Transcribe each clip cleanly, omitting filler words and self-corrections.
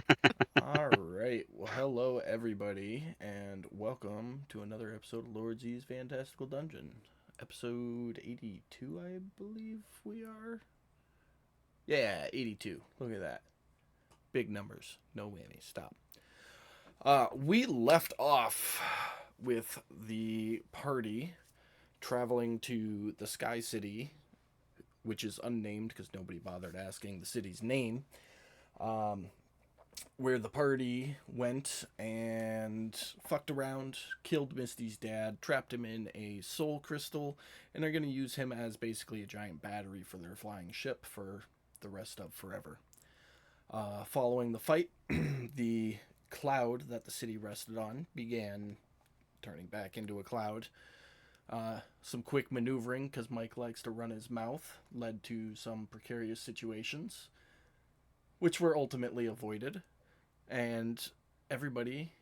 All right. Well, hello everybody, and welcome to another episode of Lord Z's Fantastical Dungeon, episode 82, I believe we are. Yeah, 82. Look at that. Big numbers. No whammy. Stop. We left off with the party traveling to the Sky City, which is unnamed because nobody bothered asking the city's name. Um, where the party went and fucked around, killed Misty's dad, trapped him in a soul crystal, and they're going to use him as basically a giant battery for their flying ship for the rest of forever. Following the fight, the cloud that the city rested on began turning back into a cloud. Some quick maneuvering, because Mike likes to run his mouth, led to some precarious situations, which were ultimately avoided. And everybody,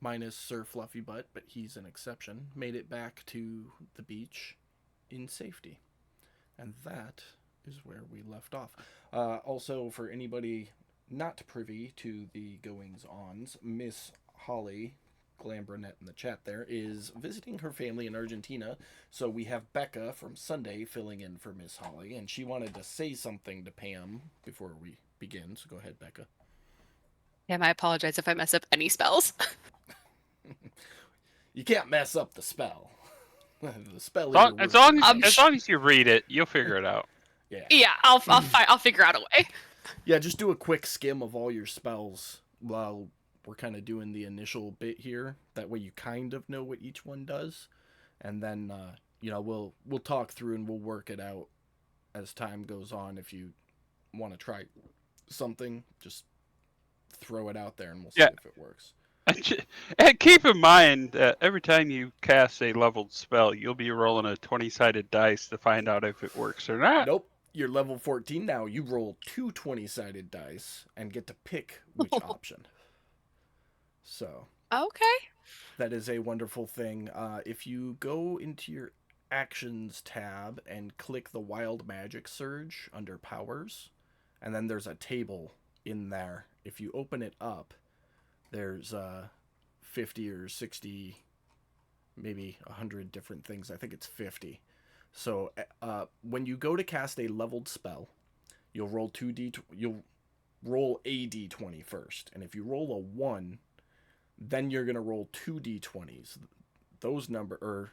minus Sir Fluffy Butt, but he's an exception, made it back to the beach in safety. And that is where we left off. Also, for anybody not privy to the goings ons, Miss Holly, Glam Brunette in the chat there, is visiting her family in Argentina. So we have Becca from Sunday filling in for Miss Holly, and she wanted to say something to Pam before we begin. So go ahead, Becca. I apologize if I mess up any spells. You can't mess up the spell. The spell Long, either as works or long it as Um, as doesn't. long as you read it, you'll figure it out. Yeah. yeah, I'll figure out a way. Yeah, just do a quick skim of all your spells while we're kind of doing the initial bit here. That way you kind of know what each one does. And then we'll talk through and we'll work it out as time goes on. If you want to try something, just throw it out there and we'll see Yeah, if it works. and keep in mind that every time you cast a leveled spell, you'll be rolling a 20-sided dice to find out if it works or not. Nope. You're level 14 now. You roll two 20-sided dice and get to pick which option. So Okay. that is a wonderful thing. If you go into your actions tab and click the wild magic surge under powers, and then there's a table in there. If you open it up, there's 50 or 60, maybe 100 different things. I think it's 50. So when you go to cast a leveled spell, you'll roll a d20 first, and if you roll a 1, then you're going to roll two d20s. Those number or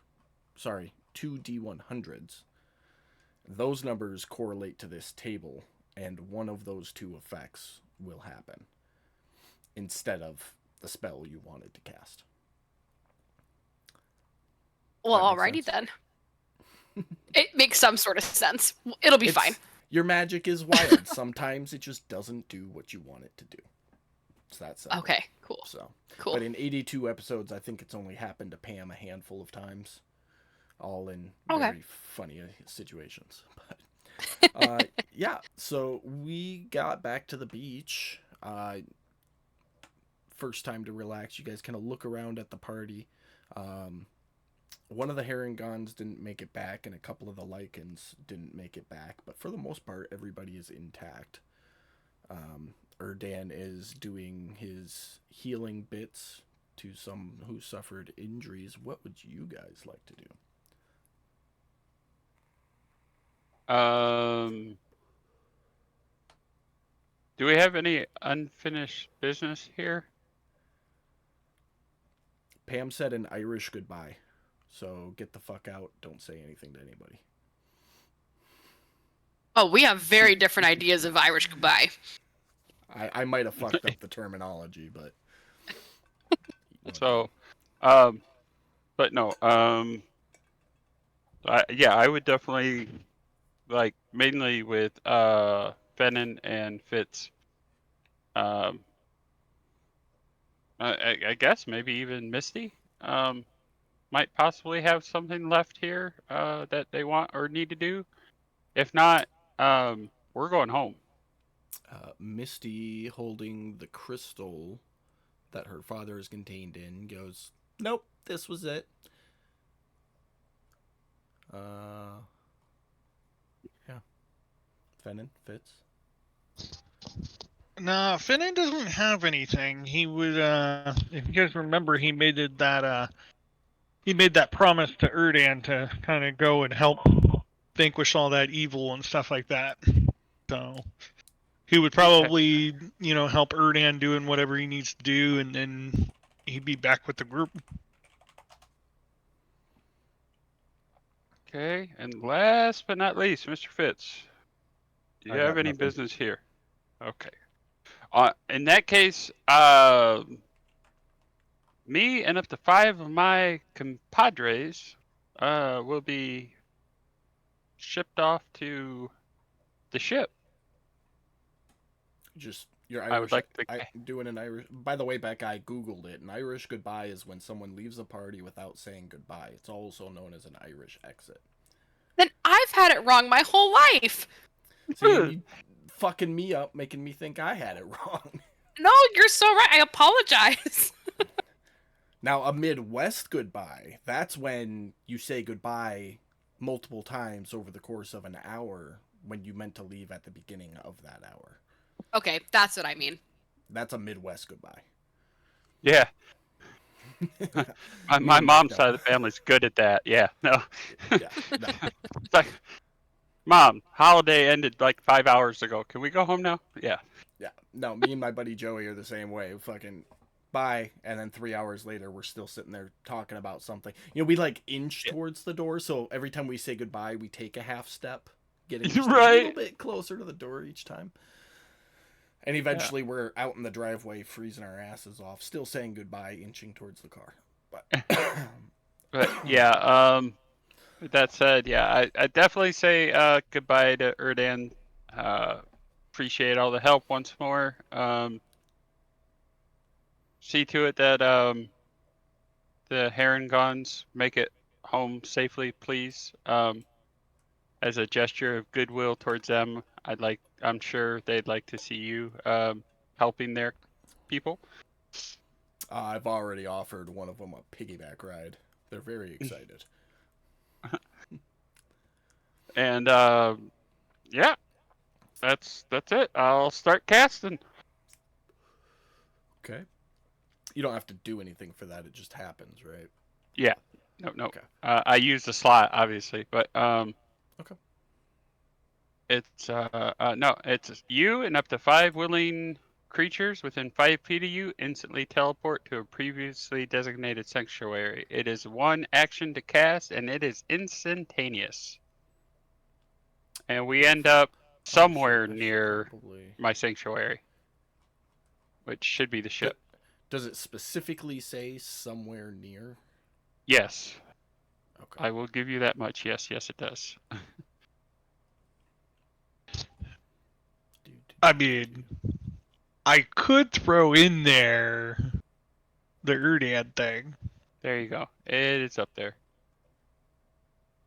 sorry, two d100s. Those numbers correlate to this table, and one of those two effects will happen instead of the spell you wanted to cast. Does Well, that make alrighty sense? then. It makes some sort of sense. It'll be fine. It's your magic is wild. Sometimes it just doesn't do what you want it to do. It's that simple. Okay, cool. So, Cool. but in 82 episodes, I think it's only happened to Pam a handful of times, all in Okay. very funny situations. But yeah, so we got back to the beach. First time to relax. You guys kind of look around at the party. Um, one of the Herringons didn't make it back, and a couple of the Lycans didn't make it back. But for the most part, everybody is intact. Erdan is doing his healing bits to some who suffered injuries. What would you guys like to do? Um, do we have any unfinished business here? Pam said an Irish goodbye. So get the fuck out. Don't say anything to anybody. Oh, we have very different ideas of Irish goodbye. I might have fucked up the terminology, but. So, but no, I would definitely like mainly with Fennon and Fitz. Um, I guess maybe even Misty. Might possibly have something left here that they want or need to do. If not, we're going home. Misty, holding the crystal that her father is contained in, goes, "Nope, this was it." Uh, yeah. Fennon, Fitz. Nah, Finnan doesn't have anything. He would, if you guys remember, he made that promise to Erdan to kind of go and help vanquish all that evil and stuff like that. So he would Okay. probably, help Erdan doing whatever he needs to do, and then he'd be back with the group. Okay. And last but not least, Mr. Fitz, do you I have got any nothing. business here? Okay. In that case, me and up to 5 of my compadres will be shipped off to the ship. Just your I would Irish. like to. I doing an Irish. By the way, Beck, I googled it. An Irish goodbye is when someone leaves a party without saying goodbye. It's also known as an Irish exit. Then I've had it wrong my whole life. See, and you fucking me up, making me think I had it wrong. No, you're so right. I apologize. Now, a Midwest goodbye, that's when you say goodbye multiple times over the course of an hour when you meant to leave at the beginning of that hour. Okay, that's what I mean. That's a Midwest goodbye. Yeah. my Me and Beck mom's know. side of the family's good at that. Yeah. No. Yeah, no. It's like, Mom, holiday ended like 5 hours ago. Can we go home now? Yeah. Yeah, no, me and my buddy Joey are the same way. Fucking bye, and then 3 hours later, we're still sitting there talking about something. We like inch Yeah. towards the door, so every time we say goodbye, we take a half step, getting just a Right. little bit closer to the door each time. And eventually, we're out in the driveway, freezing our asses off, still saying goodbye, inching towards the car. But yeah, with that said, yeah, I definitely say goodbye to Erdan. Appreciate all the help once more. See to it that the Herringons make it home safely, please. As a gesture of goodwill towards them, I'm sure they'd like to see you helping their people. I've already offered one of them a piggyback ride. They're very excited. And yeah, that's it. I'll start casting. Okay. You don't have to do anything for that; it just happens, right? Yeah. No. Okay. I use the slot obviously, but Okay. it's no, it's you and up to 5 willing creatures within 5 feet of you instantly teleport to a previously designated sanctuary. It is 1 action to cast, and it is instantaneous. And we end up somewhere I should near probably. my sanctuary, which should be the ship. Does it specifically say somewhere near? Yes, Okay. I will give you that much. Yes, it does. I mean, I could throw in there the Erdan thing. There you go. It is up there.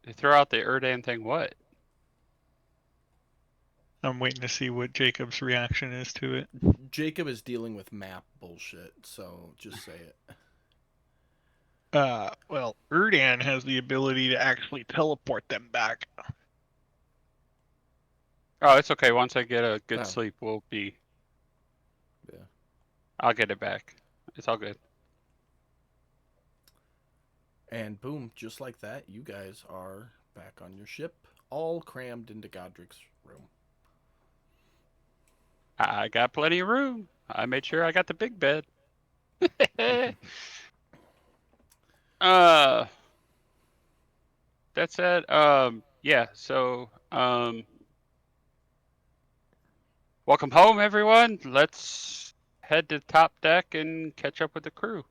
They throw out the Erdan thing. What? I'm waiting to see what Jacob's reaction is to it. Jacob is dealing with map bullshit, so just say it. Well, Erdan has the ability to actually teleport them back. Oh, it's okay. Once I get a good Oh. sleep, we'll be. Yeah. I'll get it back. It's all good. And boom, just like that, you guys are back on your ship, all crammed into Godric's room. I got plenty of room. I made sure I got the big bed. uh, that said, yeah. So, welcome home, everyone. Let's head to top deck and catch up with the crew.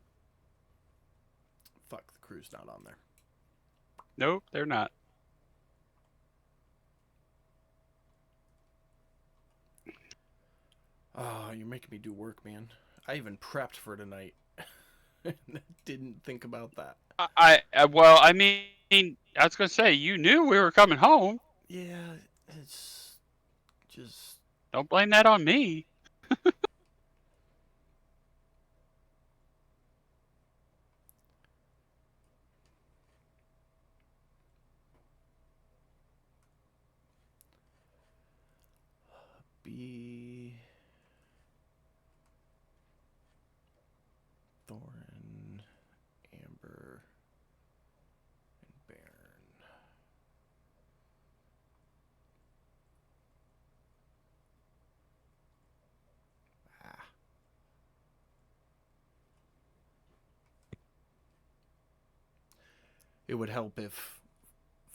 Fuck, the crew's not on there. Nope, they're not. Oh, you're making me do work, man. I even prepped for tonight. Didn't think about that. Well, I mean, I was gonna say you knew we were coming home. Yeah, it's just. Don't blame that on me. Be It would help if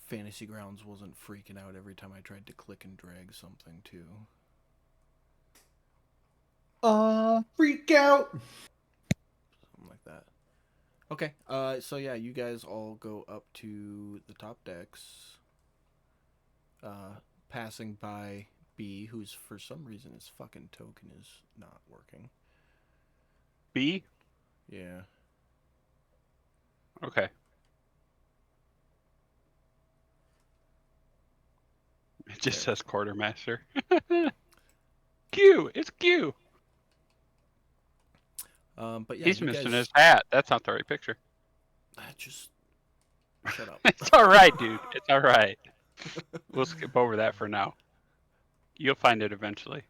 Fantasy Grounds wasn't freaking out every time I tried to click and drag something too. Freak out. Something like that. Okay, so yeah, you guys all go up to the top decks, passing by B, who's for some reason his fucking token is not working. B? Yeah. Okay. It just says quartermaster. Q! It's Q! But yeah, He's you missing guys his hat. That's not the right picture. just shut up. It's alright, dude. It's alright. We'll skip over that for now. You'll find it eventually.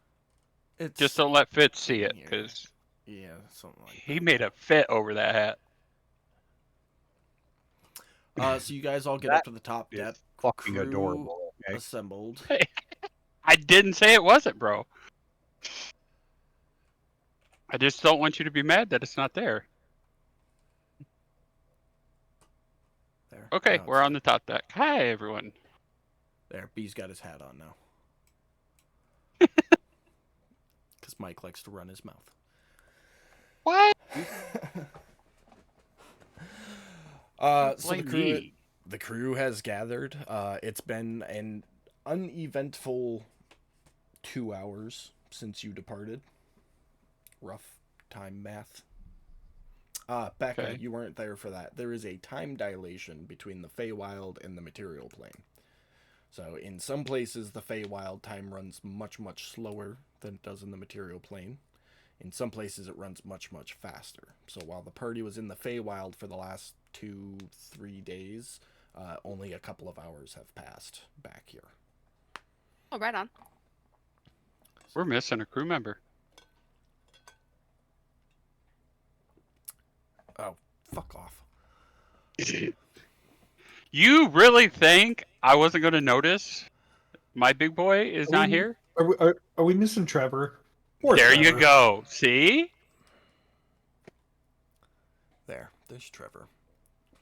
It's Just don't let Fitz see in it, here. because Yeah, something like he that. made a fit over that hat. So you guys all get up to the top It's deck. fucking Crew adorable. Okay? assembled. I didn't say it wasn't, bro. I just don't want you to be mad that it's not there. There. Okay, Now we're it's on the top deck. Hi, everyone. there. B's got his hat on now. Because Mike likes to run his mouth. What? So the crew has gathered. It's been an uneventful 2 hours since you departed. Rough time math. Becca, Okay. you weren't there for that. There is a time dilation between the Feywild and the material plane. So in some places, the Feywild time runs much, much slower than it does in the material plane. In some places, it runs much, much faster. So while the party was in the Feywild for the last 2-3 days, only a couple of hours have passed back here. Oh, right on. We're missing a crew member. Oh, fuck off. You really think I wasn't going to notice my big boy is not here? Are we missing Trevor? Poor There you Trevor. go. See? There's Trevor.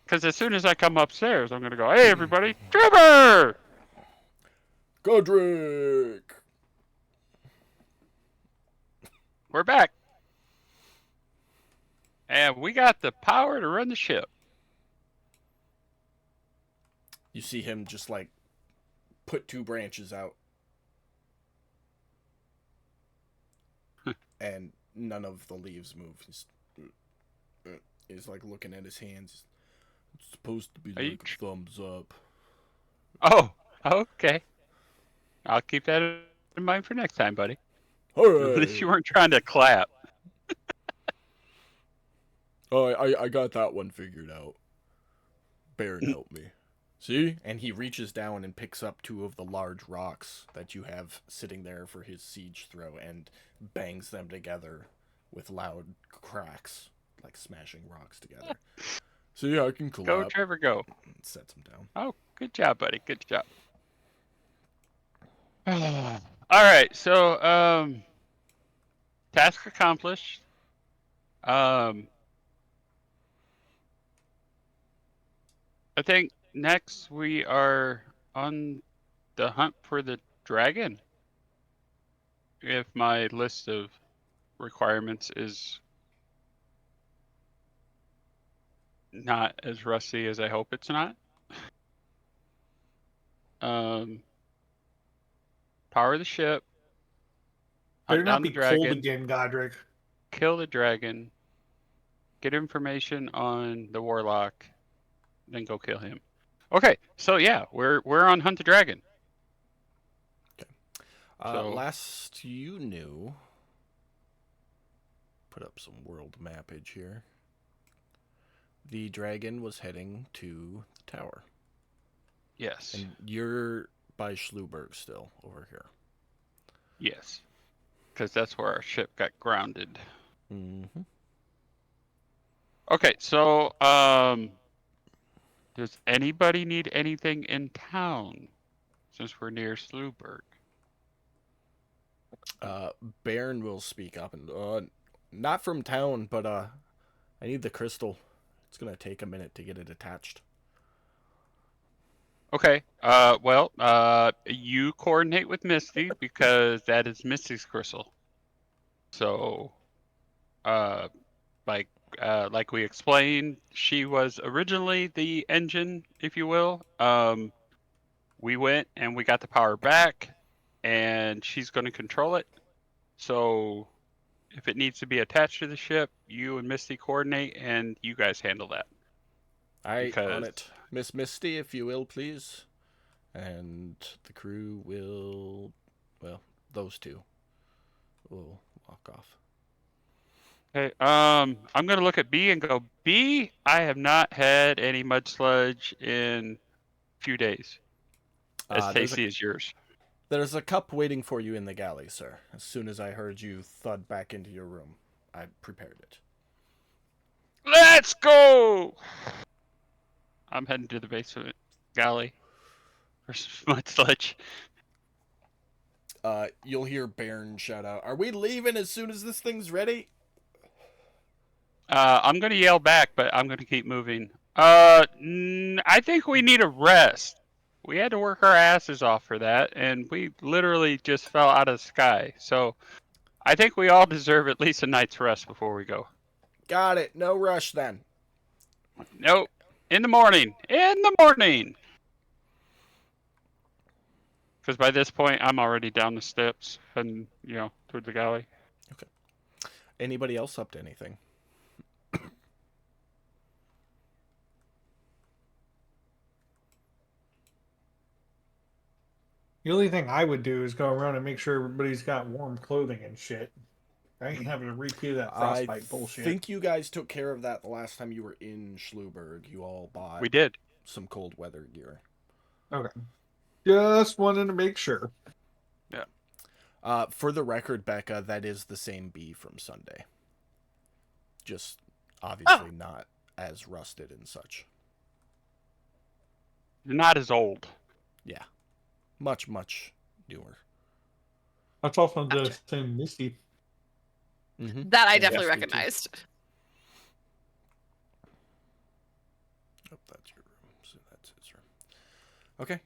Because as soon as I come upstairs, I'm going to go, hey, everybody, Trevor! Godric! We're back. And we got the power to run the ship. You see him just like put 2 branches out. And none of the leaves move. He's like looking at his hands. It's supposed to be Are you like a thumbs up. Oh, okay. I'll keep that in mind for next time, buddy. All At least you right. weren't trying to clap. Oh, I got that one figured out. Baron help me. See? And he reaches down and picks up 2 of the large rocks that you have sitting there for his siege throw and bangs them together with loud cracks, like smashing rocks together. See, I can collab. Go, Trevor, go. And sets him down. Oh, good job, buddy. Good job. All right, so task accomplished. I think next we are on the hunt for the dragon. If my list of requirements is not as rusty as I hope it's not. Power the ship. Better Hunt not down be the dragon. cold again, Godric. Kill the dragon. Get information on the warlock. Then go kill him. Okay, so yeah, we're on Hunt the Dragon. So- Last you knew, put up some world mappage here. The dragon was heading to the tower. Yes. And you're by Schluberg still, over here. Yes. Because that's where our ship got grounded. Mm-hmm. Okay, so does anybody need anything in town since we're near Sluberg? Baron will speak up and not from town, but I need the crystal. It's gonna take a minute to get it attached. Okay. You coordinate with Misty because that is Misty's crystal. So, uh, like, like we explained, she was originally the engine, if you will. We went and we got the power back, and she's going to control it. So, if it needs to be attached to the ship, you and Misty coordinate, and you guys handle that. Alright, on Because it. Miss Misty, if you will, please. And the crew will... Well, those two will walk off. Okay, I'm gonna look at B and go, B, I have not had any mud sludge in a few days. As tasty as yours. There's a cup waiting for you in the galley, sir. As soon as I heard you thud back into your room, I prepared it. Let's go! I'm heading to the basement galley for some mud sludge. You'll hear Baron shout out, "Are we leaving as soon as this thing's ready?" I'm gonna yell back, but I'm gonna keep moving. I think we need a rest. We had to work our asses off for that, and we literally just fell out of the sky. So I think we all deserve at least a night's rest before we go. Got it. No rush then. Nope. In the morning. In the morning. Because by this point, I'm already down the steps and, toward the galley. Okay. Anybody else up to anything? The only thing I would do is go around and make sure everybody's got warm clothing and shit. I ain't having to repeat that frostbite bullshit. I think you guys took care of that the last time you were in Schluberg. You all bought We did. some cold weather gear. Okay. Just wanted to make sure. Yeah. For the record, Becca, that is the same bee from Sunday. Just obviously not as rusted and such. You're not as old. Yeah. Much, much newer. That's also the same Misty. Mm-hmm. That I definitely Yes, me too. recognized. Oh, that's your room. So that's his room. Okay.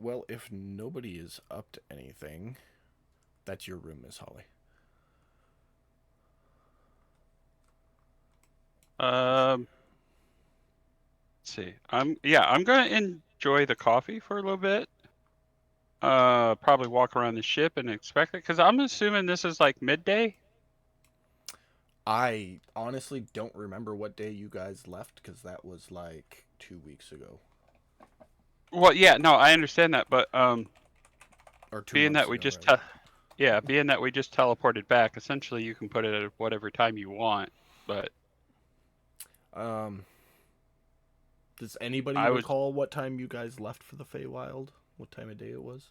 Well, if nobody is up to anything, that's your room, Miss Holly. Let's see. I'm gonna enjoy the coffee for a little bit. Probably walk around the ship and inspect it because I'm assuming this is like midday. I honestly don't remember what day you guys left because that was like 2 weeks ago. Well, yeah, no, I understand that, but Or 2 being months that we ago, just rather. being that we just teleported back, essentially you can put it at whatever time you want. But Does anybody I was- recall what time you guys left for the Feywild? What time of day it was?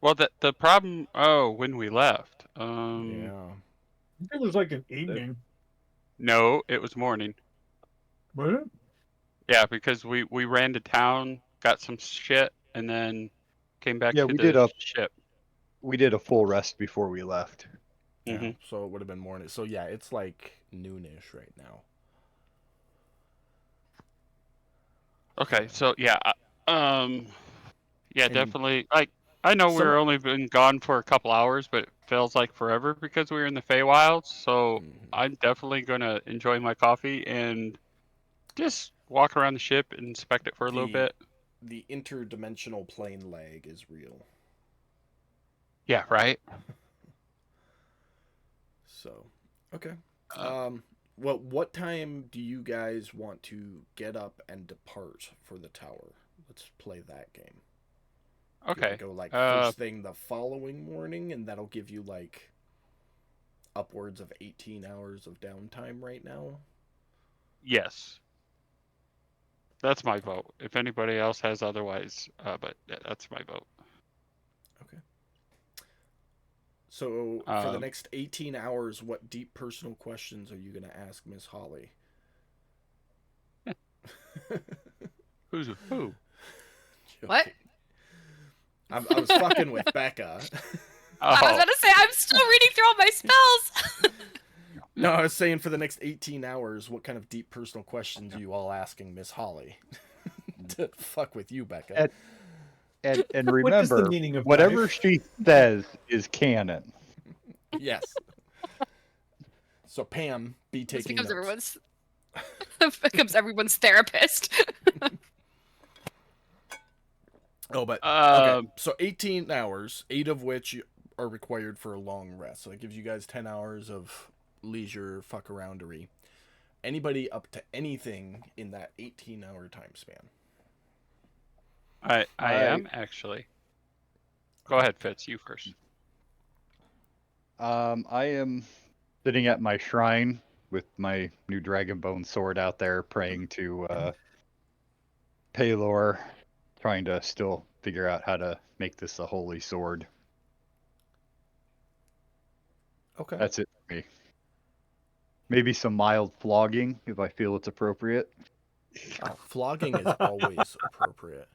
well, the problem. Oh, when we left. Yeah. It was like an evening. No, it was morning. Was it? Yeah, because we ran to town, got some shit, and then came back Yeah, to we the did a- ship. We did a full rest before we left. Yeah. Mhm. So it would have been morning. So yeah, it's like noonish right now. Okay, so yeah, yeah, And definitely. Like, I know some- we're only been gone for a couple hours, but it feels like forever because we were in the Feywilds. So Mhm. I'm definitely gonna enjoy my coffee and just walk around the ship and inspect it for a little bit. The interdimensional plane lag is real. Yeah, right. So, okay. What time do you guys want to get up and depart for the tower? Let's play that game. Do you wanna Okay. go like first thing the following morning, and that'll give you like upwards of 18 hours of downtime right now. Yes. That's my vote. If anybody else has otherwise, but yeah, that's my vote. Okay. So for the Um, next 18 hours, what deep personal questions are you going to ask Miss Holly? Who's who? What? Joking. I was fucking with Becca. I was Oh, about to say, I'm still reading through all my spells. No, I was saying for the next 18 hours, what kind of deep personal questions are you all asking Miss Holly? to fuck with you, Becca. And What is the remember, meaning of whatever life? she says is canon. Yes. So Pam, be This taking becomes notes. everyone's therapist. Oh, but okay. Um, So 18 hours, 8 of which are required for a long rest. So it gives you guys 10 hours of leisure fuck aroundery. Anybody up to anything in that 18-hour time span? I I- am actually. Go ahead, Fitz. You first. I am sitting at my shrine with my new Dragonbone sword out there, praying to Paylor, trying to still figure out how to make this a holy sword. Okay. That's it for me. Maybe some mild flogging if I feel it's appropriate. Oh, flogging is always appropriate.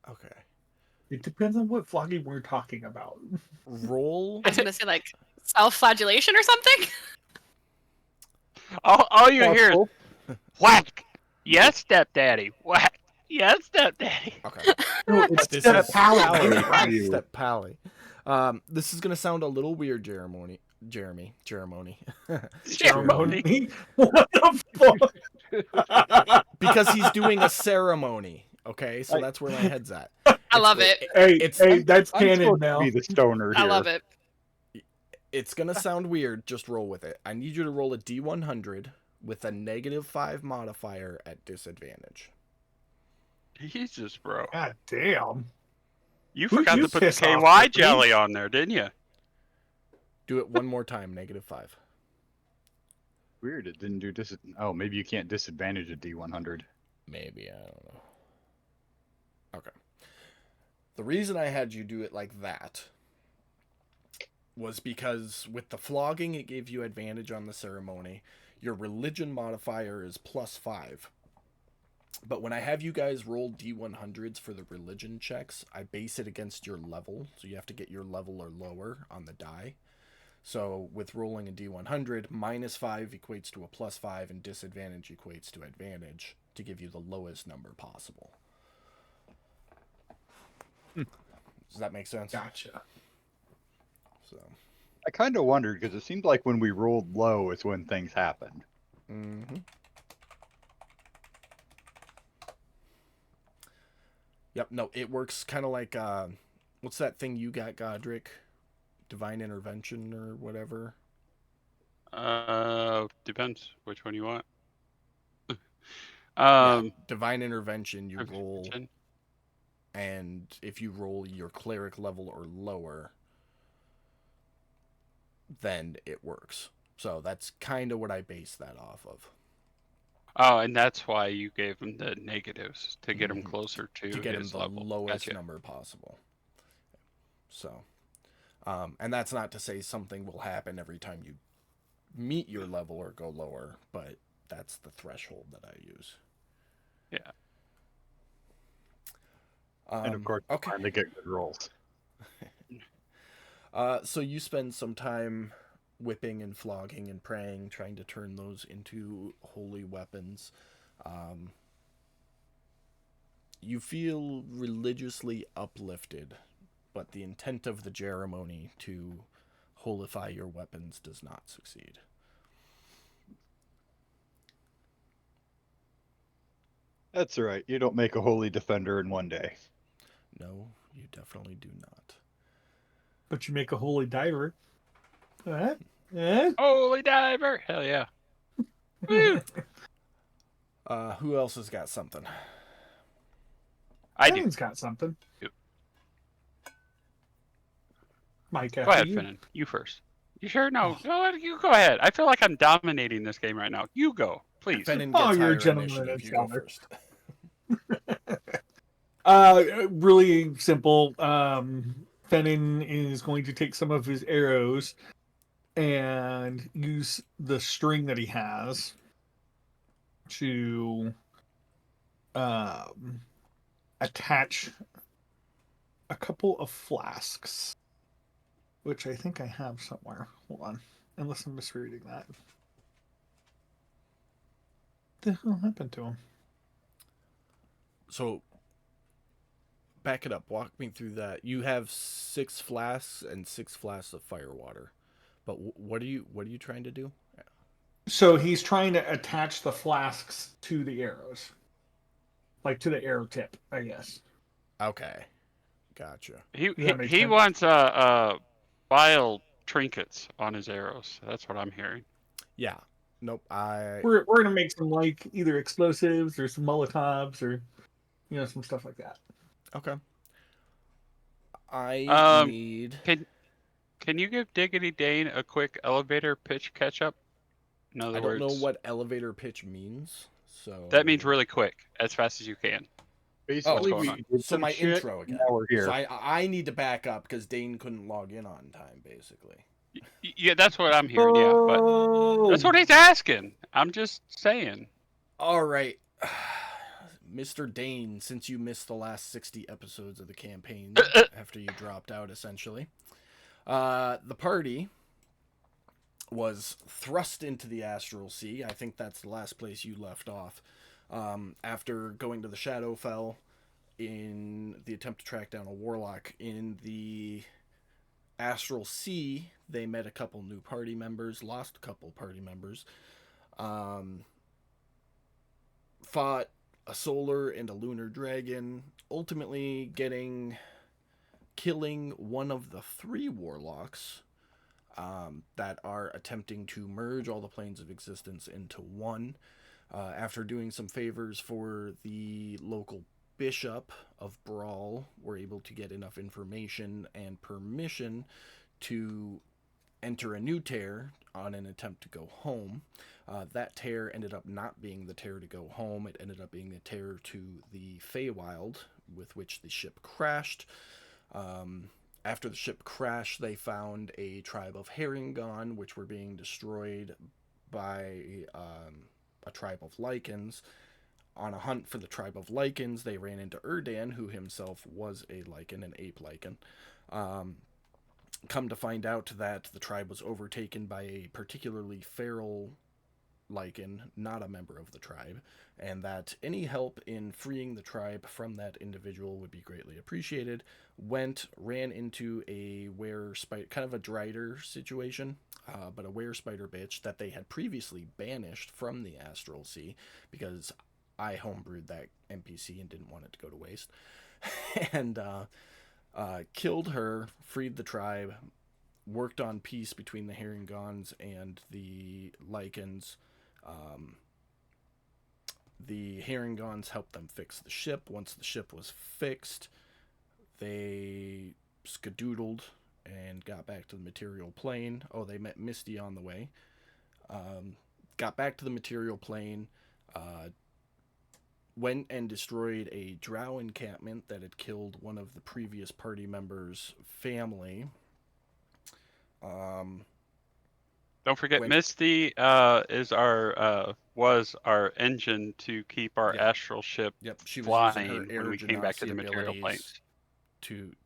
Okay. It depends on what flogging we're talking about. Roll. I was gonna say like self-flagellation or something. All you hear is Possible. whack. Yes, stepdaddy. Whack. Yes, stepdaddy. Okay. No, it's This step is pally. Pally. Jesus Christ. You. Step Pally. This is gonna sound a little weird, Jeremy. Ceremony. What the fuck? Because he's doing a ceremony. Okay, so I- that's where my head's at. I love it. Hey, that's I'm canon supposed now. to be the stoner I here. love it. It's gonna sound weird. Just roll with it. I need you to roll a D100 with a -5 modifier at disadvantage. Jesus, bro. God damn. You Who'd forgot you to put the piss off, KY Brittany? jelly on there, didn't you? Do it one more time. -5. Weird, it didn't do dis. Oh, maybe you can't disadvantage a D100. Maybe, I don't know. Okay. The reason I had you do it like that was because with the flogging, it gave you advantage on the ceremony. Your religion modifier is +5. But when I have you guys roll D100s for the religion checks, I base it against your level. So you have to get your level or lower on the die. So with rolling a D100, -5 equates to a +5 and disadvantage equates to advantage to give you the lowest number possible. Does that make sense? Gotcha. So. I kind of wondered because it seemed like when we rolled low is when things happened. Mm-hmm. Yep. No, it works kind of like what's that thing you got, Godric? Divine intervention or whatever. Depends which one you want. Yeah, divine intervention. You roll, Prevention. and if you roll your cleric level or lower, then it works. So that's kind of what I base that off of. Oh, and that's why you gave him the negatives to get him Mhm. closer to To get him his the level. lowest Gotcha. number possible. So, and that's not to say something will happen every time you meet your level or go lower, but that's the threshold that I use. Yeah. And of course, okay. finally get good rolls. So you spend some time whipping and flogging and praying, trying to turn those into holy weapons. You feel religiously uplifted, but the intent of the ceremony to holify your weapons does not succeed. That's all right. You don't make a holy defender in one day. No, you definitely do not. But you make a holy diver. Eh? Holy diver! Hell yeah! Woo! Who else has got something? I do. Fennon's got something. Yep. Mike, Go after ahead, you. Finnan. You first. You sure? No. No, you go ahead. I feel like I'm dominating this game right now. You go, please. Fennon Oh, gets you're a higher gentleman initiative. and You go scholar. first. Really simple. Fennon is going to take some of his arrows and use the string that he has to attach a couple of flasks, which I think I have somewhere. Hold on, unless I'm misreading that. the hell happened to him? So back it up. Walk me through that. You have 6 flasks and 6 flasks of fire water. But what are you trying to do? So he's trying to attach the flasks to the arrows, like to the arrow tip, I guess. Okay. Gotcha. He Does he, that make he sense? wants bile trinkets on his arrows. That's what I'm hearing. Yeah. Nope. We're gonna make some like either explosives or some Molotovs or some stuff like that. Okay. I Um, need. Can you give Diggity Dane a quick elevator pitch catch up? In other I don't know words, what elevator pitch means. So that means really quick, as fast as you can. Basically, going we on? did So some my shit, intro and again. now we're here. So I need to back up because Dane couldn't log in on time, basically. Yeah, that's what I'm hearing. Yeah, but that's what he's asking. I'm just saying. All right. Mr. Dane, since you missed the last 60 episodes of the campaign after you dropped out, essentially, the party was thrust into the Astral Sea. I think that's the last place you left off. After going to the Shadowfell in the attempt to track down a warlock in the Astral Sea, they met a couple new party members, lost a couple party members, fought a solar and a lunar dragon, ultimately killing one of the 3 warlocks that are attempting to merge all the planes of existence into one. After doing some favors for the local bishop of Brawl, were able to get enough information and permission to enter a new tear on an attempt to go home. That tear ended up not being the tear to go home. It ended up being the tear to the Feywild, with which the ship crashed. After the ship crashed, they found a tribe of Herringon, which were being destroyed by a tribe of Lycans. On a hunt for the tribe of Lycans, they ran into Erdan, who himself was a Lycan, an ape Lycan. Come to find out that the tribe was overtaken by a particularly feral Lycan, not a member of the tribe, and that any help in freeing the tribe from that individual would be greatly appreciated. Ran into a were spider, kind of a Drider situation, but a were spider bitch that they had previously banished from the Astral Sea because I homebrewed that NPC and didn't want it to go to waste. And killed her, freed the tribe, worked on peace between the Herringons and the Lycans. The Herringons helped them fix the ship. Once the ship was fixed, they skadoodled and got back to the material plane. Oh, they met Misty on the way. Got back to the material plane. Went and destroyed a drow encampment that had killed one of the previous party members' family. Don't forget, When- Misty was our engine to keep our Yep. astral ship Yep, she was using her flying when we air came back to the genasi material abilities planes.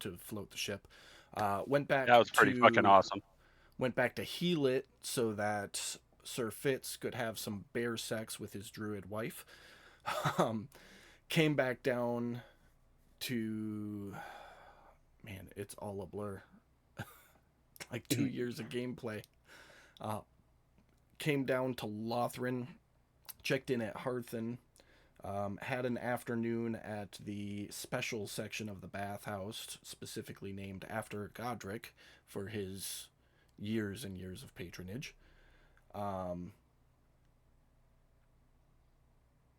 to float the ship. Went back That was pretty fucking awesome. Went back to heal it so that Sir Fitz could have some bear sex with his druid wife. Came back down to, man, it's all a blur. Like 2 years of gameplay. Came down to Lothran, checked in at Hearthen, had an afternoon at the special section of the bathhouse, specifically named after Godric for his years and years of patronage.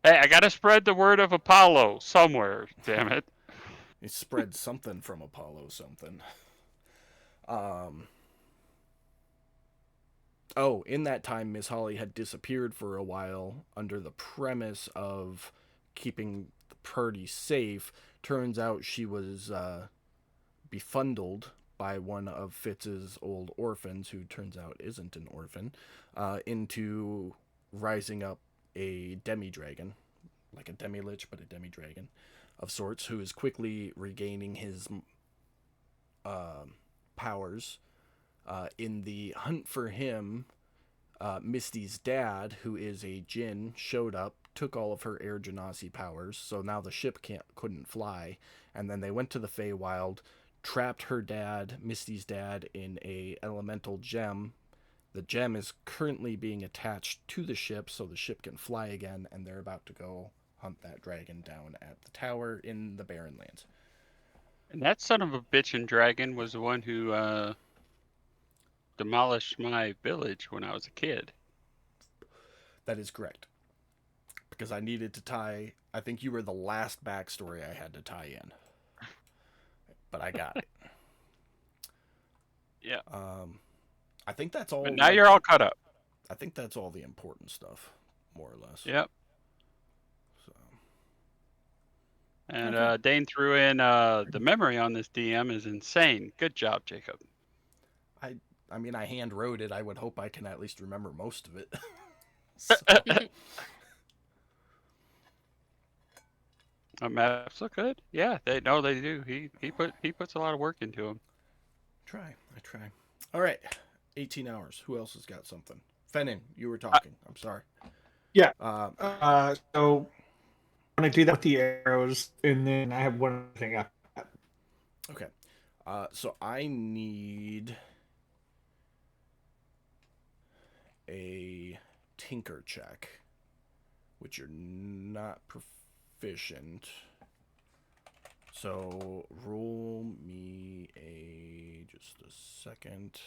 Hey, I gotta spread the word of Apollo somewhere. Damn it! He spread something from Apollo something. Oh, in that time, Miss Holly had disappeared for a while under the premise of keeping the party safe. Turns out she was befundled by one of Fitz's old orphans, who turns out isn't an orphan, into rising up a demi-dragon, like a demi-lich, but a demi-dragon of sorts, who is quickly regaining his powers. In the hunt for him, Misty's dad, who is a Jinn, showed up took all of her air genasi powers, so now the ship couldn't fly. And then they went to the Feywild, trapped her dad, Misty's dad, in a elemental gem. The gem is currently being attached to the ship so the ship can fly again, and they're about to go hunt that dragon down at the tower in the Barren Lands. And that son of a bitch and dragon was the one who demolished my village when I was a kid. That is correct. Because I needed to tie... I think you were the last backstory I had to tie in. But I got it. Yeah. I think that's all... But now you're all caught up. I think that's all the important stuff, more or less. Yep. So. And Dane threw in the memory on this DM is insane. Good job, Jacob. I mean, I hand wrote it. I would hope I can at least remember most of it. So. Maps look good. Yeah, they do. He puts a lot of work into them. I try. All right, 18 hours. Who else has got something? Fennin, you were talking. I'm sorry. Yeah. So I'm gonna do that with the arrows, and then I have one other thing after that. Okay. So I need a tinker check, which you're not proficient. So roll me just a second.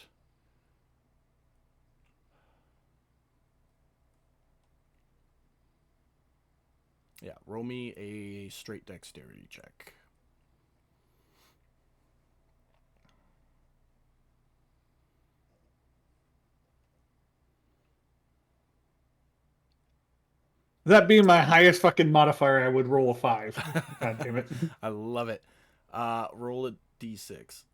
Yeah, roll me a straight dexterity check. That being my highest fucking modifier, I would roll a 5. God damn it. I love it. Roll a d6.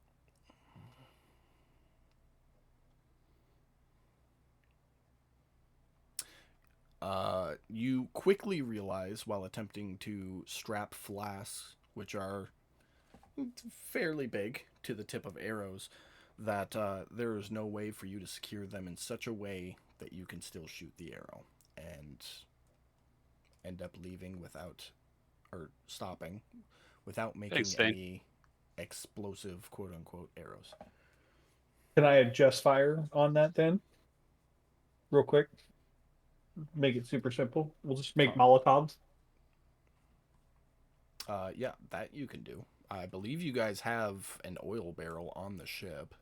You quickly realize while attempting to strap flasks, which are fairly big to the tip of arrows, that there is no way for you to secure them in such a way that you can still shoot the arrow and end up leaving without, or stopping, without making any explosive quote-unquote arrows. Can I adjust fire on that then? Real quick. Make it super simple. We'll just make Molotovs. Yeah, that you can do. I believe you guys have an oil barrel on the ship,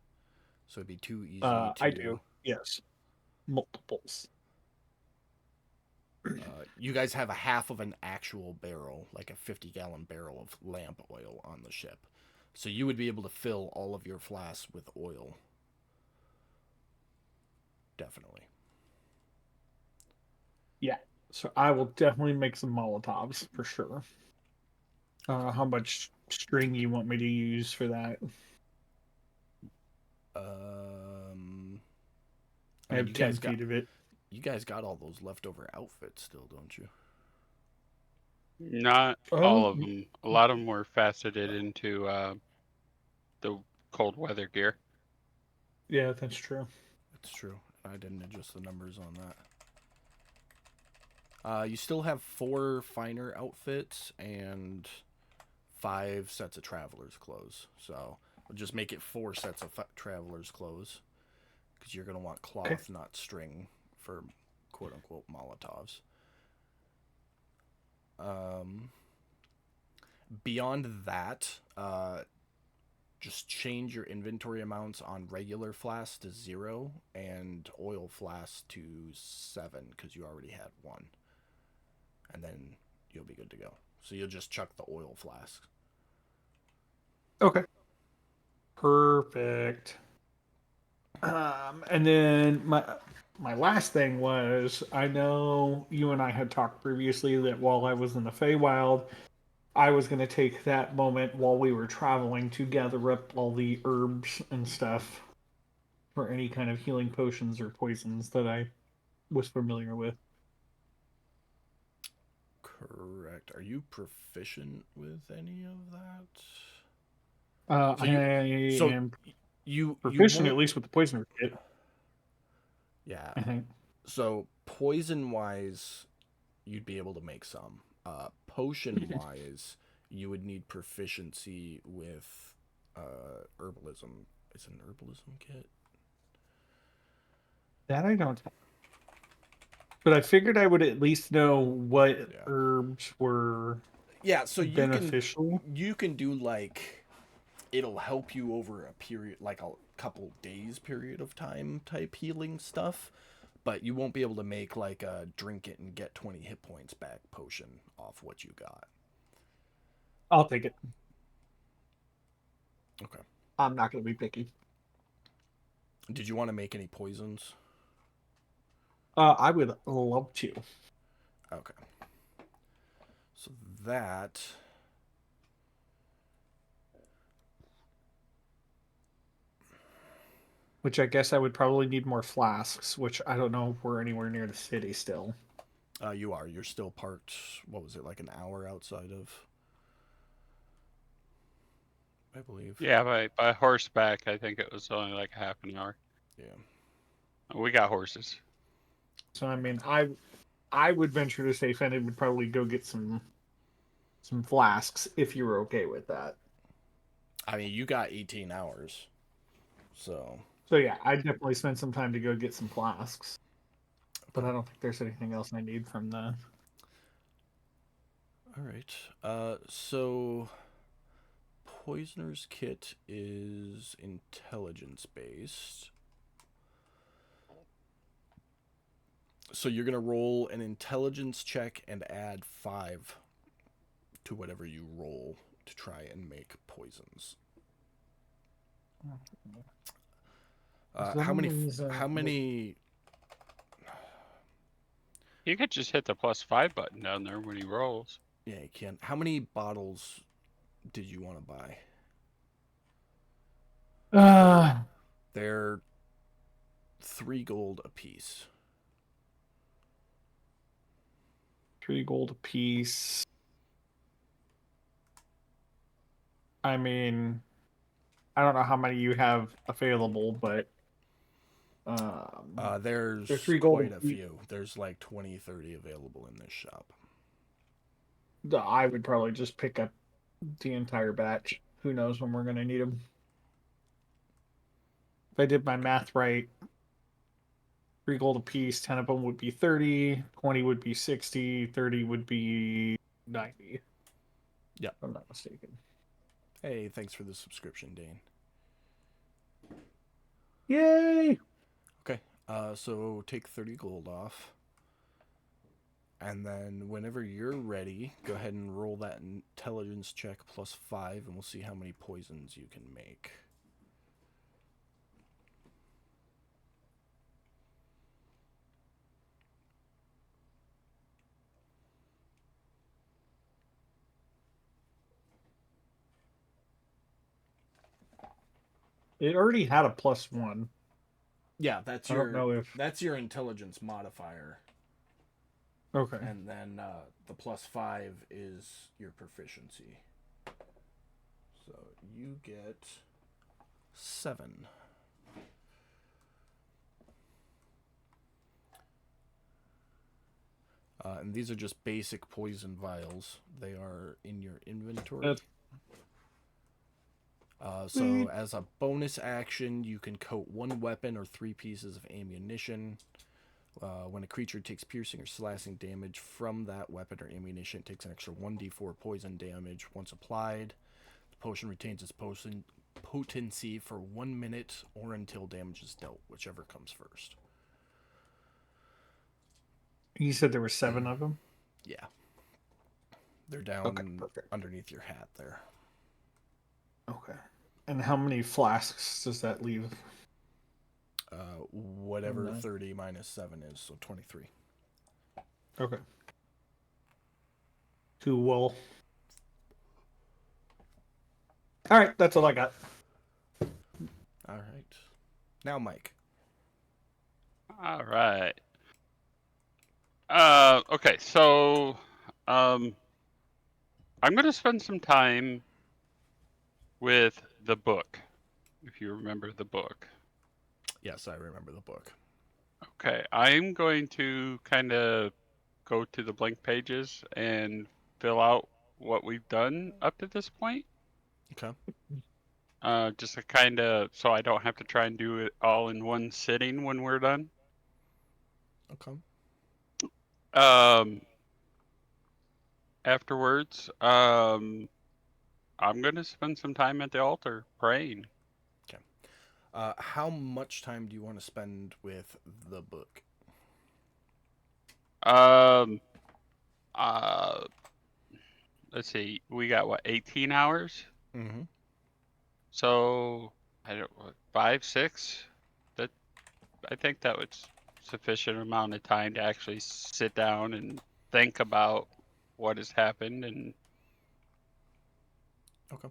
so it'd be too easy to... I do, yes. Multiples. You guys have a half of an actual barrel, like a 50-gallon barrel of lamp oil on the ship. So you would be able to fill all of your flasks with oil. Definitely. Yeah, so I will definitely make some Molotovs for sure. How much string you want me to use for that? I have 10 feet of it. You guys got all those leftover outfits still, don't you? Not all of them. A lot of them were faceted into the cold weather gear. Yeah, that's true. That's true. I didn't adjust the numbers on that. You still have 4 finer outfits and 5 sets of traveler's clothes. So we'll just make it 4 sets of traveler's clothes, because you're going to want cloth, not string, for quote-unquote Molotovs. Beyond that, just change your inventory amounts on regular flasks to 0 and oil flasks to 7, because you already had 1. And then you'll be good to go. So you'll just chuck the oil flasks. Okay. Perfect. And then my last thing was, I know you and I had talked previously that while I was in the Feywild, I was going to take that moment while we were traveling to gather up all the herbs and stuff for any kind of healing potions or poisons that I was familiar with. Correct. Are you proficient with any of that? I am proficient at least with the poison kit. Yeah. I think. So poison-wise, you'd be able to make some. Potion wise, you would need proficiency with herbalism. It's an herbalism kit. That I don't. But I figured I would at least know what Yeah. herbs were Yeah, so beneficial. you can do like it'll help you over a period like a couple days period of time type healing stuff, but you won't be able to make like a drink it and get 20 hit points back potion off what you got. I'll take it. Okay. I'm not going to be picky. Did you want to make any poisons? I would love to. Okay. So that Which I guess I would probably need more flasks, which I don't know if we're anywhere near the city still. you are. You're still parked, what was it, like an hour outside of, I believe. Yeah, by horseback, I think it was only like half an hour. Yeah. We got horses. So I mean, I would venture to say Fenton would probably go get some flasks if you were okay with that. I mean, you got 18 hours. So Yeah, I'd definitely spend some time to go get some flasks. But I don't think there's anything else I need from the. all right. So Poisoner's Kit is intelligence based. So you're gonna roll an intelligence check and add 5 to whatever you roll to try and make poisons. How many? You could just hit the +5 button down there when he rolls. Yeah, you can. How many bottles did you want to buy? They're 3 gold apiece. 3 gold apiece. I mean, I don't know how many you have available, but There's they're 3 gold quite a apiece. few. There's like 20, 30 available in this shop. I would probably just pick up the entire batch. Who knows when we're going to need them. If I did my math right, 3 gold apiece, 10 of them would be 30, 20 would be 60, 30 would be 90. Yeah. If I'm not mistaken. Hey, thanks for the subscription, Dane. Yay! Okay, so take 30 gold off. And then whenever you're ready, go ahead and roll that intelligence check +5, and we'll see how many poisons you can make. It already had a +1. Yeah, that's I don't know if that's your intelligence modifier. Okay. And then the +5 is your proficiency. So you get 7. And these are just basic poison vials. They are in your inventory. So as a bonus action, you can coat 1 weapon or 3 pieces of ammunition. When a creature takes piercing or slashing damage from that weapon or ammunition, it takes an extra 1d4 poison damage once applied. The potion retains its potency for 1 minute or until damage is dealt, whichever comes first. You said there were 7 of them? Yeah. They're down underneath your hat there. Okay. And how many flasks does that leave? Whatever 30 minus 7 is, so 23. Okay. Cool. All right, that's all I got. All right. Now, Mike. All right. Okay, so I'm going to spend some time with the book, if you remember the book. Yes, I remember the book. Okay, I'm going to kind of go to the blank pages and fill out what we've done up to this point. Okay. Just to kind of, so I don't have to try and do it all in one sitting when we're done. Okay. Afterwards, I'm gonna spend some time at the altar praying. How much time do you want to spend with the book? Um, uh, let's see, we got what, 18 hours? Mm-hmm. So I don't, what, 5, 6. That I think that was sufficient amount of time to actually sit down and think about what has happened and. Okay.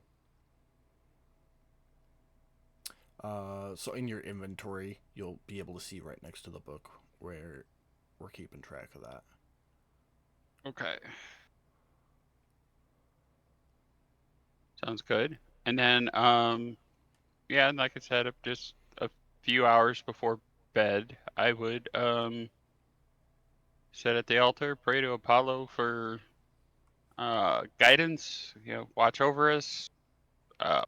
So in your inventory, you'll be able to see right next to the book where we're keeping track of that. Okay. Sounds good. And then, yeah, and like I said, if just a few hours before bed, I would sit at the altar, pray to Apollo for guidance. Watch over us,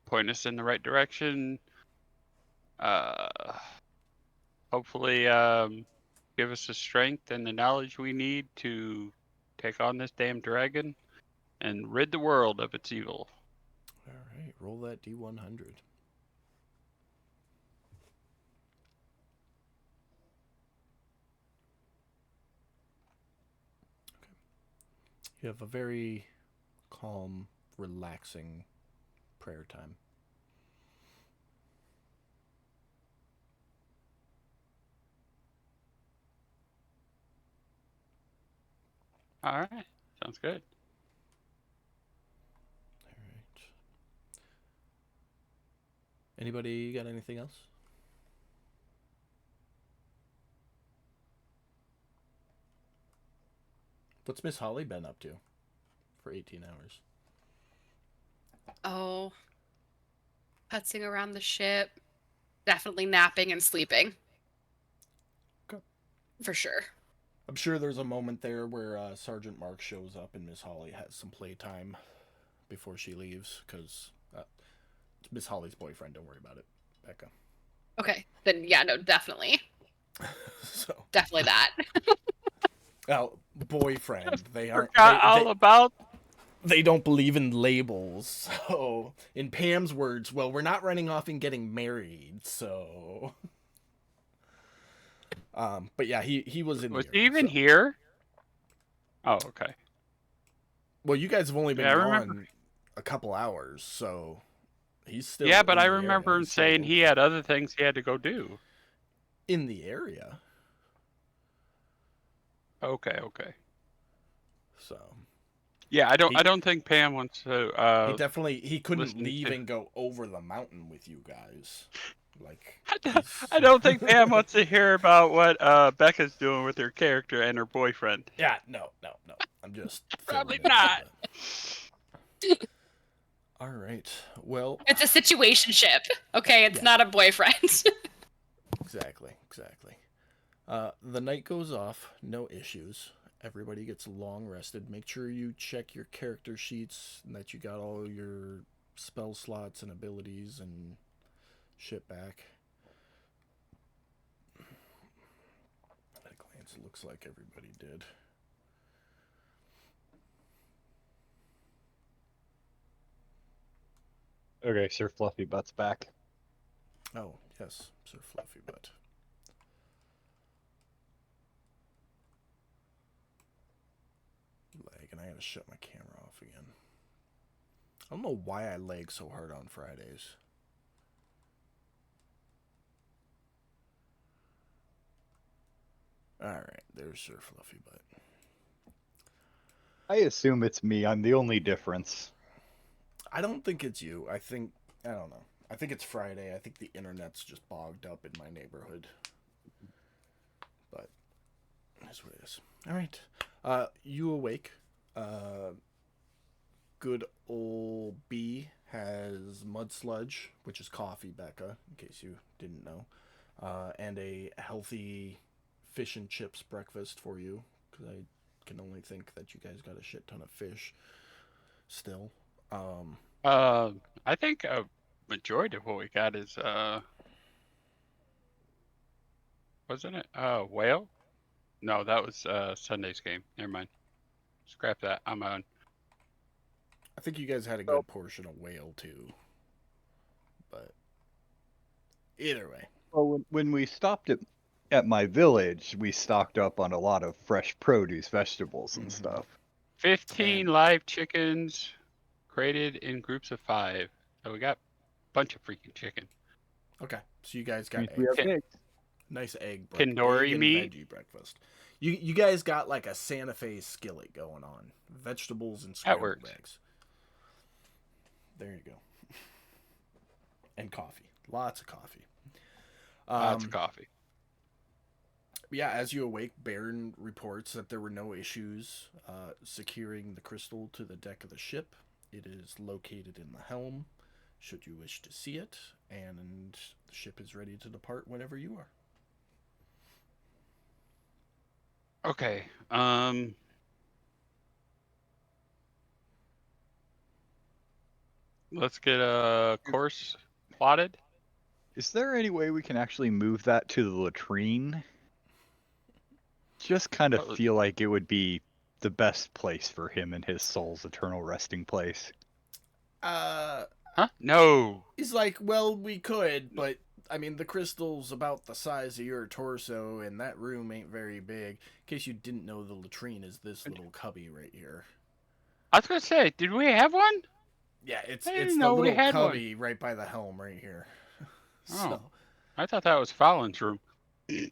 point us in the right direction. Uh, hopefully, give us the strength and the knowledge we need to take on this damn dragon and rid the world of its evil. All right, roll that D100. You have a very calm, relaxing prayer time. All right, sounds good. All right. Anybody got anything else? What's Miss Holly been up to for 18 hours? Oh, putzing around the ship. Definitely napping and sleeping. Okay. For sure. I'm sure there's a moment there where Sergeant Mark shows up and Miss Holly has some playtime before she leaves, because it's Miss Holly's boyfriend. Don't worry about it, Becca. Okay. Then yeah, no, definitely. So, Definitely that. well, boyfriend. They aren't. Forgot all about. They don't believe in labels. So, in Pam's words, well, we're not running off and getting married. So, but yeah, he was in Was the he area, even so. here? Oh, okay. Well, you guys have only been Yeah, I gone remember. a couple hours, so he's still Yeah, but in I the remember area. him He's still saying he local. had other things he had to go do. In the area. Okay, okay. So Yeah, I he don't think Pam wants to he couldn't listen leave to. and go over the mountain with you guys. Like I he's don't think Pam wants to hear about what Becca's doing with her character and her boyfriend. yeah, no. I'm just Probably filling in not. all right. Well, It's a situationship. Okay, it's yeah. not a boyfriend. Exactly. The night goes off, no issues. Everybody gets long rested. Make sure you check your character sheets and that you got all your spell slots and abilities and shit back. At a glance, it looks like everybody did. Okay, Sir Fluffy Butt's back. Oh, yes, Sir Fluffy Butt. Lag, and I gotta shut my camera off again. I don't know why I lag so hard on Fridays. Alright, there's Sir Fluffy Butt. I assume it's me. I'm the only difference. I don't think it's you. I don't know. I think it's Friday. I think the internet's just bogged up in my neighborhood. But that's what it is. Alright. You awake. Good old B has mud sludge, which is coffee, Becca, in case you didn't know. And a healthy fish and chips breakfast for you, because I can only think that you guys got a shit ton of fish still. I think a majority of what we got is wasn't it whale? No, that was Sunday's game. Never mind. Scrap that. I'm on. I think you guys had a good portion of whale too. But either way. Well, when we stopped at my village, we stocked up on a lot of fresh produce, vegetables, and Mhm. stuff. 15 And- live chickens created in groups of 5. So we got a bunch of freaking chicken. Okay, so you guys got Means we have eggs. eggs. Nice egg Tandoori egg and meat. veggie breakfast. You guys got like a Santa Fe skillet going on. Vegetables and That scrambled works. eggs. There you go. And coffee. Lots of coffee. Lots of coffee. Yeah, as you awake, Baron reports that there were no issues securing the crystal to the deck of the ship. It is located in the helm, should you wish to see it, and the ship is ready to depart whenever you are. Okay. Let's get a course plotted. Is there any way we can actually move that to the latrine? Just kind of What was- feel like it would be the best place for him and his soul's eternal resting place. Huh? No. He's like, well, we could, but I mean, the crystal's about the size of your torso, and that room ain't very big. In case you didn't know, the latrine is this little cubby right here. I was gonna say, did we have one? Yeah, it's I didn't the know we little had cubby right by the helm right here. Oh. I thought that was Fallon's room. It'll,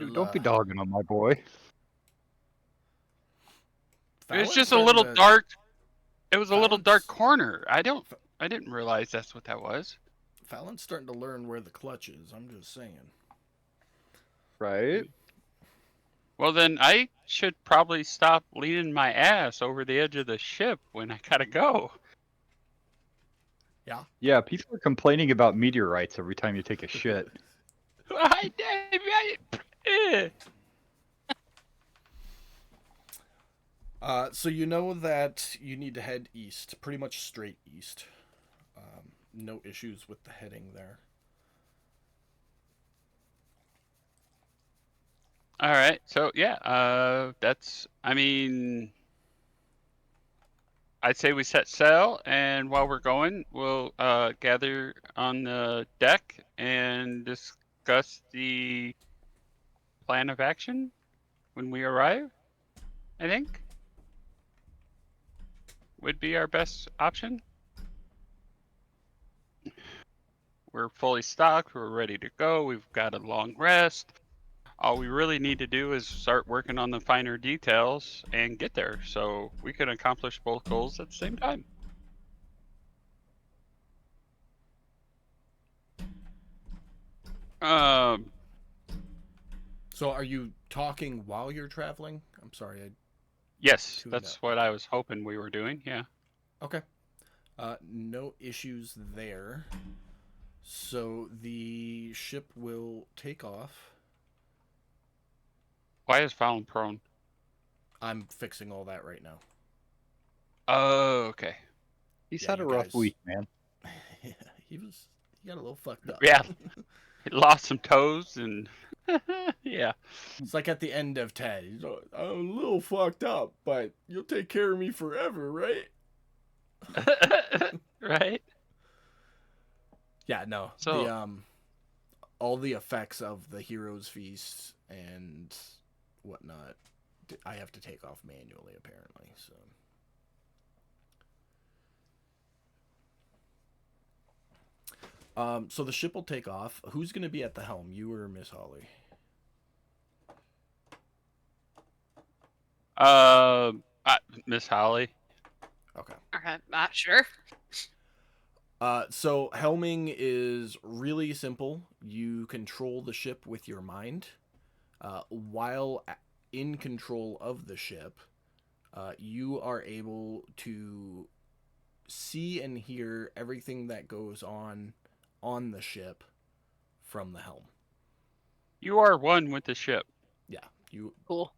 Dude, don't be dogging on my boy. It was Fallon's just a starting little to- dark. It was a little dark Fallon's- corner. I didn't realize that's what that was. Fallon's starting to learn where the clutch is. I'm just saying. Right? Well, then I should probably stop leaning my ass over the edge of the ship when I gotta go. Yeah, people are complaining about meteorites every time you take a shit. So you know that you need to head east, pretty much straight east. No issues with the heading there. All right. So yeah, I mean, I'd say we set sail, and while we're going, we'll gather on the deck and discuss the plan of action when we arrive. I think would be our best option. We're fully stocked. We're ready to go. We've got a long rest. All we really need to do is start working on the finer details and get there, so we can accomplish both goals at the same time. So are you talking while you're traveling? I'm sorry. Yes, Tuned that's up. what I was hoping we were doing. Yeah. Okay. No issues there. So the ship will take off. Why is Fallon prone? I'm fixing all that right now. Oh, okay. He's Yeah, had a you rough guys- week, man. he got a little fucked up. Yeah. He lost some toes and yeah. It's like at the end of Ted. He's like, I'm a little fucked up, but you'll take care of me forever, right? Right? Yeah, no. So- The all the effects of the hero's feast and whatnot, I have to take off manually apparently. So the ship will take off. Who's going to be at the helm, you or Miss Holly? Miss Holly. Okay. Okay, not sure. So helming is really simple. You control the ship with your mind. While in control of the ship, you are able to see and hear everything that goes on the ship from the helm. You are one with the ship. Yeah, You Cool.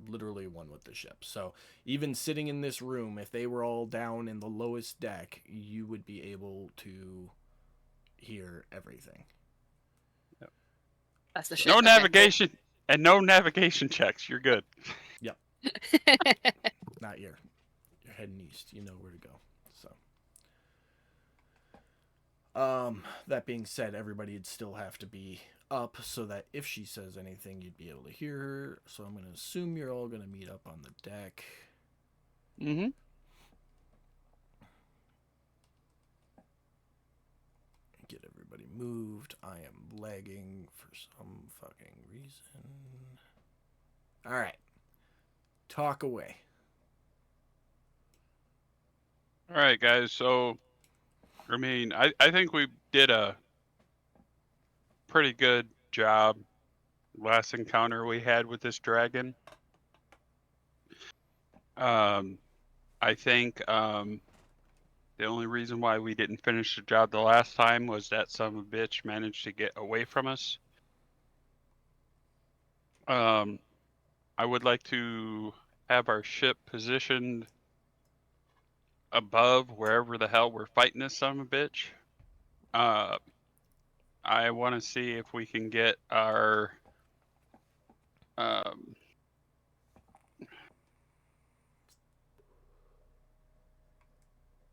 literally one with the ship. So even sitting in this room, if they were all down in the lowest deck, you would be able to hear everything. That's the So- ship. No Okay, cool. navigation and no navigation checks. You're good. Not you're heading east. You know where to go. So that being said, everybody'd still have to be up so that if she says anything, you'd be able to hear her. So I'm going to assume you're all going to meet up on the deck. Mm-hmm. Get everybody moved. I am lagging for some fucking reason. All right. Talk away. All right, guys. So, I mean, I think we did a pretty good job last encounter we had with this dragon. I think the only reason why we didn't finish the job the last time was that some bitch managed to get away from us. I would like to have our ship positioned above wherever the hell we're fighting this son of a bitch. I want to see if we can get our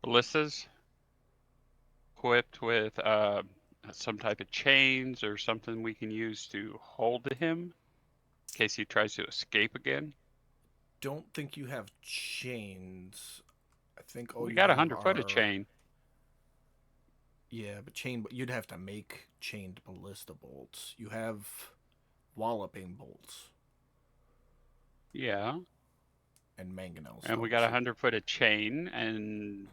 ballistas equipped with some type of chains or something we can use to hold him in case he tries to escape again. Don't think you have chains. I think all We you got a have 100-foot of are chain. Yeah, but you'd have to make chained ballista bolts. You have walloping bolts Yeah, and mangonel and we stones. got a 100-foot of chain, and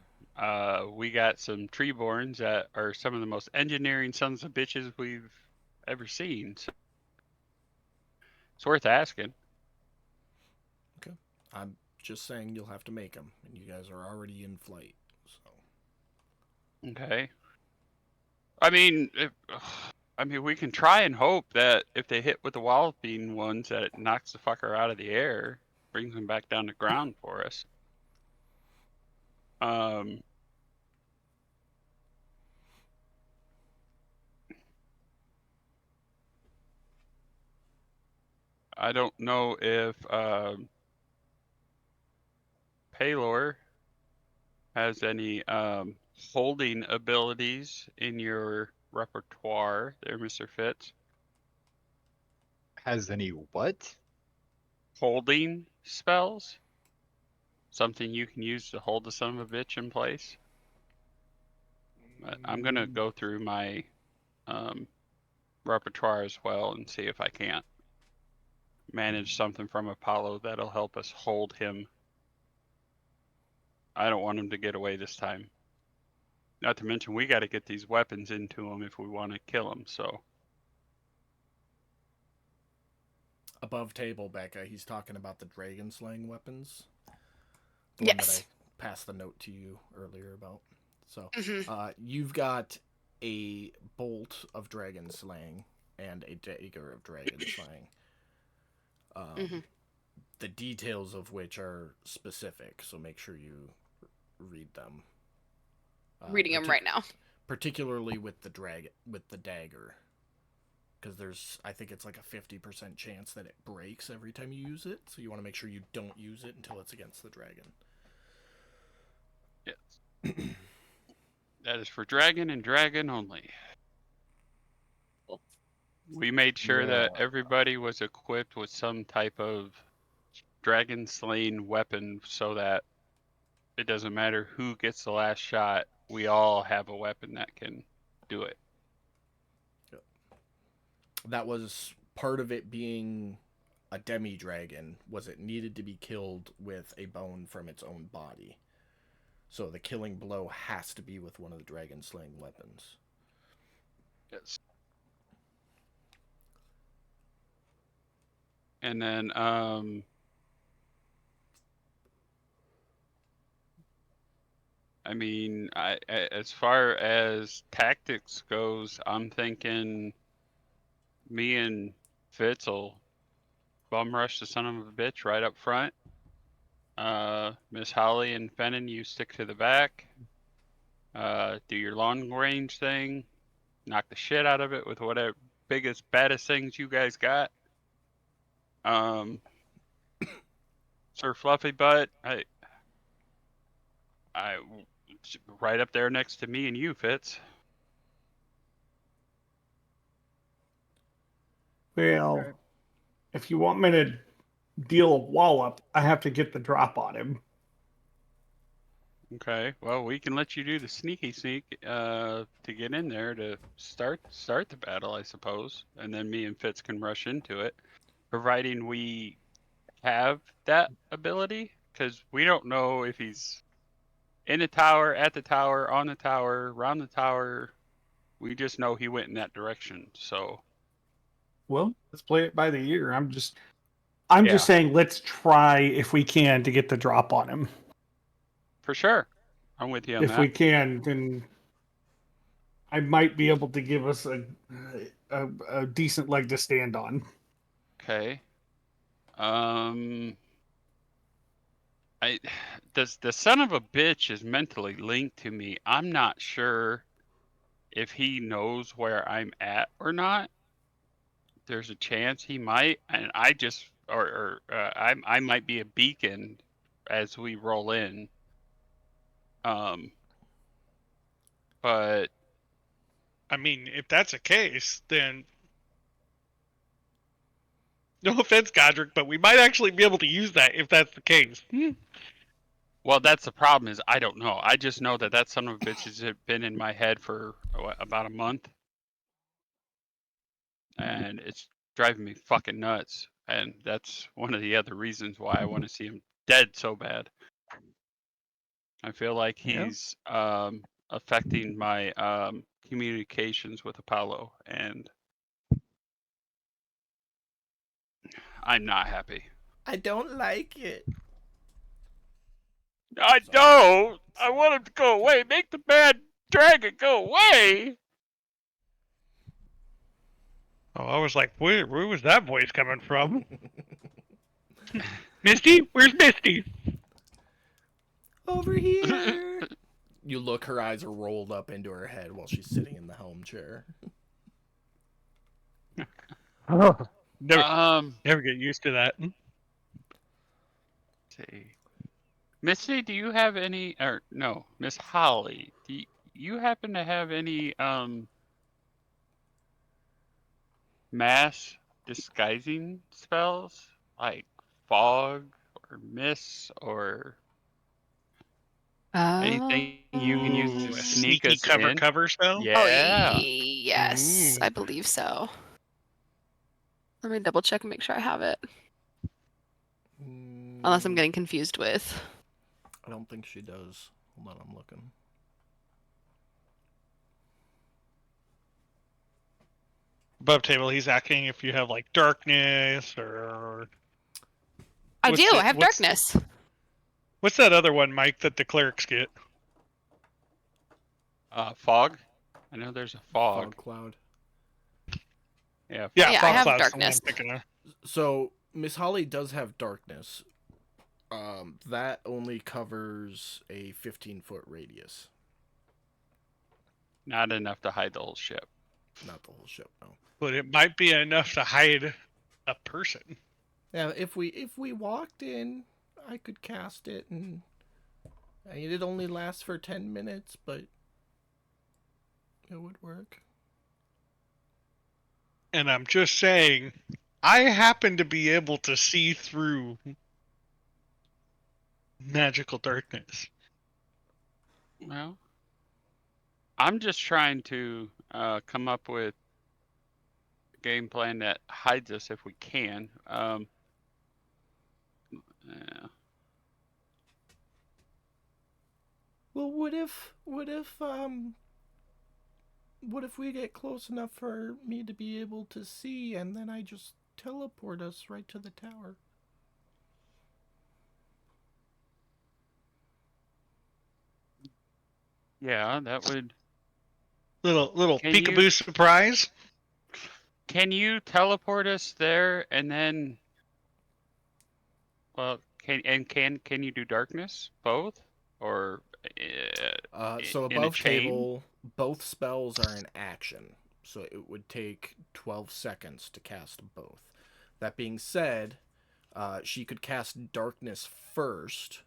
we got some treeborns that are some of the most engineering sons of bitches we've ever seen. So it's worth asking. Okay. I'm just saying you'll have to make them, and you guys are already in flight. So Okay. I mean, we can try and hope that if they hit with the walloping ones, that it knocks the fucker out of the air, brings him back down to ground for us. I don't know if Paylor has any holding abilities in your repertoire there, Mr. Fitz. Has any what? Holding spells? Something you can use to hold the son of a bitch in place? I'm going to go through my repertoire as well and see if I can't manage something from Apollo that'll help us hold him. I don't want him to get away this time. Not to mention, we got to get these weapons into him if we want to kill him, so. above table, Becca, he's talking about the dragon slaying weapons. The one that Yes. I passed the note to you earlier about. So Mhm. you've got a bolt of dragon slaying and a dagger of dragon slaying. Mhm. The details of which are specific, so make sure you read them. Reading them right now. Particularly with the dagger, because I think it's like a 50% chance that it breaks every time you use it. So you want to make sure you don't use it until it's against the dragon. Yes. That is for dragon and dragon only. Cool. We made sure that Yeah. everybody was equipped with some type of dragon slaying weapon so that it doesn't matter who gets the last shot, we all have a weapon that can do it. That was part of it being a demi-dragon, was it needed to be killed with a bone from its own body. So the killing blow has to be with one of the dragon slaying weapons. Yes. And then I mean, as far as tactics goes, I'm thinking me and Fitz will bum rush the son of a bitch right up front. Miss Holly and Fennon, you stick to the back. Do your long range thing. Knock the shit out of it with whatever biggest, baddest things you guys got. Sir Fluffy Butt, I right up there next to me and you, Fitz. Well, Okay. if you want me to deal a wallop, I have to get the drop on him. Okay, well, we can let you do the sneaky sneak to get in there to start the battle, I suppose, and then me and Fitz can rush into it, providing we have that ability, because we don't know if he's in the tower, at the tower, on the tower, around the tower. We just know he went in that direction. So Well, let's play it by the ear. I'm just Yeah. saying let's try if we can to get the drop on him. for sure, I'm with you on If that. we can, then I might be able to give us a decent leg to stand on. Okay. The son of a bitch is mentally linked to me. I'm not sure if he knows where I'm at or not. There's a chance he might, and I just I might be a beacon as we roll in. But I mean, if that's the case, then no offense, Godric, but we might actually be able to use that if that's the case. well, that's the problem is I don't know. I just know that son of a bitch has been in my head for about a month, and it's driving me fucking nuts. And that's one of the other reasons why I want to see him dead so bad. I feel like Yeah. he's affecting my communications with Apollo, and I'm not happy. I don't like it. I don't. I want him to go away. Make the bad dragon go away. Oh, I was like, where was that voice coming from? Misty? Where's Misty? Over here. You look, her eyes are rolled up into her head while she's sitting in the helm chair. Never Let's get used to that. see. Missy, do you have any? Or no, Miss Holly, do you happen to have any mass disguising spells like fog or mist or anything you can use to Ooh, a sneak sneaky us in? cover spell? Oh, Yeah. yes, Ooh. I believe so. Let me double check and make sure I have it. Unless I'm getting confused with. I don't think she does. Hold on, I'm looking. Above table, he's asking if you have like darkness or. I What's do. the- I have what's- darkness. What's that other one, Mike, that the clerics get? Fog. I know there's a Fog fog. cloud. Yeah. Yeah, Yeah, I fog have cloud's the one darkness. I'm thinking of. So Miss Holly does have darkness. That only covers a 15-foot radius. Not enough to hide the whole ship. Not the whole ship, no. But it might be enough to hide a person. Yeah, if we walked in, I could cast it, and I mean, it only lasts for 10 minutes, but it would work. And I'm just saying, I happen to be able to see through magical darkness. Well, I'm just trying to come up with a game plan that hides us if we can. Yeah. Well, what if we get close enough for me to be able to see, and then I just teleport us right to the tower? Yeah, that would. Little Can peekaboo you- surprise. Can you teleport us there and then Well, can you do darkness both, or So in a above chain? table, both spells are in action. So it would take 12 seconds to cast both. That being said, she could cast darkness first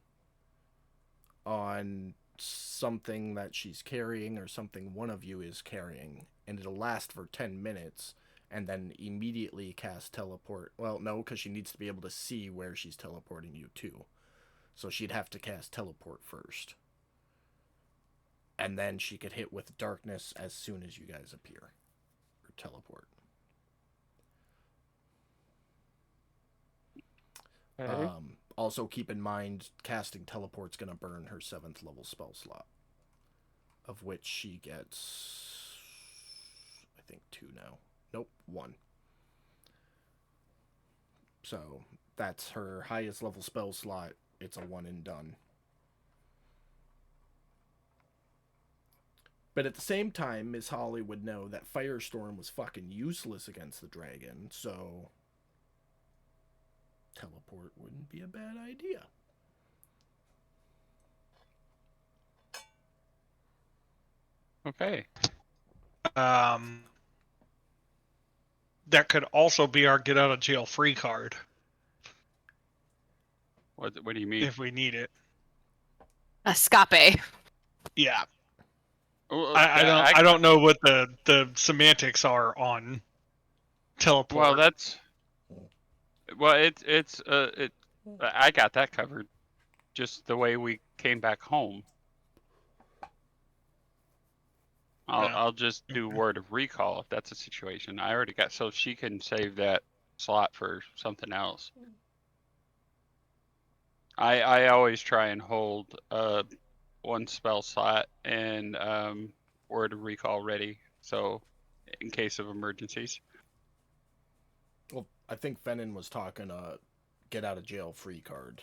on something that she's carrying or something one of you is carrying, and it'll last for 10 minutes, and then immediately cast teleport. Well, no, because she needs to be able to see where she's teleporting you to. So she'd have to cast teleport first. And then she could hit with darkness as soon as you guys appear or teleport. Okay. Also, keep in mind, casting teleport's going to burn her 7th level spell slot, of which she gets, I think, 2 now. Nope, 1. So that's her highest level spell slot. It's a 1 and done. But at the same time, Miss Holly would know that Firestorm was fucking useless against the dragon, so teleport wouldn't be a bad idea. Okay. That could also be our get out of jail free card What do you mean? if we need it. Escape. Yeah. Well, I don't know what the semantics are on teleport. Well, that's. Well, it. I got that covered. Just the way we came back home. I'll just do word of recall if that's a situation. I already got, so she can save that slot for something else. I always try and hold one spell slot and word of recall ready, so in case of emergencies. Well, I think Fennon was talking get out of jail free card,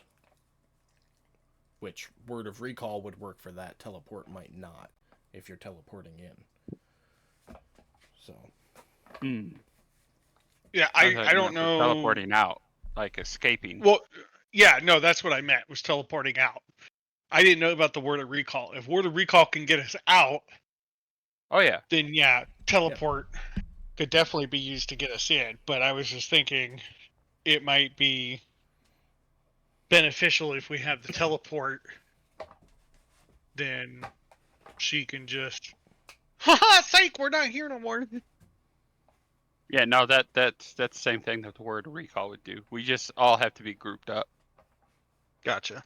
which word of recall would work for that. Teleport might not if you're teleporting in. So. Yeah, I thought I you don't meant for know. teleporting out, like escaping. Well, yeah, no, that's what I meant, was teleporting out. I didn't know about the word of recall. If word of recall can get us out, Oh yeah. then yeah, teleport could definitely be used to get us in. But I was just thinking it might be beneficial if we have the teleport, then she can just, haha, psych, we're not here no more. Yeah, no, that's the same thing that the word of recall would do. We just all have to be grouped up. Gotcha.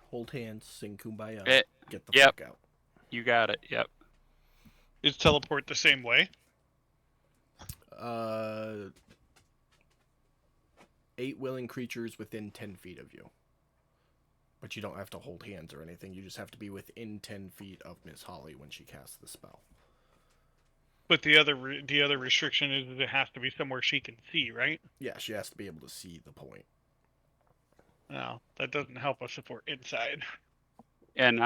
Hold hands, sing Kumbaya, get the Yep. fuck out. You got it. Yep. Is teleport the same way? 8 willing creatures within 10 feet of you. But you don't have to hold hands or anything. You just have to be within 10 feet of Miss Holly when she casts the spell. But the other restriction is that it has to be somewhere she can see, right? Yeah, she has to be able to see the point. No, that doesn't help us if we're inside. And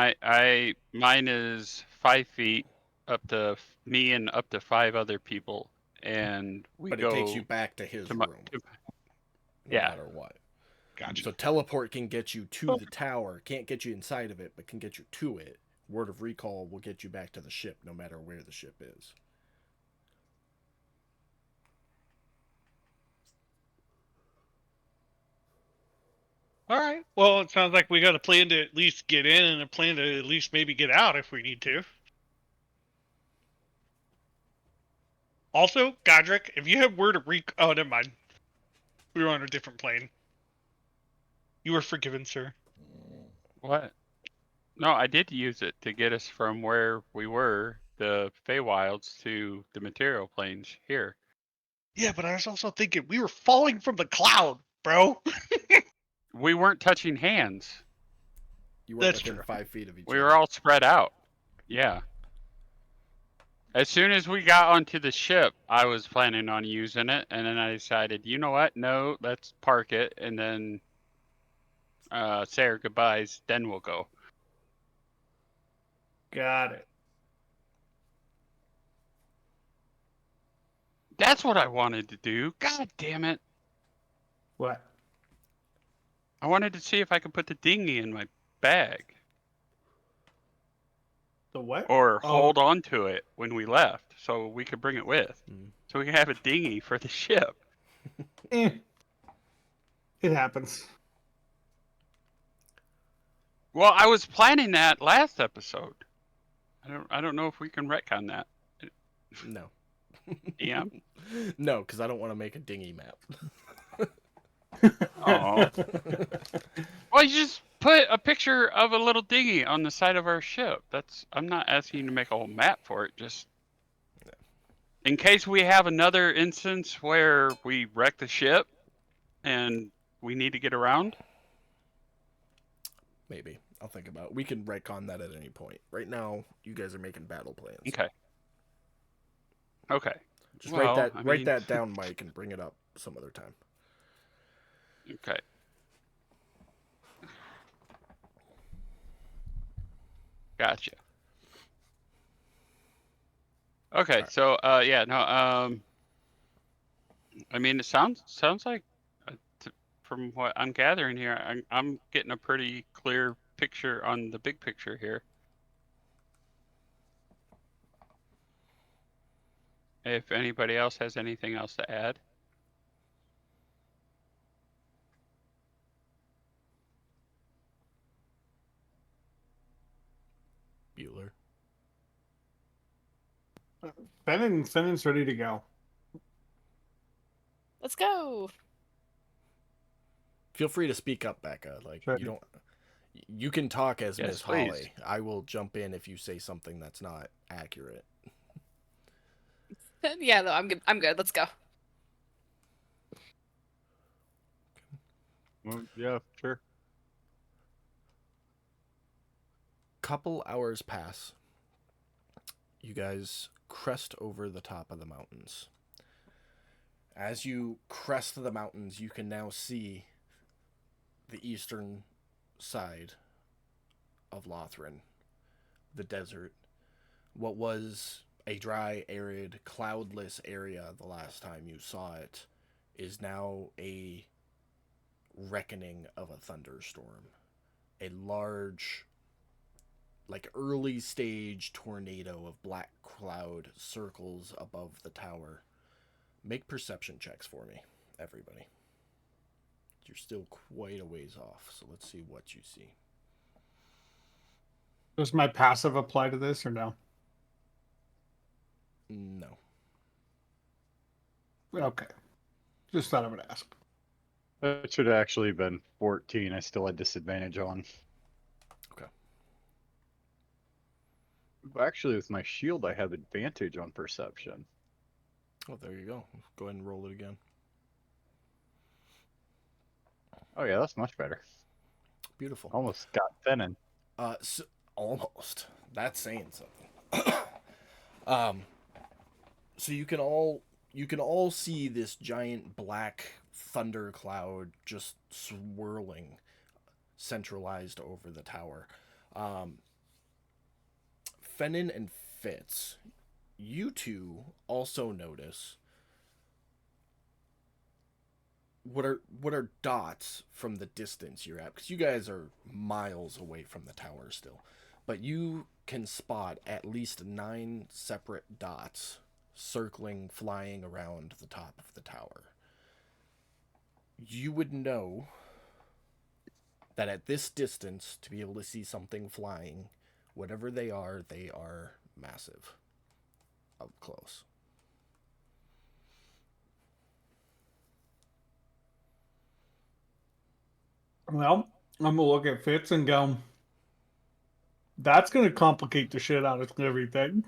mine is 5 feet up to me and up to 5 other people, and we But go. it takes you back to his room. No Yeah. matter what. Gotcha. So teleport can get you to the tower. Can't get you inside of it, but can get you to it. Word of recall will get you back to the ship no matter where the ship is. All right. Well, it sounds like we got a plan to at least get in and a plan to at least maybe get out if we need to. Also, Godric, if you have word of oh, never mind. We were on a different plane. You were forgiven, sir. What? No, I did use it to get us from where we were, the Feywilds, to the material planes here. Yeah, but I was also thinking we were falling from the cloud, bro. We weren't touching hands. You weren't That's within true. 5 feet of each We other. were all spread out. Yeah. As soon as we got onto the ship, I was planning on using it, and then I decided, you know what? No, let's park it, and then say our goodbyes, then we'll go. Got it. That's what I wanted to do. God damn it. What? I wanted to see if I could put the dinghy in my bag The what? or Oh. hold on to it when we left so we could bring it with. Mm. So we can have a dinghy for the ship. It happens. Well, I was planning that last episode. I don't know if we can retcon that. No. Yeah. No, because I don't want to make a dinghy map. Oh. Well, you just put a picture of a little dinghy on the side of our ship. I'm not asking you to make a whole map for it. Just in case we have another instance where we wreck the ship and we need to get around. Maybe. I'll think about it. We can retcon that at any point. Right now, you guys are making battle plans. Okay. Okay. Just Well, write that down, Mike, and bring it up some other time. Okay. Gotcha. Okay, right. so yeah, no, I mean, it sounds like, from what I'm gathering here, I'm getting a pretty clear picture on the big picture here. If anybody else has anything else to add. Bueller. Fennon's ready to go. Let's go. Feel free to speak up, Becca. Like, Sure. you can talk as Yes, Miss please. Holly. I will jump in if you say something that's not accurate. Yeah, no, I'm good. I'm good. Let's go. Well, yeah, sure. Couple hours pass. You guys crest over the top of the mountains. As you crest the mountains, you can now see the eastern side of Lothran, the desert. What was a dry, arid, cloudless area the last time you saw it is now a reckoning of a thunderstorm. A large, like early stage tornado of black cloud circles above the tower. Make perception checks for me, everybody. You're still quite a ways off, so let's see what you see. Does my passive apply to this or no? No. Okay. Just thought I would ask. That should have actually been 14. I still had disadvantage on. Okay. Actually, with my shield, I have advantage on perception. Oh, there you go. Go ahead and roll it again. Oh yeah, that's much better. Beautiful. Almost got Fennin. So, almost. That's saying something. So you can all see this giant black thunder cloud just swirling, centralized over the tower. Fennin and Fitz, you two also notice what are dots from the distance you're at, because you guys are miles away from the tower still, but you can spot at least 9 separate dots circling, flying around the top of the tower. You would know that at this distance, to be able to see something flying, whatever they are massive up close. Well, I'm gonna look at Fitz and go, that's gonna complicate the shit out of everything.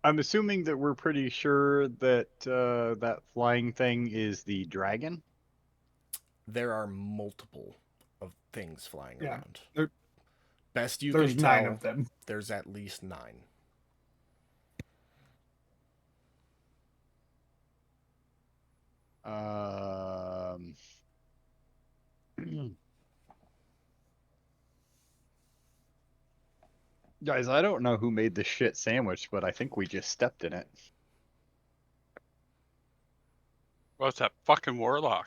I'm assuming that we're pretty sure that that flying thing is the dragon. There are multiple of things flying Yeah, around. there- Best you There's can 9 tell, of them. there's at least 9. Guys, I don't know who made this shit sandwich, but I think we just stepped in it. Well, it's that fucking warlock.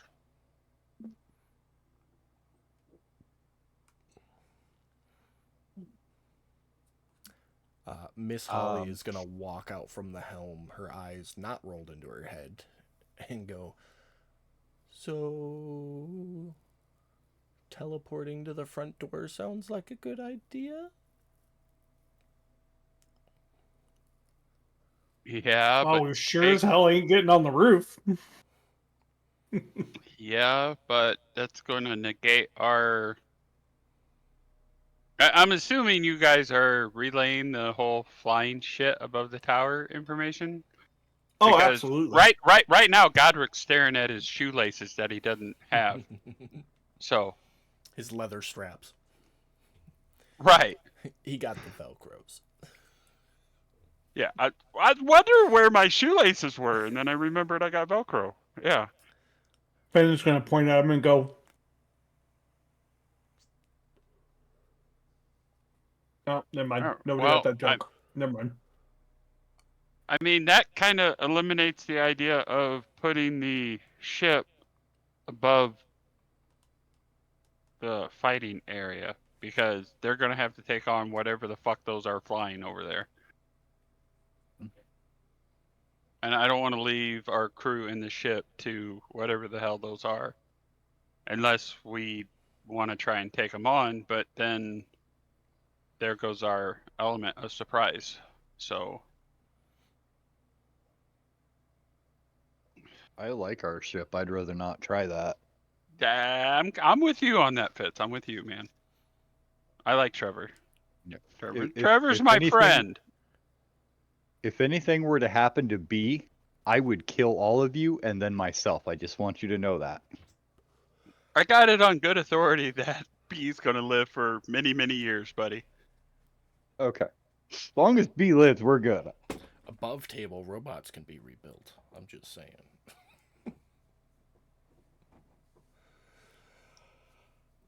Miss Holly is gonna walk out from the helm, her eyes not rolled into her head, and go, "So, teleporting to the front door sounds like a good idea?" Yeah, Oh, but we sure hey, as hell ain't getting on the roof. yeah, but that's going to negate our. I'm assuming you guys are relaying the whole flying shit above the tower information. Oh, Because absolutely. right now, Godric's staring at his shoelaces that he doesn't have. So His leather straps. right, He got the Velcros. yeah. I wonder where my shoelaces were, and then I remembered I got Velcro. Yeah. Ben's going to point at him and go, "Oh, never mind. Nobody got Well, that joke. Never mind." I mean that kind of eliminates the idea of putting the ship above the fighting area because they're gonna have to take on whatever the fuck those are flying over there. And I don't want to leave our crew in the ship to whatever the hell those are, unless we want to try and take them on. But then there goes our element of surprise. So I like our ship. I'd rather not try that. I'm with you on that, Fitz. I'm with you, man. I like Trevor. Yeah. Trevor's my friend. If anything were to happen to B, I would kill all of you and then myself. I just want you to know that. I got it on good authority that B's gonna live for many, many years, buddy. Okay. As long as B lives, we're good. Above table robots can be rebuilt. I'm just saying.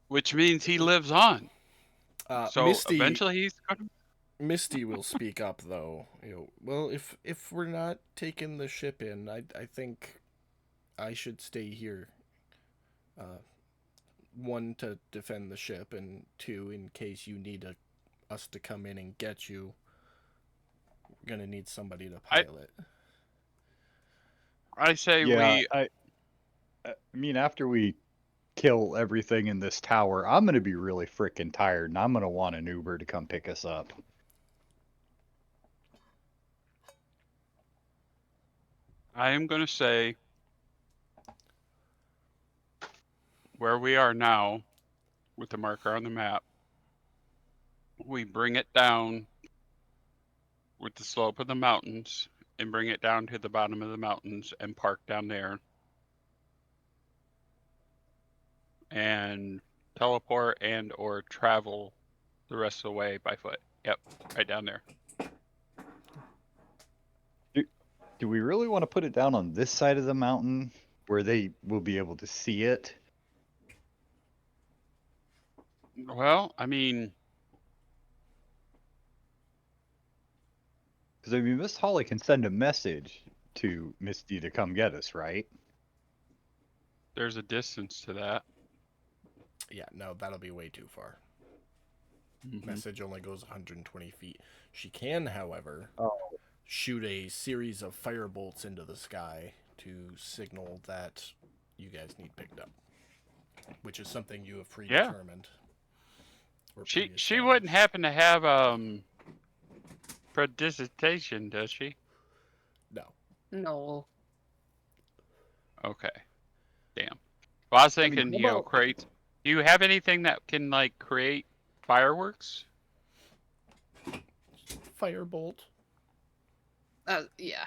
Which means he lives on. So Misty, eventually he's gonna. Misty will speak up though. Well, if we're not taking the ship in, I think I should stay here. One, to defend the ship, and two, in case you need us to come in and get you. We're gonna need somebody to pilot. I say Yeah, we. I mean, after we kill everything in this tower, I'm gonna be really freaking tired, and I'm gonna want an Uber to come pick us up. I am gonna say where we are now, with the marker on the map. We bring it down with the slope of the mountains and bring it down to the bottom of the mountains and park down there and teleport and or travel the rest of the way by foot. Yep, right down there. Do we really want to put it down on this side of the mountain where they will be able to see it? Well, I mean, Because I mean, Miss Holly can send a message to Misty to come get us, right? there's a distance to that. Yeah, no, that'll be way too far. Mhm. Message only goes 120 feet. She can, however, Oh. shoot a series of firebolts into the sky to signal that you guys need picked up, which is something you have predetermined. or She pre-established. wouldn't happen to have predigitation, does she? No. No. Okay. Damn. Well, I was I mean, thinking, how about- create. Do you have anything that can like create fireworks? Firebolt. Yeah.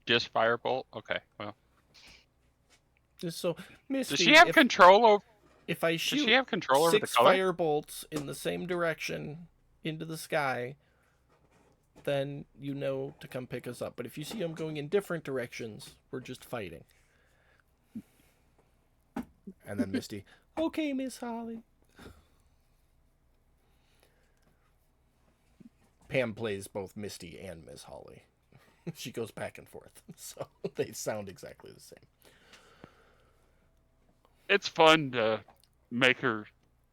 Just firebolt? Okay. Well, Just so, Misty, does she have control over? if I Does shoot she have control over the 6 color? firebolts in the same direction into the sky, then you know to come pick us up. But if you see them going in different directions, we're just fighting. And then Misty, okay, Miss Holly. Pam plays both Misty and Miss Holly. She goes back and forth, so they sound exactly the same. It's fun to make her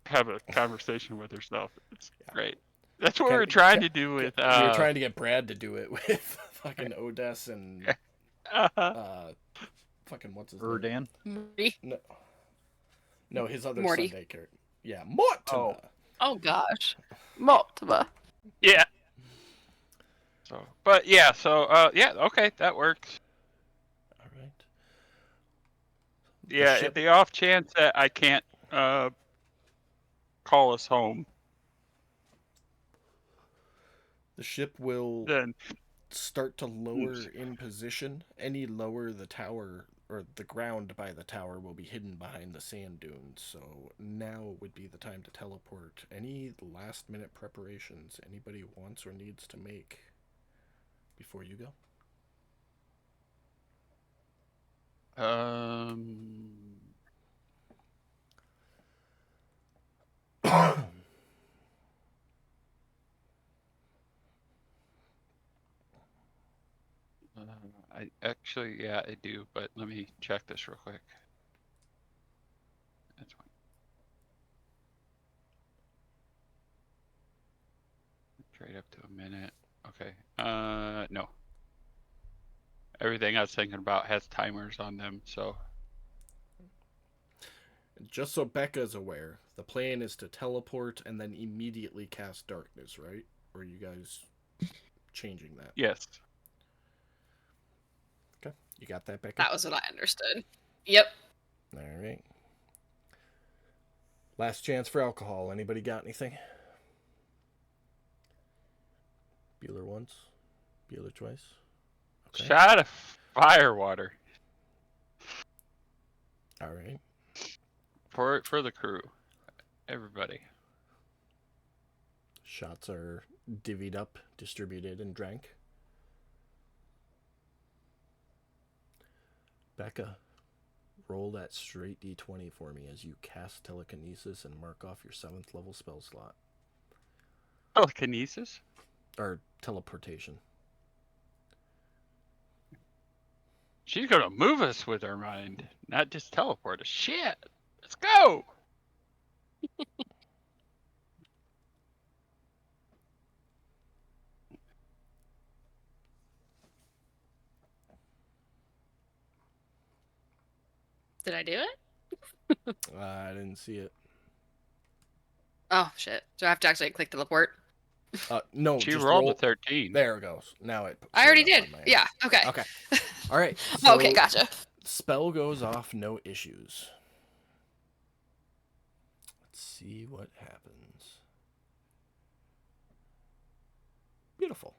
have a conversation with herself. It's great. That's what we're trying to do with. We were trying to get Brad to do it with fucking Odess and fucking what's his name? Erdan. Morty. No, his other Morty. Sunday character. Yeah, Mortimer. Oh gosh. Mortimer. Yeah. So, but yeah, yeah, okay, that works. All right. Yeah, ship- at the off chance that I can't call us home, The ship will then start to lower in position. Any lower, the tower or the ground by the tower will be hidden behind the sand dunes. So now would be the time to teleport. Any last minute preparations anybody wants or needs to make before you go? I actually, yeah, I do, but let me check this real quick. That's fine. Trade up to a minute. Okay. No. Everything I was thinking about has timers on them, so. Just so Becca's aware, the plan is to teleport and then immediately cast darkness, right? Or are you guys changing that? Yes. Okay. You got that, Becca? That was what I understood. Yep. All right. Last chance for alcohol. Anybody got anything? Bueller once. Bueller twice. Okay. Shot of fire water All right. for the crew. Everybody. Shots are divvied up, distributed, and drank. Becca, roll that straight d20 for me as you cast telekinesis and mark off your 7th level spell slot. Telekinesis? Or teleportation. She's gonna move us with her mind, not just teleport us. Shit! Let's go! Did I do it? I didn't see it. Oh shit. Do I have to actually click teleport? No, She just rolled roll. a 13. There it goes. Now it. I already showed up did. on my Yeah. Okay. Okay. All right. Okay. So Gotcha. spell goes off, no issues. Let's see what happens. Beautiful.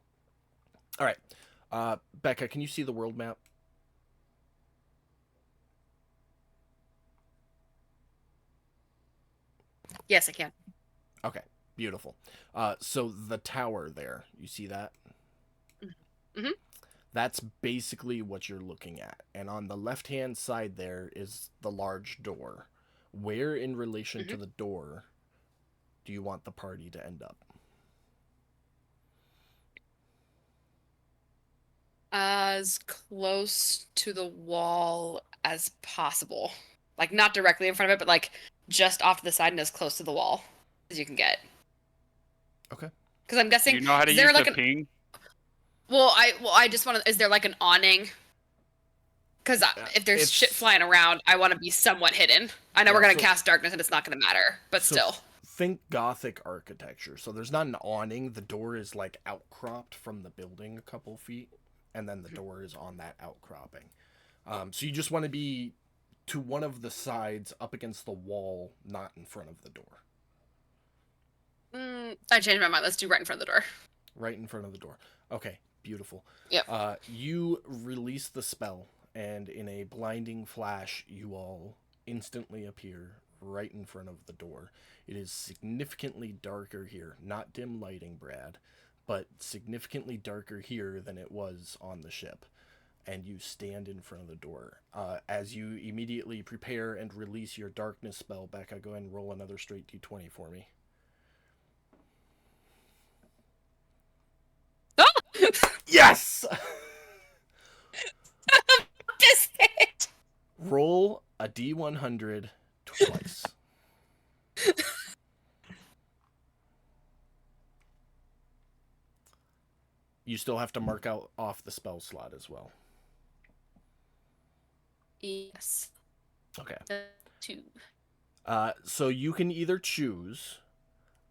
All right. Becca, can you see the world map? Yes, I can. Okay. Beautiful. So the tower there, you see that? Mhm. That's basically what you're looking at. And on the left-hand side there is the large door. Where in relation to the door do you want the party to end up? As close to the wall as possible. Like not directly in front of it, but like just off to the side and as close to the wall as you can get. Okay. Because I'm guessing. Do you know how to is there use like the ping? I just want to. Is there like an awning? Because if there's shit flying around, I want to be somewhat hidden. I know Yeah, we're gonna so- cast darkness and it's not gonna matter, but So still. think Gothic architecture. So there's not an awning. The door is like outcropped from the building a couple feet, and then the door is on that outcropping. So you just want to be to one of the sides up against the wall, not in front of the door. I changed my mind. Let's do right in front of the door. Right in front of the door. Okay, beautiful. Yep. You release the spell, and in a blinding flash, you all instantly appear right in front of the door. It is significantly darker here. Not dim lighting, Brad, but significantly darker here than it was on the ship. And you stand in front of the door. As you immediately prepare and release your darkness spell, Becca, go ahead and roll another straight d20 for me. Yes! Just it. Roll a d100 twice. You still have to mark out off the spell slot as well. Yes. Okay. 2. So you can either choose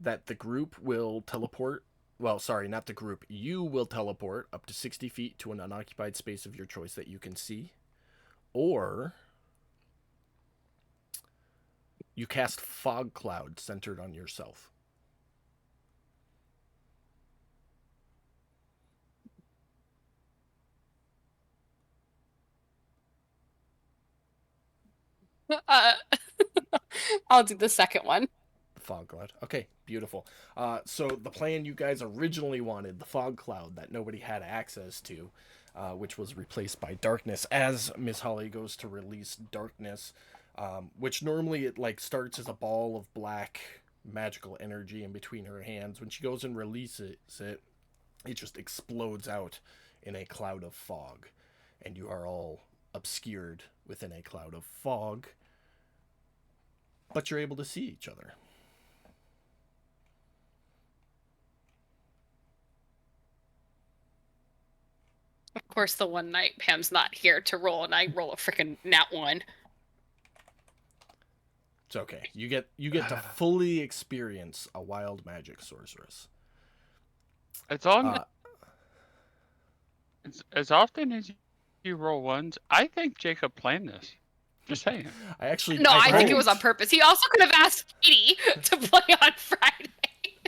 that the group will teleport. Well, sorry, not the group. You will teleport up to 60 feet to an unoccupied space of your choice that you can see. Or you cast fog cloud centered on yourself. Uh, I'll do the second one. The fog cloud. Okay, beautiful. So the plan you guys originally wanted, the fog cloud that nobody had access to, which was replaced by darkness, as Miss Holly goes to release darkness, which normally it like starts as a ball of black magical energy in between her hands. When she goes and releases it, it just explodes out in a cloud of fog, and you are all obscured within a cloud of fog, but you're able to see each other. Of course, the one night Pam's not here to roll, and I roll a freaking nat 1. It's okay. You get to fully experience a wild magic sorceress. It's on. As often as you roll ones, I think Jacob planned this. Just saying. No, I think it was on hoped- purpose. He also could have asked Katie to play on Friday.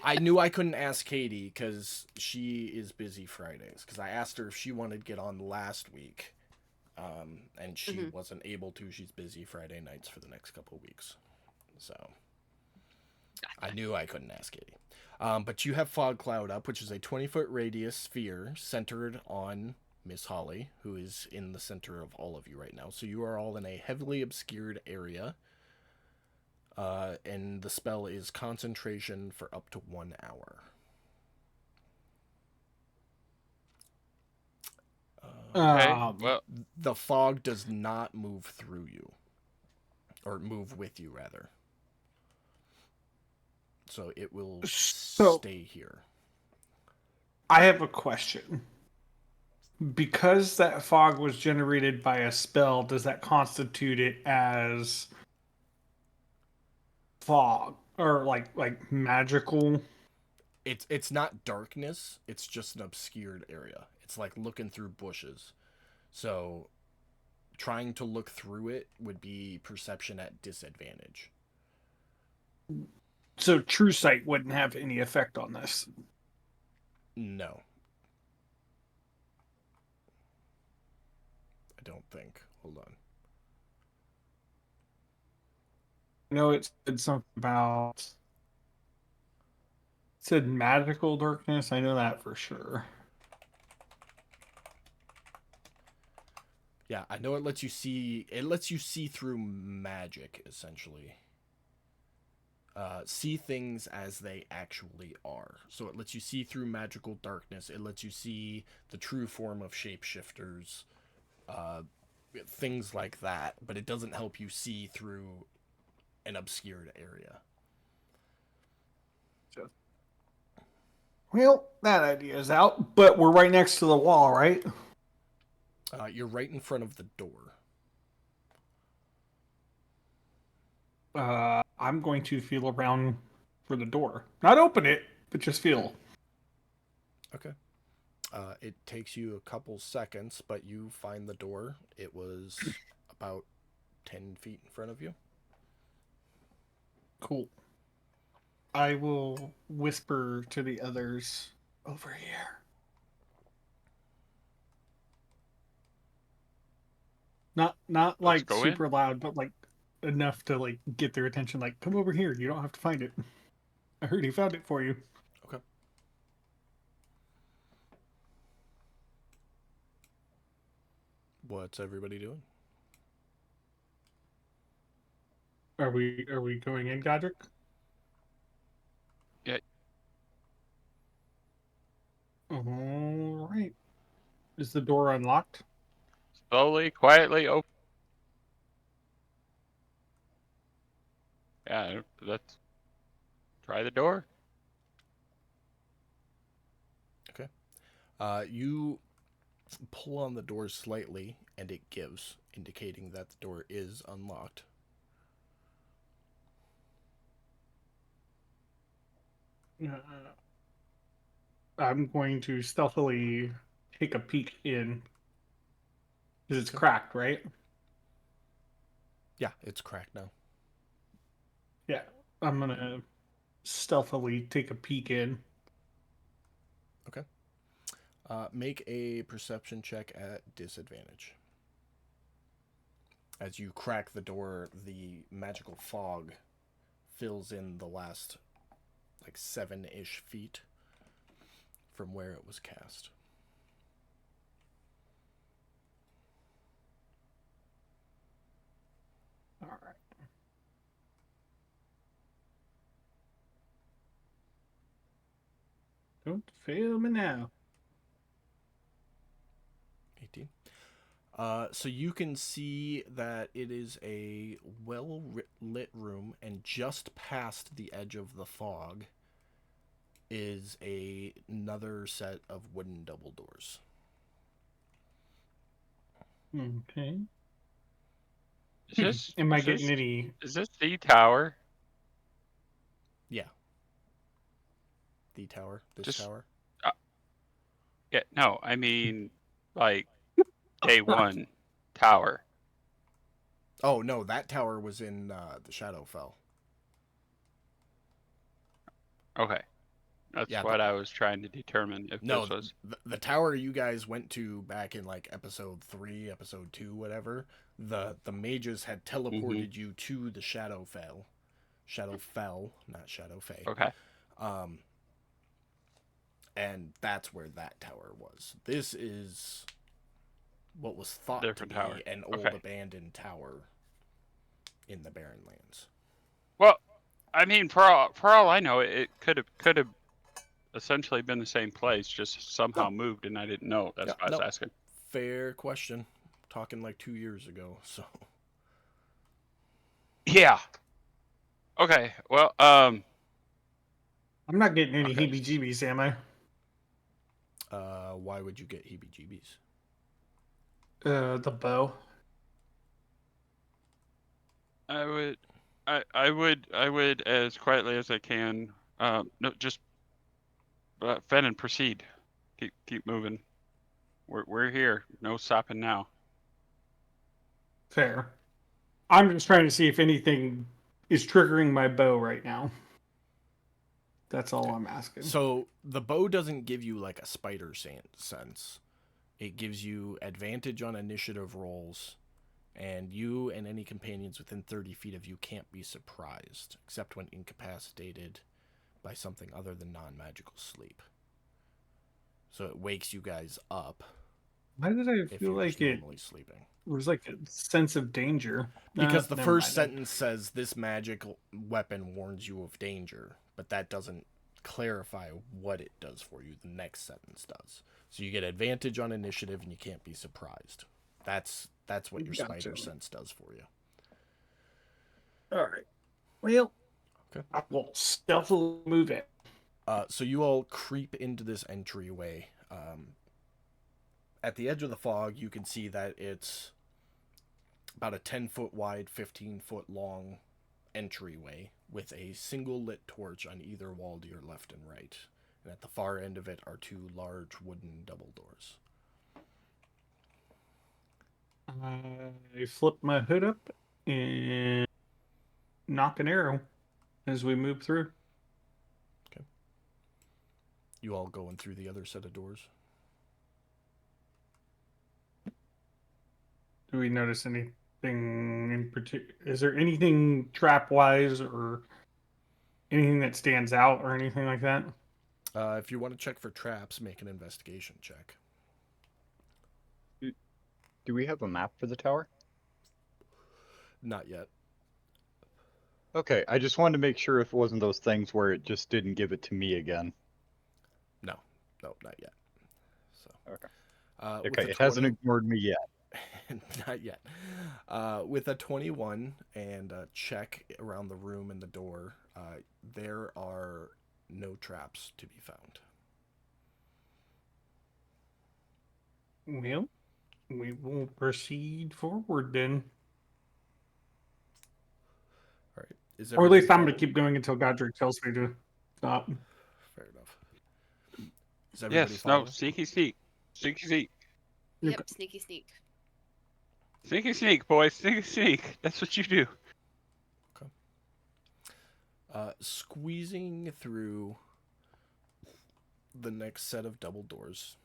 I knew I couldn't ask Katie because she is busy Fridays. Because I asked her if she wanted to get on last week, and she wasn't able to. She's busy Friday nights for the next couple of weeks, so I knew I couldn't ask Katie. But you have fog cloud up, which is a 20-foot radius sphere centered on Miss Holly, who is in the center of all of you right now. So you are all in a heavily obscured area. And the spell is concentration for up to 1 hour. Okay. Well, The fog does not move through you, or move with you, rather. So it will stay here. I have a question. Because that fog was generated by a spell, does that constitute it as fog or like magical? It's not darkness, it's just an obscured area. It's like looking through bushes. So trying to look through it would be perception at disadvantage. So true sight wouldn't have any effect on this. No. I don't think. Hold on. No, it said something about. It said magical darkness. I know that for sure. Yeah, I know it lets you see. It lets you see through magic, essentially. See things as they actually are. So it lets you see through magical darkness. It lets you see the true form of shapeshifters, things like that. But it doesn't help you see through an obscured area. Well, that idea is out, but we're right next to the wall, right? You're right in front of the door. I'm going to feel around for the door. Not open it, but just feel. Okay. It takes you a couple seconds, but you find the door. It was about 10 feet in front of you. Cool. I will whisper to the others over here. Not like super loud, but like enough to like get their attention. Like, come over here. You don't have to find it. I heard he found it for you. Okay. What's everybody doing? Are we going in, Godric? Yeah. All right. Is the door unlocked? Slowly, quietly open. Yeah, let's try the door. Okay. You pull on the door slightly, and it gives, indicating that the door is unlocked. I'm going to stealthily take a peek in. Because it's Okay. cracked, right? Yeah, it's cracked now. Yeah. I'm going to stealthily take a peek in. Okay. Make a perception check at disadvantage. As you crack the door, the magical fog fills in the last, like, 7-ish feet from where it was cast. All right. Don't fail me now. 18. So you can see that it is a well-lit room, and just past the edge of the fog is another set of wooden double doors. Okay. Is this Am I is getting this any? is this the tower? Yeah. The tower. This Just tower. uh, yeah, no, I mean like day one tower. Oh, no, that tower was in the Shadowfell. Okay. That's Yeah, what I was trying to determine if no, this was. the tower you guys went to back in, like, episode 3, episode 2, whatever. The mages had Mhm. teleported you to the Shadowfell, not Shadowfay. Okay. Um, and that's where that tower was. This is what was thought to Different tower. be an old Okay. abandoned tower in the Barren Lands. Well, I mean, for all I know, it could have essentially been the same place, just somehow No, moved, and I didn't know. That's yeah, why I was no, asking. fair question. Talking like 2 years ago, so. Yeah. Okay. Well, I'm not getting any okay. heebie-jeebies, am I? Why would you get heebie-jeebies? The bow. I would, I would as quietly as I can. No, just Fen and proceed. Keep moving. We're here. No stopping now. Fair. I'm just trying to see if anything is triggering my bow right now. That's all Okay. I'm asking. So the bow doesn't give you, like, a spider sense. It gives you advantage on initiative rolls, and you and any companions within 30 feet of you can't be surprised, except when incapacitated by something other than non-magical sleep. So it wakes you guys up Why did I if feel you're just like it normally sleeping. was like a sense of danger? Because the Never first mind then. sentence says this magical weapon warns you of danger, but that doesn't clarify what it does for you. The next sentence does. So you get advantage on initiative, and you can't be surprised. That's what your Gotcha. spider sense does for you. All right. Well, Okay. I will stealthily move it. So you all creep into this entryway. At the edge of the fog, you can see that it's about a 10-foot wide, 15-foot long entryway with a single lit torch on either wall to your left and right. And at the far end of it are two large wooden double doors. I flip my hood up and knock an arrow as we move through. Okay. You all going through the other set of doors? Do we notice anything in particular? Is there anything trap wise or anything that stands out or anything like that? If you want to check for traps, make an investigation check. Do we have a map for the tower? Not yet. Okay, I just wanted to make sure if it wasn't those things where it just didn't give it to me again. No, not yet. So. Okay. With Okay, a it hasn't 20 ignored me yet. Not yet. With a 21 and a check around the room and the door, there are no traps to be found. Well, we will proceed forward then. All right. Is Or at everybody least I'm going to following? keep going until Godric tells me to stop. Fair enough. Is everybody Yes. No. following? Sneaky sneak. Sneaky sneak. Yep, Okay. sneaky sneak. Sneaky sneak, boys. Sneaky sneak. That's what you do. Squeezing through the next set of double doors.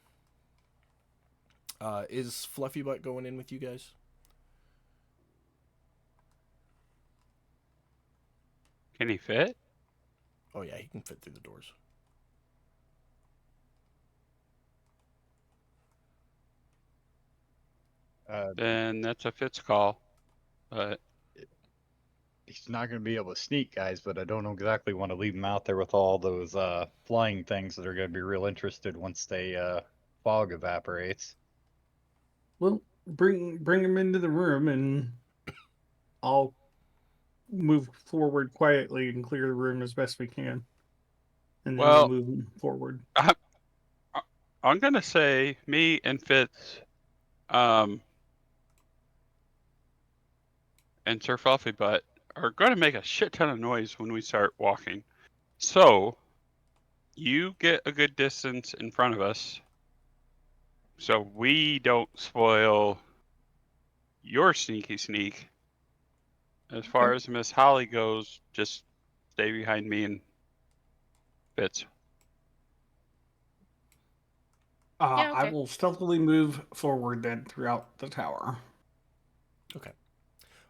Is Fluffy Butt going in with you guys? Can he fit? Oh yeah, he can fit through the doors. Then that's a Fitz call. But He's not going to be able to sneak, guys, but I don't exactly want to leave him out there with all those flying things that are going to be real interested once they fog evaporates. Well, bring him into the room, and I'll move forward quietly and clear the room as best we can, and then we'll well, move forward. I'm gonna say me and Fitz, and Sir Fluffy Butt are going to make a shit ton of noise when we start walking. So you get a good distance in front of us, so we don't spoil your sneaky sneak. As far Okay. as Miss Holly goes, just stay behind me and Fitz. Yeah, I okay. will stealthily move forward then throughout the tower. Okay.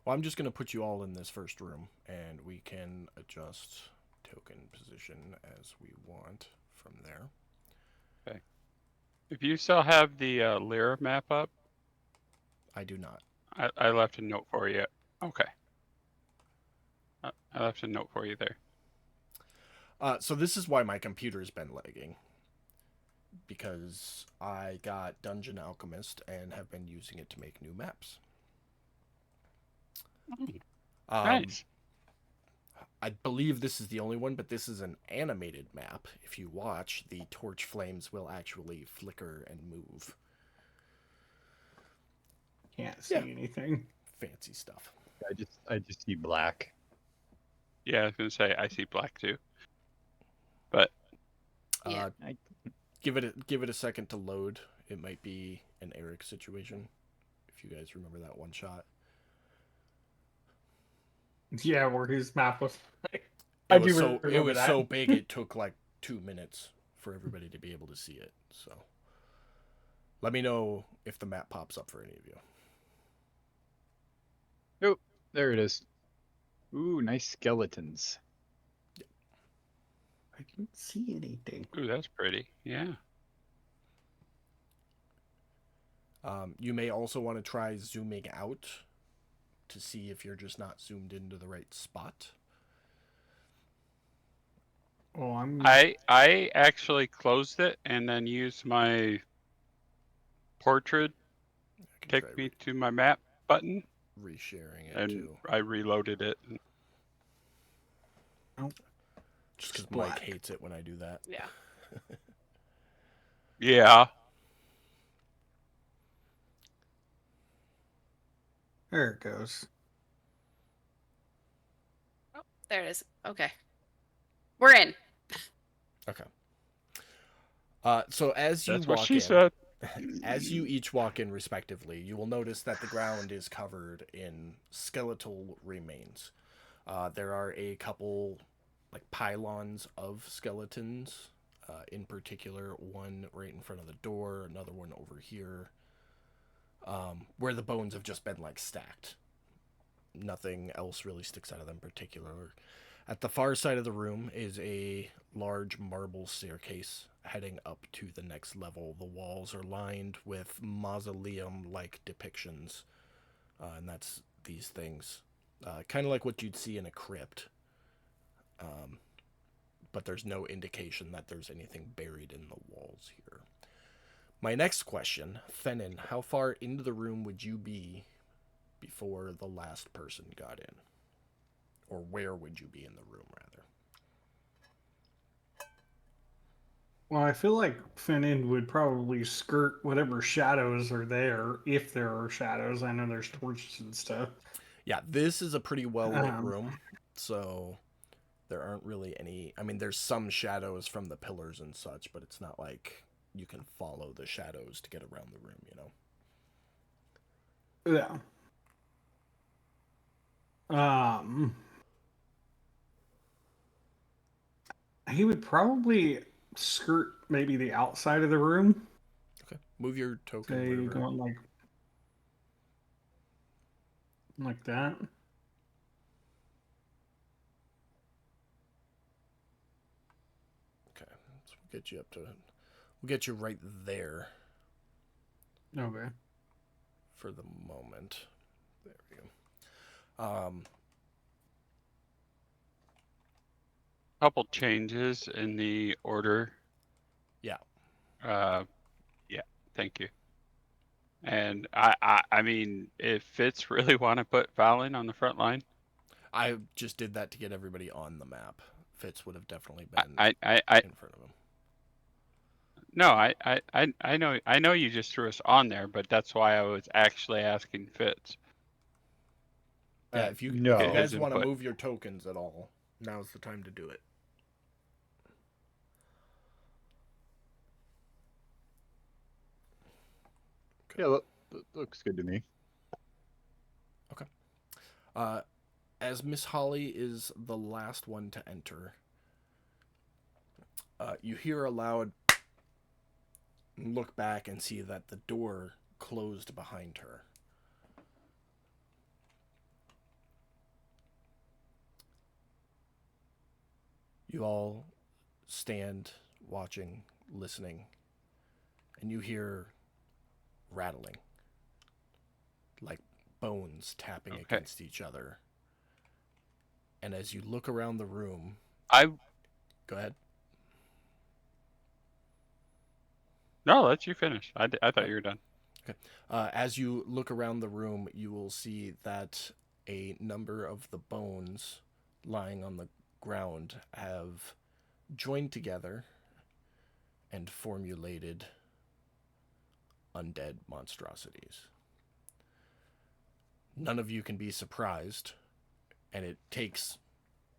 Well, I'm just going to put you all in this first room, and we can adjust token position as we want from there. Okay. If you still have the Lyra map up, I do not. I left a note for you. Okay. I left a note for you there. So this is why my computer's been lagging. Because I got Dungeon Alchemist and have been using it to make new maps. Nice. I believe this is the only one, but this is an animated map. If you watch, the torch flames will actually flicker and move. Can't see Yeah. anything. Fancy stuff. I just see black. Yeah, I was gonna say I see black too. But Yeah. Give it a second to load. It might be an Eric situation. If you guys remember that one shot. Yeah, where his map was. It I was do so remember that. so big it took like 2 minutes for everybody to be able to see it. So let me know if the map pops up for any of you. Oh, there it is. Ooh, nice skeletons. I didn't see anything. ooh, that's pretty. Yeah. You may also want to try zooming out to see if you're just not zoomed into the right spot. Oh, I'm. I actually closed it and then used my portrait I can take try me to my map button resharing it and too. I reloaded it. Oh, Just because black. Mike hates it when I do that. Yeah. Yeah. There it goes. Oh, there it is. Okay. We're in. Okay. So as you That's what walk she in, said. as you each walk in respectively, you will notice that the ground is covered in skeletal remains. There are a couple like pylons of skeletons. In particular, one right in front of the door, another one over here, where the bones have just been like stacked. Nothing else really sticks out of them in particular. At the far side of the room is a large marble staircase heading up to the next level. The walls are lined with mausoleum like depictions, and that's these things. Kind of like what you'd see in a crypt, but there's no indication that there's anything buried in the walls here. My next question, Fennin, how far into the room would you be before the last person got in? Or where would you be in the room, rather? Well, I feel like Finnan would probably skirt whatever shadows are there, if there are shadows. I know there's torches and stuff. Yeah, this is a pretty well lit Um, room, so there aren't really any. I mean, there's some shadows from the pillars and such, but it's not like you can follow the shadows to get around the room, you know? yeah. Um, he would probably skirt maybe the outside of the room. Okay. Move your token Say wherever. going like that. Okay. So we'll get you up to. We'll get you right there Okay. for the moment. There we go. Couple changes in the order. Yeah. Yeah, thank you. And I mean, if Fitz really want to put Fallon on the front line, I just did that to get everybody on the map. Fitz would have definitely I, been I, I, I in front of him. no, I know you just threw us on there, but that's why I was actually asking Fitz Yeah, if you to if get you No. his guys want to input. move your tokens at all, now's the time to do it. Yeah, that looks good to me. Okay. As Miss Holly is the last one to enter, you hear a loud look back and see that the door closed behind her. You all stand watching, listening, and you hear rattling, like bones tapping Okay. against each other. And as you look around the room, I go ahead. no, let you finish. I thought Oh, you were done. okay. As you look around the room, you will see that a number of the bones lying on the ground have joined together and formulated undead monstrosities. None of you can be surprised, and it takes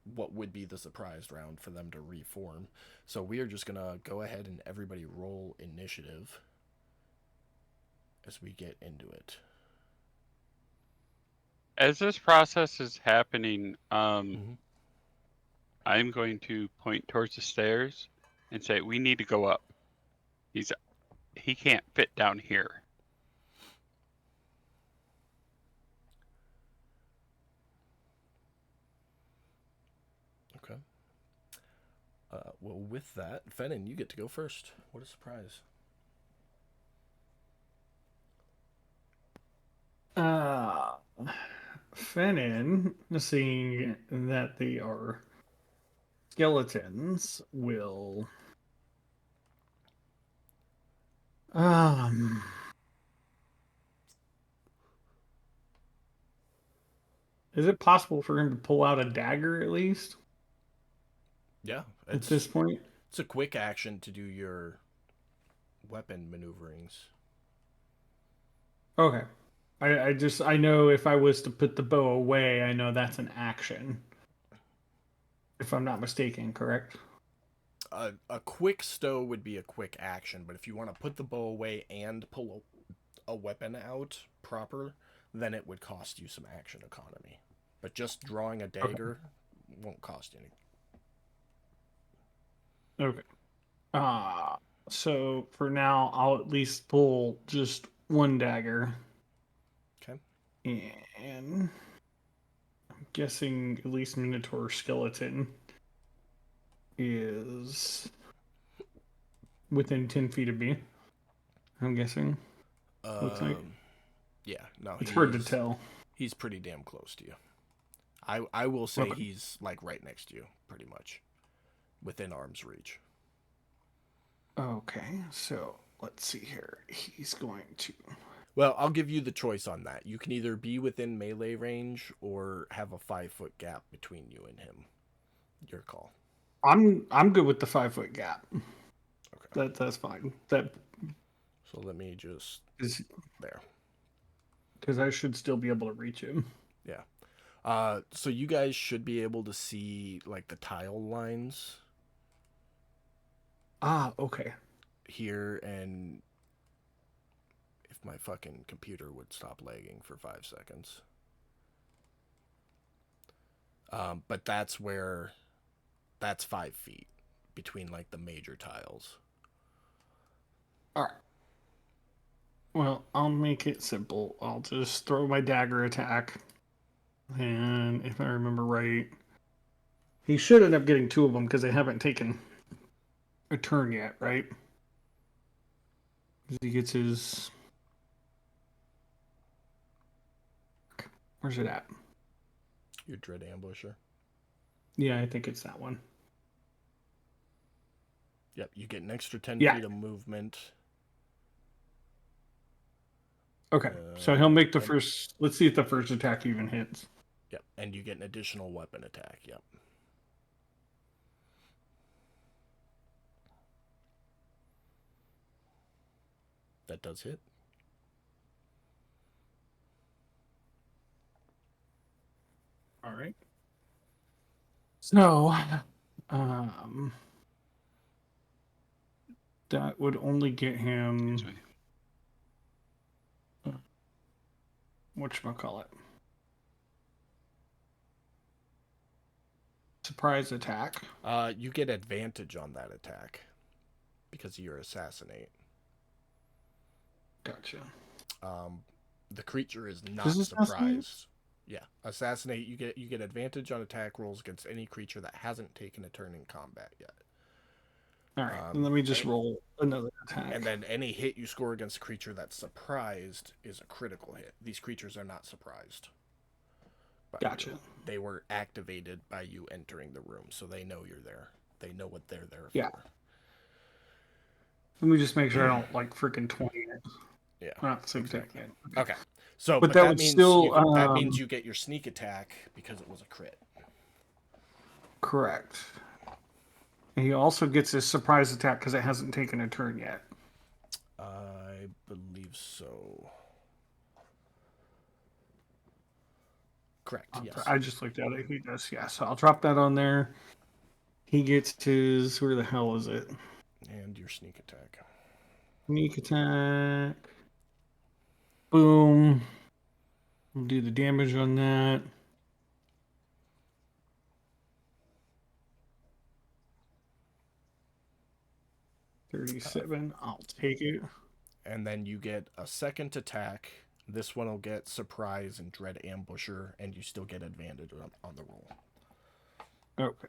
what would be the surprise round for them to reform. So we are just going to go ahead and everybody roll initiative as we get into it. As this process is happening, Mm-hmm. I'm going to point towards the stairs and say, "We need to go up. He can't fit down here." Okay. Well, with that, Fennin, you get to go first. What a surprise. Uh, Fennin, seeing that they are skeletons, will um. Is it possible for him to pull out a dagger at least Yeah, at this point? it's a quick action to do your weapon maneuverings. Okay. I know if I was to put the bow away, I know that's an action. If I'm not mistaken, correct? A quick stow would be a quick action, but if you want to put the bow away and pull a weapon out proper, then it would cost you some action economy. But just drawing a dagger won't cost you anything. Okay. So for now, I'll at least pull just one dagger. Okay. And I'm guessing at least Minotaur Skeleton is within 10 feet of me. I'm guessing. Looks like. Yeah, no, It's hard to tell. He's pretty damn close to you. I will say Okay. he's like right next to you, pretty much, within arm's reach. Okay, so let's see here. He's going to. Well, I'll give you the choice on that. You can either be within melee range or have a 5-foot gap between you and him. Your call. I'm good with the 5-foot gap. Okay. that's fine. That So let me just is there. because I should still be able to reach him. Yeah. So you guys should be able to see like the tile lines Ah, okay. here, and if my fucking computer would stop lagging for 5 seconds. But that's 5 feet between like the major tiles. All right. Well, I'll make it simple. I'll just throw my dagger attack, and if I remember right, he should end up getting two of them because they haven't taken a turn yet, right? He gets his. Where's it at? Your Dread Ambusher. Yeah, I think it's that one. Yep, you get an extra 10 Yeah. feet of movement. Okay, so he'll make the and- first. Let's see if the first attack even hits. Yep, and you get an additional weapon attack. Yep. That does hit. All right. So, um, that would only get him. Excuse me. Whatchamacallit? Surprise attack. You get advantage on that attack because you're assassinate. Gotcha. The creature is not Does assassinate? surprised. Yeah, assassinate. You get advantage on attack rolls against any creature that hasn't taken a turn in combat yet. All right, then let me just roll another attack. And then any hit you score against a creature that's surprised is a critical hit. These creatures are not surprised. Gotcha. They were activated by you entering the room, so they know you're there. They know what they're there Yeah. for. Let me just make sure I don't like freaking 20 it. Yeah. Not significant. Okay. So, But but that that would means still, that means you get your sneak attack because it was a crit. Correct. And he also gets his surprise attack because it hasn't taken a turn yet. I believe so. Correct. Yes. I just looked at it. He does. Yeah. So I'll drop that on there. He gets his. Where the hell is it? And your sneak attack. Sneak attack. Boom. We'll do the damage on that. $37. I'll take it. And then you get a second attack. This one will get surprise and dread ambusher, and you still get advantage on the roll. Okay.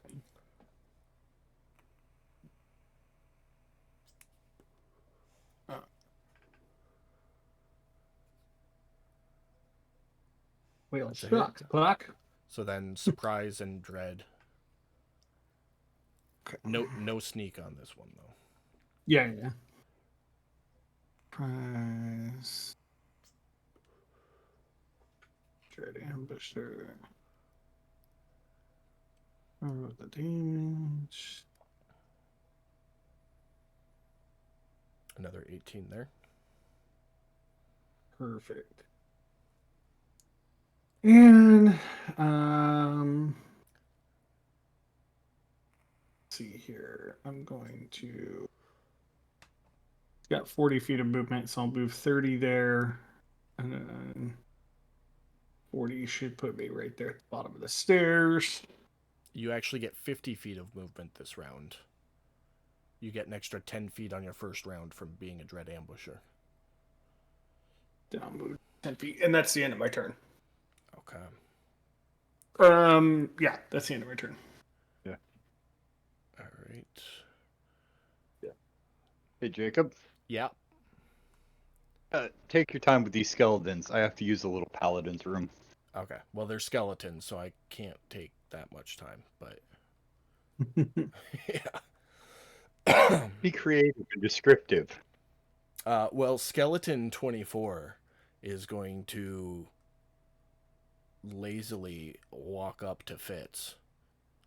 Well, That's a shucks, hit. Puck. So then surprise and dread. Okay. No sneak on this one though. Yeah. Prize. Dread ambusher. Oh, the damage. Another 18 there. Perfect. And let's see here. I'm going to. It's got 40 feet of movement, so I'll move 30 there, and then 40 should put me right there at the bottom of the stairs. You actually get 50 feet of movement this round. You get an extra 10 feet on your first round from being a dread ambusher. Then I'll move 10 feet, and that's the end of my turn. Okay. Yeah, that's the end of my turn. Yeah. All right. Hey, Jacob. Yeah. Take your time with these skeletons. I have to use a little paladin's room. Okay. Well, they're skeletons, so I can't take that much time, but yeah. Be creative and descriptive. Well, Skeleton 24 is going to lazily walk up to Fitz,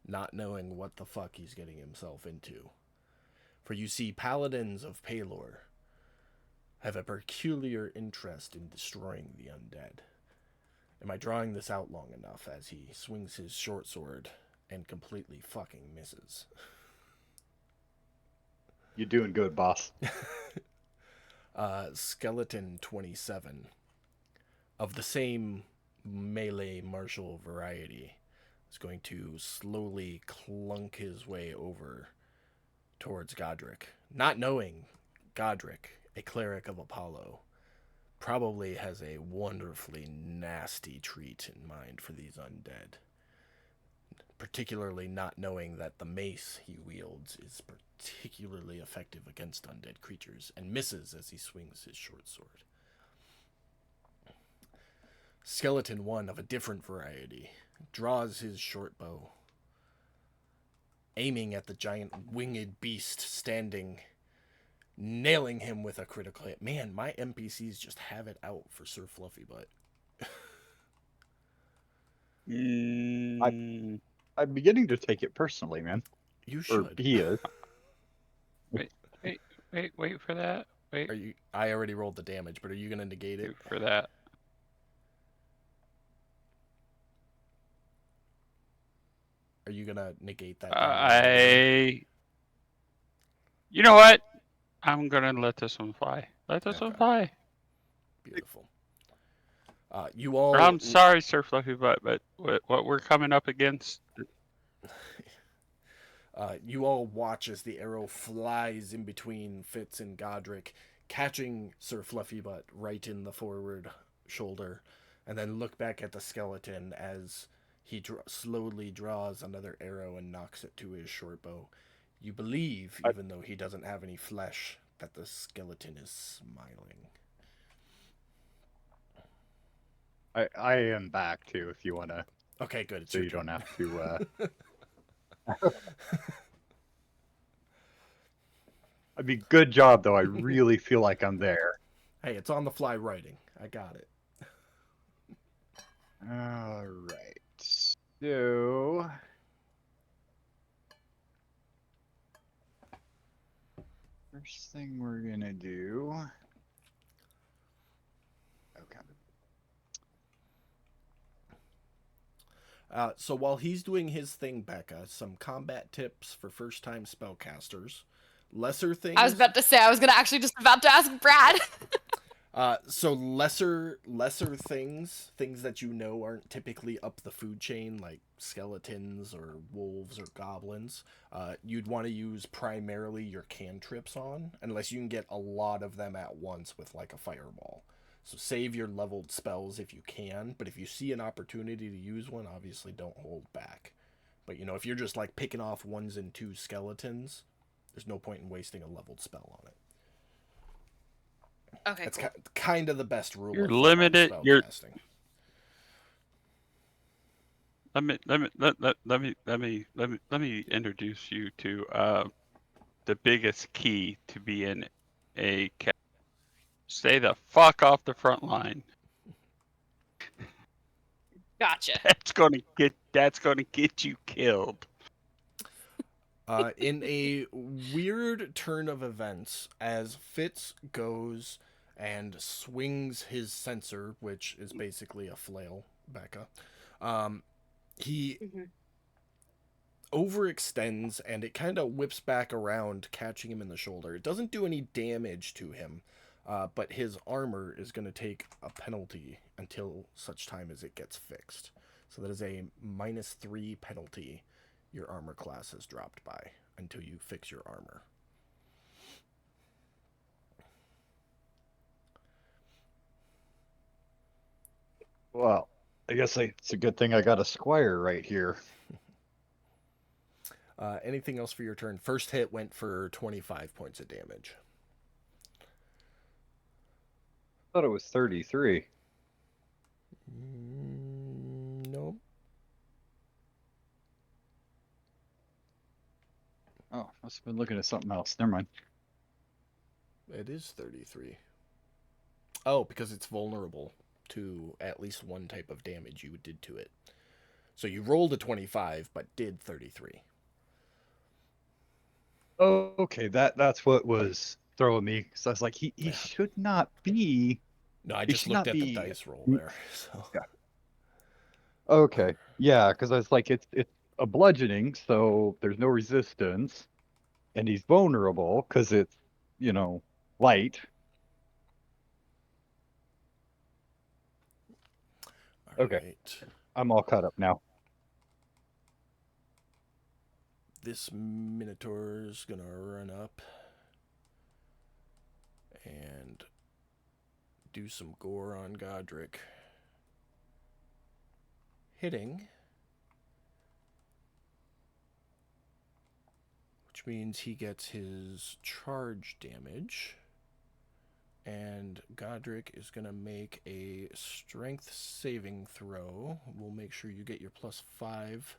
not knowing what the fuck he's getting himself into, For you see, paladins of Palor have a peculiar interest in destroying the undead. Am I drawing this out long enough as he swings his short sword and completely fucking misses? You're doing good, boss. Skeleton 27 of the same melee martial variety is going to slowly clunk his way over towards Godric, not knowing Godric, a cleric of Apollo, probably has a wonderfully nasty treat in mind for these undead. Particularly not knowing that the mace he wields is particularly effective against undead creatures and misses as he swings his short sword. Skeleton 1 of a different variety draws his short bow, aiming at the giant winged beast standing, nailing him with a critical hit. Man, my NPCs just have it out for Sir Fluffy Butt. I'm beginning to take it personally, man. You Or should. he is. Wait for that. Wait, Are you? I already rolled the damage, but are you gonna negate it? wait for that. Are you gonna negate that damage? You know what? I'm gonna let this one fly. Let this one Okay. fly. Beautiful. You all. I'm sorry, Sir Fluffy Butt, but what we're coming up against. You all watch as the arrow flies in between Fitz and Godric, catching Sir Fluffy Butt right in the forward shoulder, and then look back at the skeleton as he slowly draws another arrow and knocks it to his short bow. You believe, even though he doesn't have any flesh, that the skeleton is smiling. I am back too, if you want to. Okay, good. It's So your you turn. don't have to. I mean, good job though. I really feel like I'm there. Hey, it's on the fly writing. I got it. All right. So. First thing we're gonna do. Okay. So while he's doing his thing, Becca, some combat tips for first-time spellcasters. Lesser things. I was about to say, I was gonna actually just about to ask Brad. So lesser things that you know aren't typically up the food chain, like skeletons or wolves or goblins, you'd want to use primarily your cantrips on, unless you can get a lot of them at once with like a fireball. So save your leveled spells if you can, but if you see an opportunity to use one, obviously don't hold back. But you know, if you're just like picking off ones and two skeletons, there's no point in wasting a leveled spell on it. Okay, That's cool. kind of the best rule. You're of thumb on limited. spellcasting. Let me introduce you to the biggest key to being a cat. Stay the fuck off the front line. Gotcha. That's gonna get you killed. In a weird turn of events, as Fitz goes and swings his censer, which is basically a flail, Becca, he overextends and it kind of whips back around, catching him in the shoulder. It doesn't do any damage to him, but his armor is going to take a penalty until such time as it gets fixed. So that is a -3 penalty your armor class has dropped by until you fix your armor. Well, I guess it's a good thing I got a squire right here. Anything else for your turn? First hit went for 25 points of damage. I thought it was 33. Nope. Oh, must have been looking at something else. Never mind. It is 33. Oh, because it's vulnerable to at least one type of damage you did to it. So you rolled a 25, but did 33. Oh, okay, that's what was throwing me. So I was like, he Yeah. should not be. No, I He just should looked not at the be. dice roll there. So Yeah. Okay. Yeah, because I was like, it's a bludgeoning, so there's no resistance, and he's vulnerable because it's, light. all Okay, right. I'm all caught up now. This Minotaur's gonna run up and do some gore on Godric. Hitting, which means he gets his charge damage. And Godric is going to make a strength saving throw. We'll make sure you get your +5.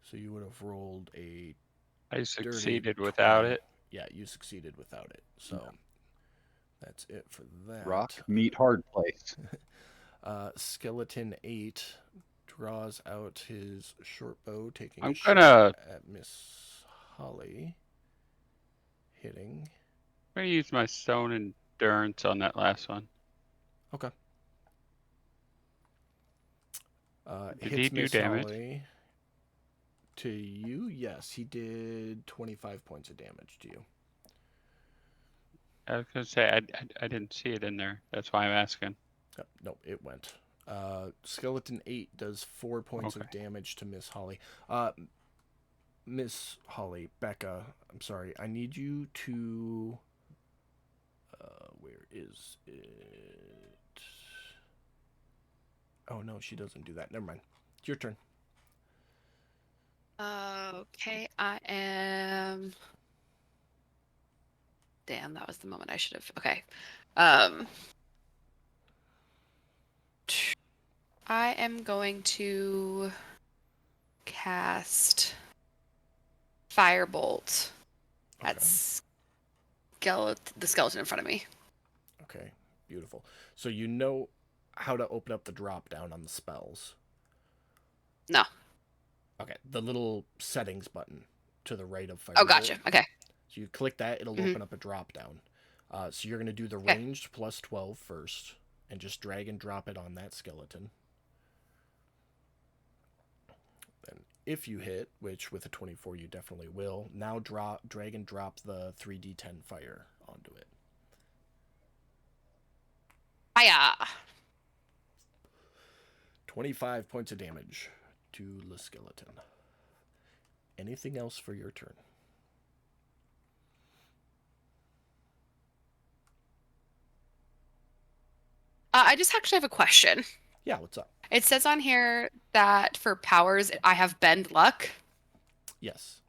So you would have rolled a I dirty succeeded 20. without it. Yeah, you succeeded without it. So that's it for that. Rock, meat, hard place. Skeleton 8 draws out his short bow, taking I'm a shot gonna at Miss Holly. Hitting. use my stone endurance on that last one. Okay. Did he Hits do Miss damage? Holly. To you, yes, he did 25 points of damage to you. I was gonna say I didn't see it in there. That's why I'm asking. Nope, it went. Skeleton 8 does 4 points of damage to Miss Holly. Miss Holly, Becca, I'm sorry. I need you to. Where is it? Oh, no, she doesn't do that. Never mind. It's your turn. Okay, I am. Damn, that was the moment I should have. Okay. I am going to cast Firebolt at the skeleton in front of me. Okay, beautiful. So you know how to open up the drop down on the spells. No. Okay, the little settings button to the right of Firebolt. Oh, gotcha. Okay. So you click that, it'll open up a drop down. So you're going to do the ranged +12 first, and just drag and drop it on that skeleton. Then if you hit, which with a 24 you definitely will, now drag and drop the 3d10 fire onto it. Hiya! 25 points of damage to the skeleton. Anything else for your turn? I just actually have a question. Yeah, what's up? It says on here that for powers, I have Bend Luck. Yes.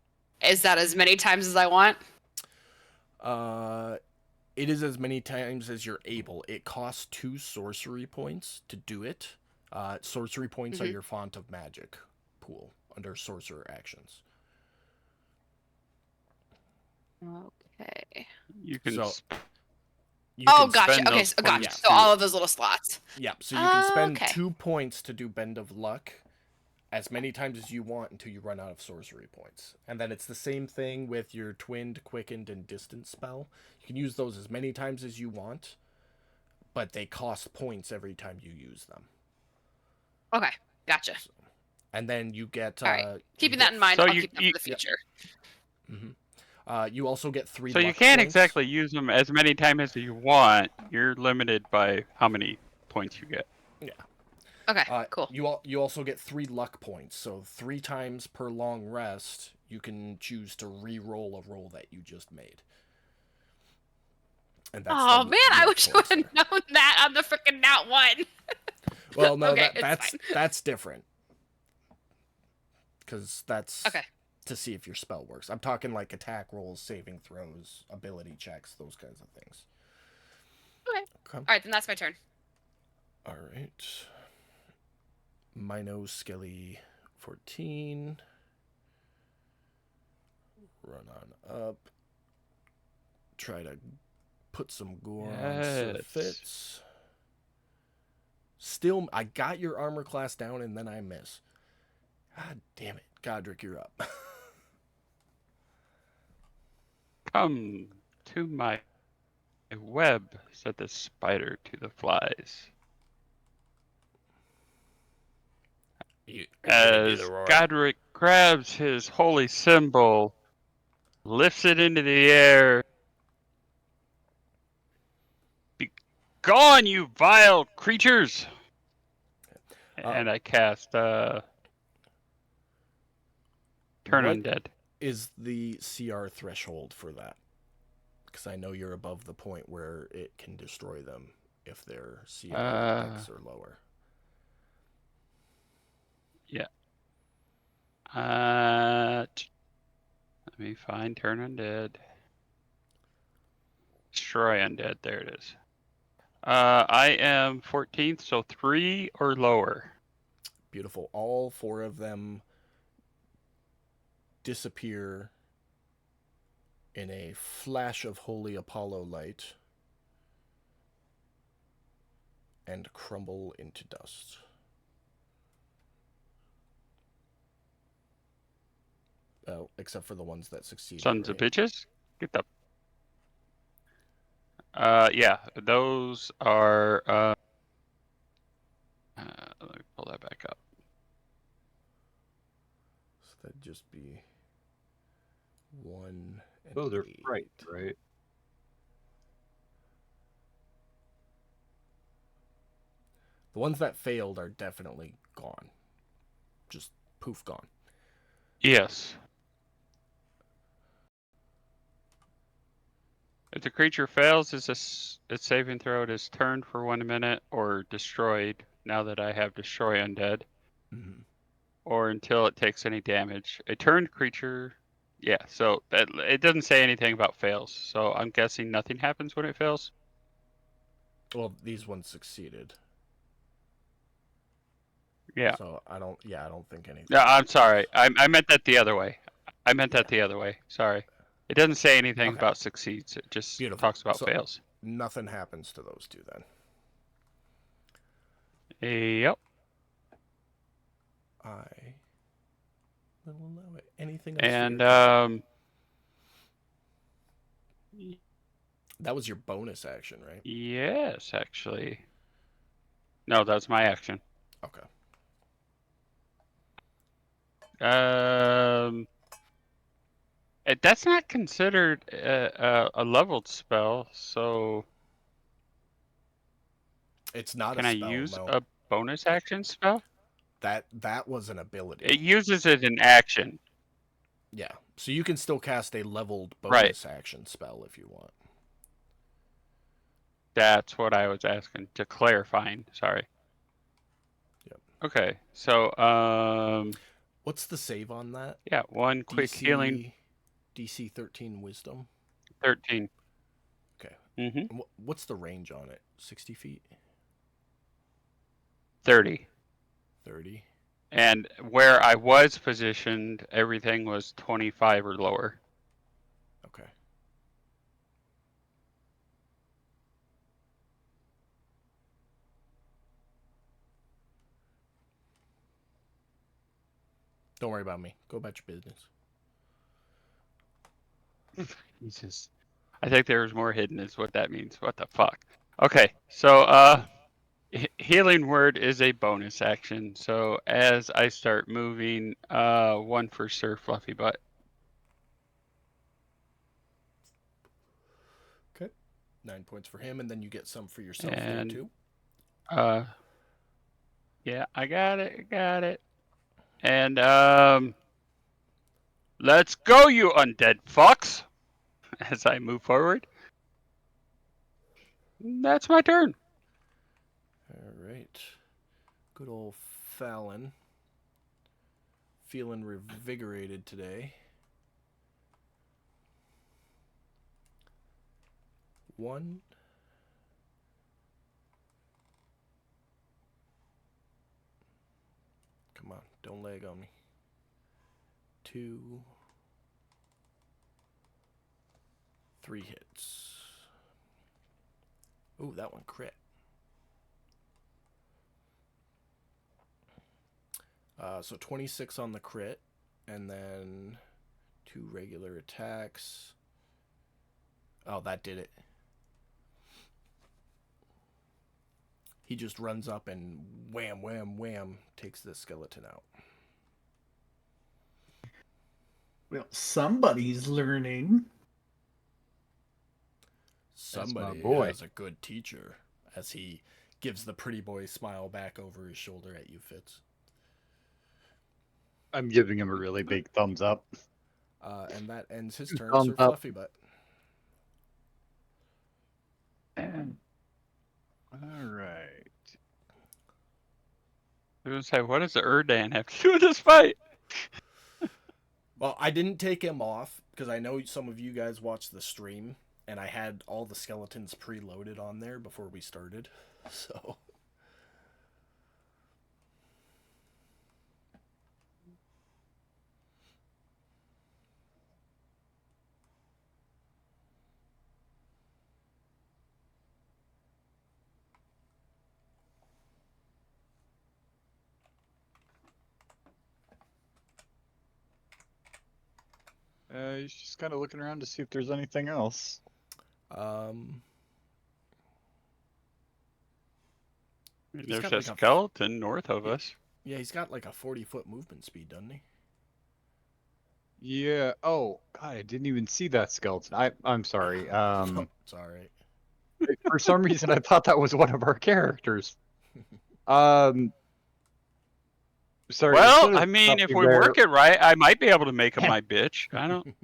Is that as many times as I want? It is as many times as you're able. It costs 2 sorcery points to do it. Sorcery points are your font of magic pool under sorcerer actions. Okay. You can. Gotcha. spend Okay, those so gotcha. points So to- all of those little slots. Yeah, so you can spend Okay. 2 points to do Bend of Luck as many times as you want until you run out of sorcery points. And then it's the same thing with your Twinned, Quickened, and Distant spell. You can use those as many times as you want, but they cost points every time you use them. Okay, gotcha. And then you get... All right. Keeping that in mind, So I'll you- keep that you- for the future. you also get 3 So luck you can't points. exactly use them as many times as you want. You're limited by how many points you get. Yeah. Okay, cool. You also get 3 luck points. So 3 times per long rest, you can choose to re-roll a roll that you just made. And that's Oh the man, I luck wish I points would have known that on the freaking nat one. Well, no, Okay, that's fine. that's different. Because that's Okay. to see if your spell works. I'm talking like attack rolls, saving throws, ability checks, those kinds of things. Okay. Okay. All right, then that's my turn. All right. Mino Skelly 14. Run on up. Try to put some gore on Sir Yes. Fitz. Still, I got your armor class down and then I miss. God damn it. Godric, you're up. Come to my web, said the spider to the flies. Are you gonna do the As roar? Godric grabs his holy symbol, lifts it into the air. Be gone, you vile creatures! And I cast Turn What Undead. is the CR threshold for that? Because I know you're above the point where it can destroy them if their CR decks are lower. Yeah. Let me find Turn Undead. Destroy Undead. There it is. I am 14th, so 3 or lower. Beautiful. All 4 of them disappear in a flash of holy Apollo light and crumble into dust. Well, except for the ones that succeeded. Sons right? of bitches. Get the. Yeah, those are. Let me pull that back up. So that'd just be 1 and Oh, they're 8. right, right? The ones that failed are definitely gone. Just poof, gone. Yes. If the creature fails, its saving throw is turned for 1 minute or destroyed. Now that I have Destroy Undead, Mm-hmm. or until it takes any damage. A turned creature. Yeah, so that it doesn't say anything about fails. So I'm guessing nothing happens when it fails. Well, these ones succeeded. Yeah. So I don't think anything. No, I'm sorry. I meant that the other way. Sorry. It doesn't say anything Okay. about succeeds. It just Beautiful. talks about So fails. nothing happens to those 2 then. Yep. I will allow it. Anything else And for your turn? That was your bonus action, right? yes, actually. No, that's my action. Okay. That's not considered a leveled spell, so It's not a can I spell, use no. a bonus action spell? That was an ability. It uses it in action. Yeah. So you can still cast a leveled Right. bonus action spell if you want. That's what I was asking to clarifying. Sorry. Yep. Okay. So What's the save on that? yeah, 1 quick healing. DC 13 wisdom. 13. Okay. Mm-hmm. What's the range on it? 60 feet? 30. 30? And where I was positioned, everything was 25 or lower. Okay. Don't worry about me. Go about your business. Jesus. I think there's more hidden is what that means. What the fuck? Okay. So healing word is a bonus action. So as I start moving, 1 for Sir Fluffy Butt. Okay. 9 points for him, and then you get some for yourself there And too. yeah, I got it. And let's go, you undead fucks! As I move forward. That's my turn. All right. Good old Fallon. Feeling revigorated today. 1. Come on, don't lag on me. 2. 3 hits. Ooh, that one crit. So 26 on the crit, and then 2 regular attacks. Oh, that did it. He just runs up and wham, wham, wham, takes the skeleton out. Well, somebody's learning. Somebody boy. has a good teacher, as he gives the pretty boy smile back over his shoulder at you, Fitz. I'm giving him a really big thumbs up. And that ends his turn, Thumbs Sir up. Fluffy Butt. All right. I was gonna say, what does the Erdan have to do with this fight? Well, I didn't take him off because I know some of you guys watched the stream, and I had all the skeletons preloaded on there before we started. So. He's just kind of looking around to see if there's anything else. He's There's got a like a- skeleton north of us. Yeah, he's got like a 40-foot movement speed, doesn't he? Yeah. Oh, God, I didn't even see that skeleton. I'm sorry. It's all right. For some reason, I thought that was one of our characters. Sorry. Well, instead of I mean, if stopping we there, work it right, I might be able to make him my bitch. I don't.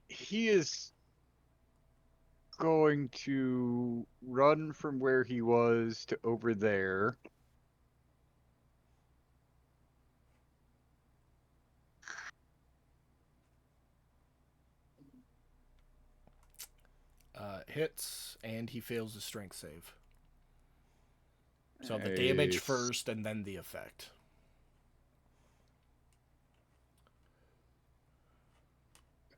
he is going to run from where he was to over there. Hits, and he fails his strength save. So the damage Nice. first, and then the effect.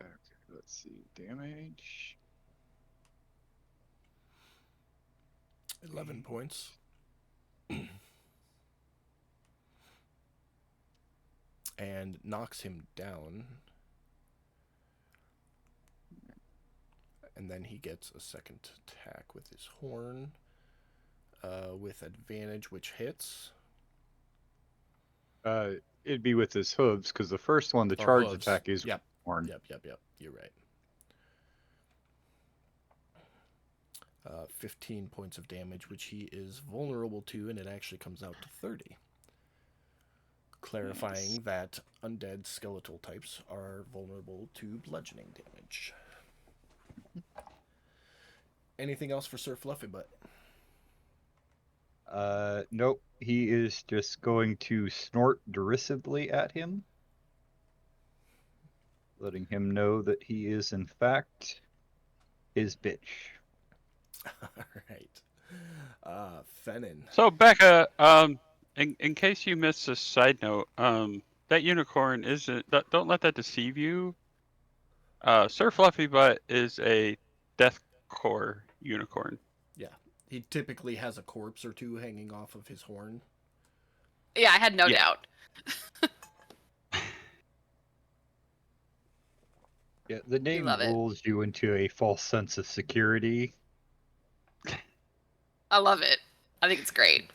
Okay, let's see. Damage. 11 points. And knocks him down. And then he gets a second attack with his horn. With advantage, which hits. It'd be with his hooves, because the first one, the Or charge hooves. attack is Yep. horn. Yep. You're right. 15 points of damage, which he is vulnerable to, and it actually comes out to 30. Clarifying that undead skeletal types are vulnerable to bludgeoning damage. Anything else for Sir Fluffy Butt? Nope. He is just going to snort derisively at him, letting him know that he is, in fact, his bitch. All right. Fennin. So Becca, in case you missed a side note, that unicorn isn't. Don't let that deceive you. Sir Fluffy Butt is a deathcore unicorn. Yeah. He typically has a corpse or two hanging off of his horn. Yeah, I had no Yeah. doubt. Yeah, the name love it. lulls you into a false sense of security. I love it. I think it's great.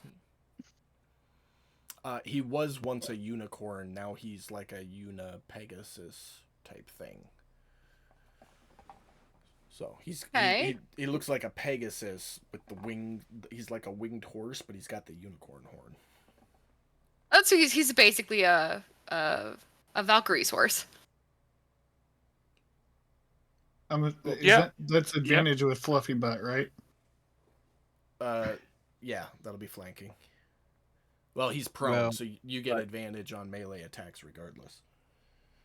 He was once a unicorn. Now he's like a Pegasus type thing. So he looks like a Pegasus with the wing. He's like a winged horse, but he's got the unicorn horn. Oh, so he's basically a Valkyrie's horse. That's advantage with Fluffy Butt, right? Yeah, that'll be flanking. Well, he's prone, Well, so you get advantage on melee attacks regardless.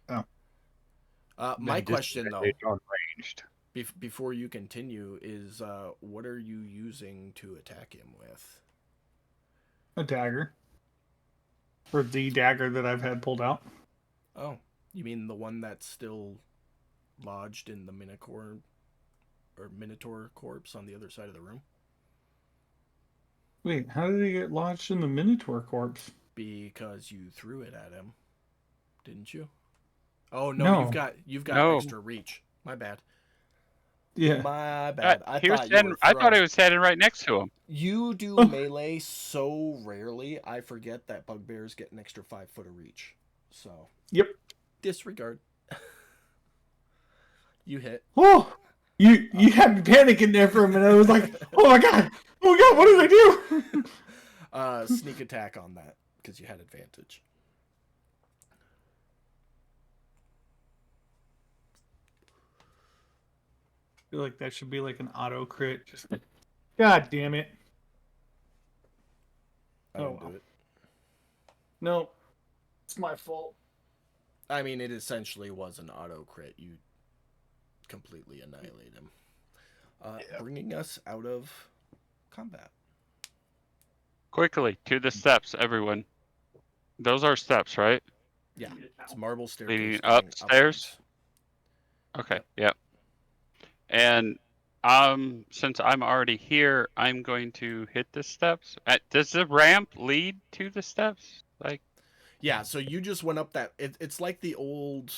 Oh. My question though, On ranged. before you continue, is what are you using to attack him with? A dagger. Or the dagger that I've had pulled out. Oh, you mean the one that's still lodged in the Minotaur corpse on the other side of the room? Wait, how did he get lodged in the Minotaur corpse? Because you threw it at him, didn't you? Oh no, No. you've got No. extra reach. My bad. Yeah. My bad. I He was thought you standing. were I thought throwing. he was standing right next to him. You do Oh. melee so rarely, I forget that bugbears get an extra 5 foot of reach. So, Yep. disregard. You hit. Oh, you had me panicking there for a minute. I was like, oh my god, what did I do? Sneak attack on that, because you had advantage. I feel like that should be like an auto crit. Just like, god damn it. I Oh didn't well. do it. No, it's my fault. I mean, it essentially was an auto crit. You completely annihilate him. Bringing us out of combat. Quickly to the steps, everyone. Those are steps, right? Yeah, it's marble staircase Leading going upstairs. upwards. Okay. Yep. Yep. And since I'm already here, I'm going to hit the steps. Does the ramp lead to the steps? Like, Yeah, so you just went up that. It's like the old,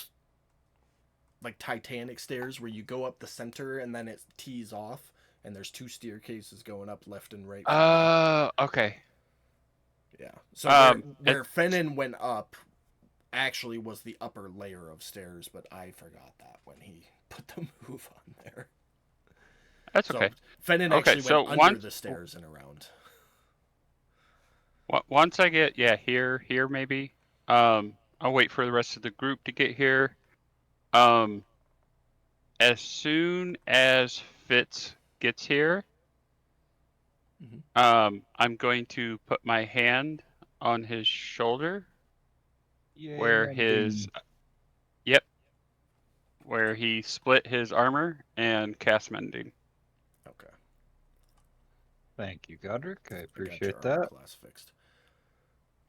like Titanic stairs where you go up the center and then it tees off, and there's 2 staircases going up left and right from that. okay. Yeah. So It, where Fennin went up actually was the upper layer of stairs, but I forgot that when he put the move on there. that's So okay. Fennin Okay, actually so went under the stairs and around. Once I get here maybe. I'll wait for the rest of the group to get here. As soon as Fitz gets here, I'm going to put my hand on his shoulder, Yay, where his mending. where he split his armor, and cast mending. Okay. Thank you, Godric. I I got your appreciate armor that. class fixed.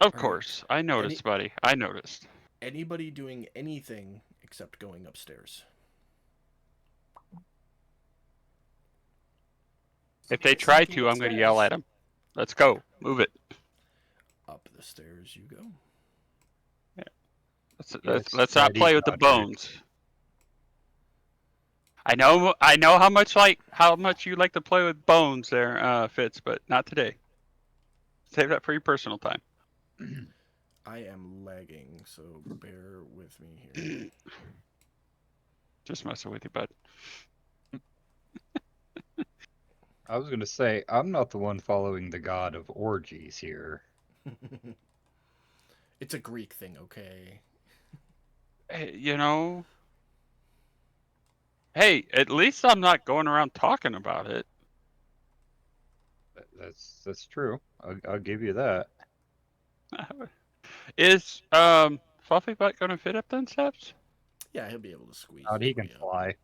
Of All course, right. I noticed, buddy. I noticed. Anybody doing anything except going upstairs? If they try to, I'm going to yell at them. Let's go. Move it. Up the stairs you go. Let's not Steady, play with the Godric. bones. I know how much you like to play with bones there, Fitz, but not today. Save that for your personal time. I am lagging, so bear with me here. Just messing with you, bud. I was gonna say, I'm not the one following the god of orgies here. It's a Greek thing, okay? Hey, hey, at least I'm not going around talking about it. That's true. I'll give you that. Is Fluffy Butt gonna fit up them steps? Yeah, he'll be able to squeeze God, his he can way up. fly.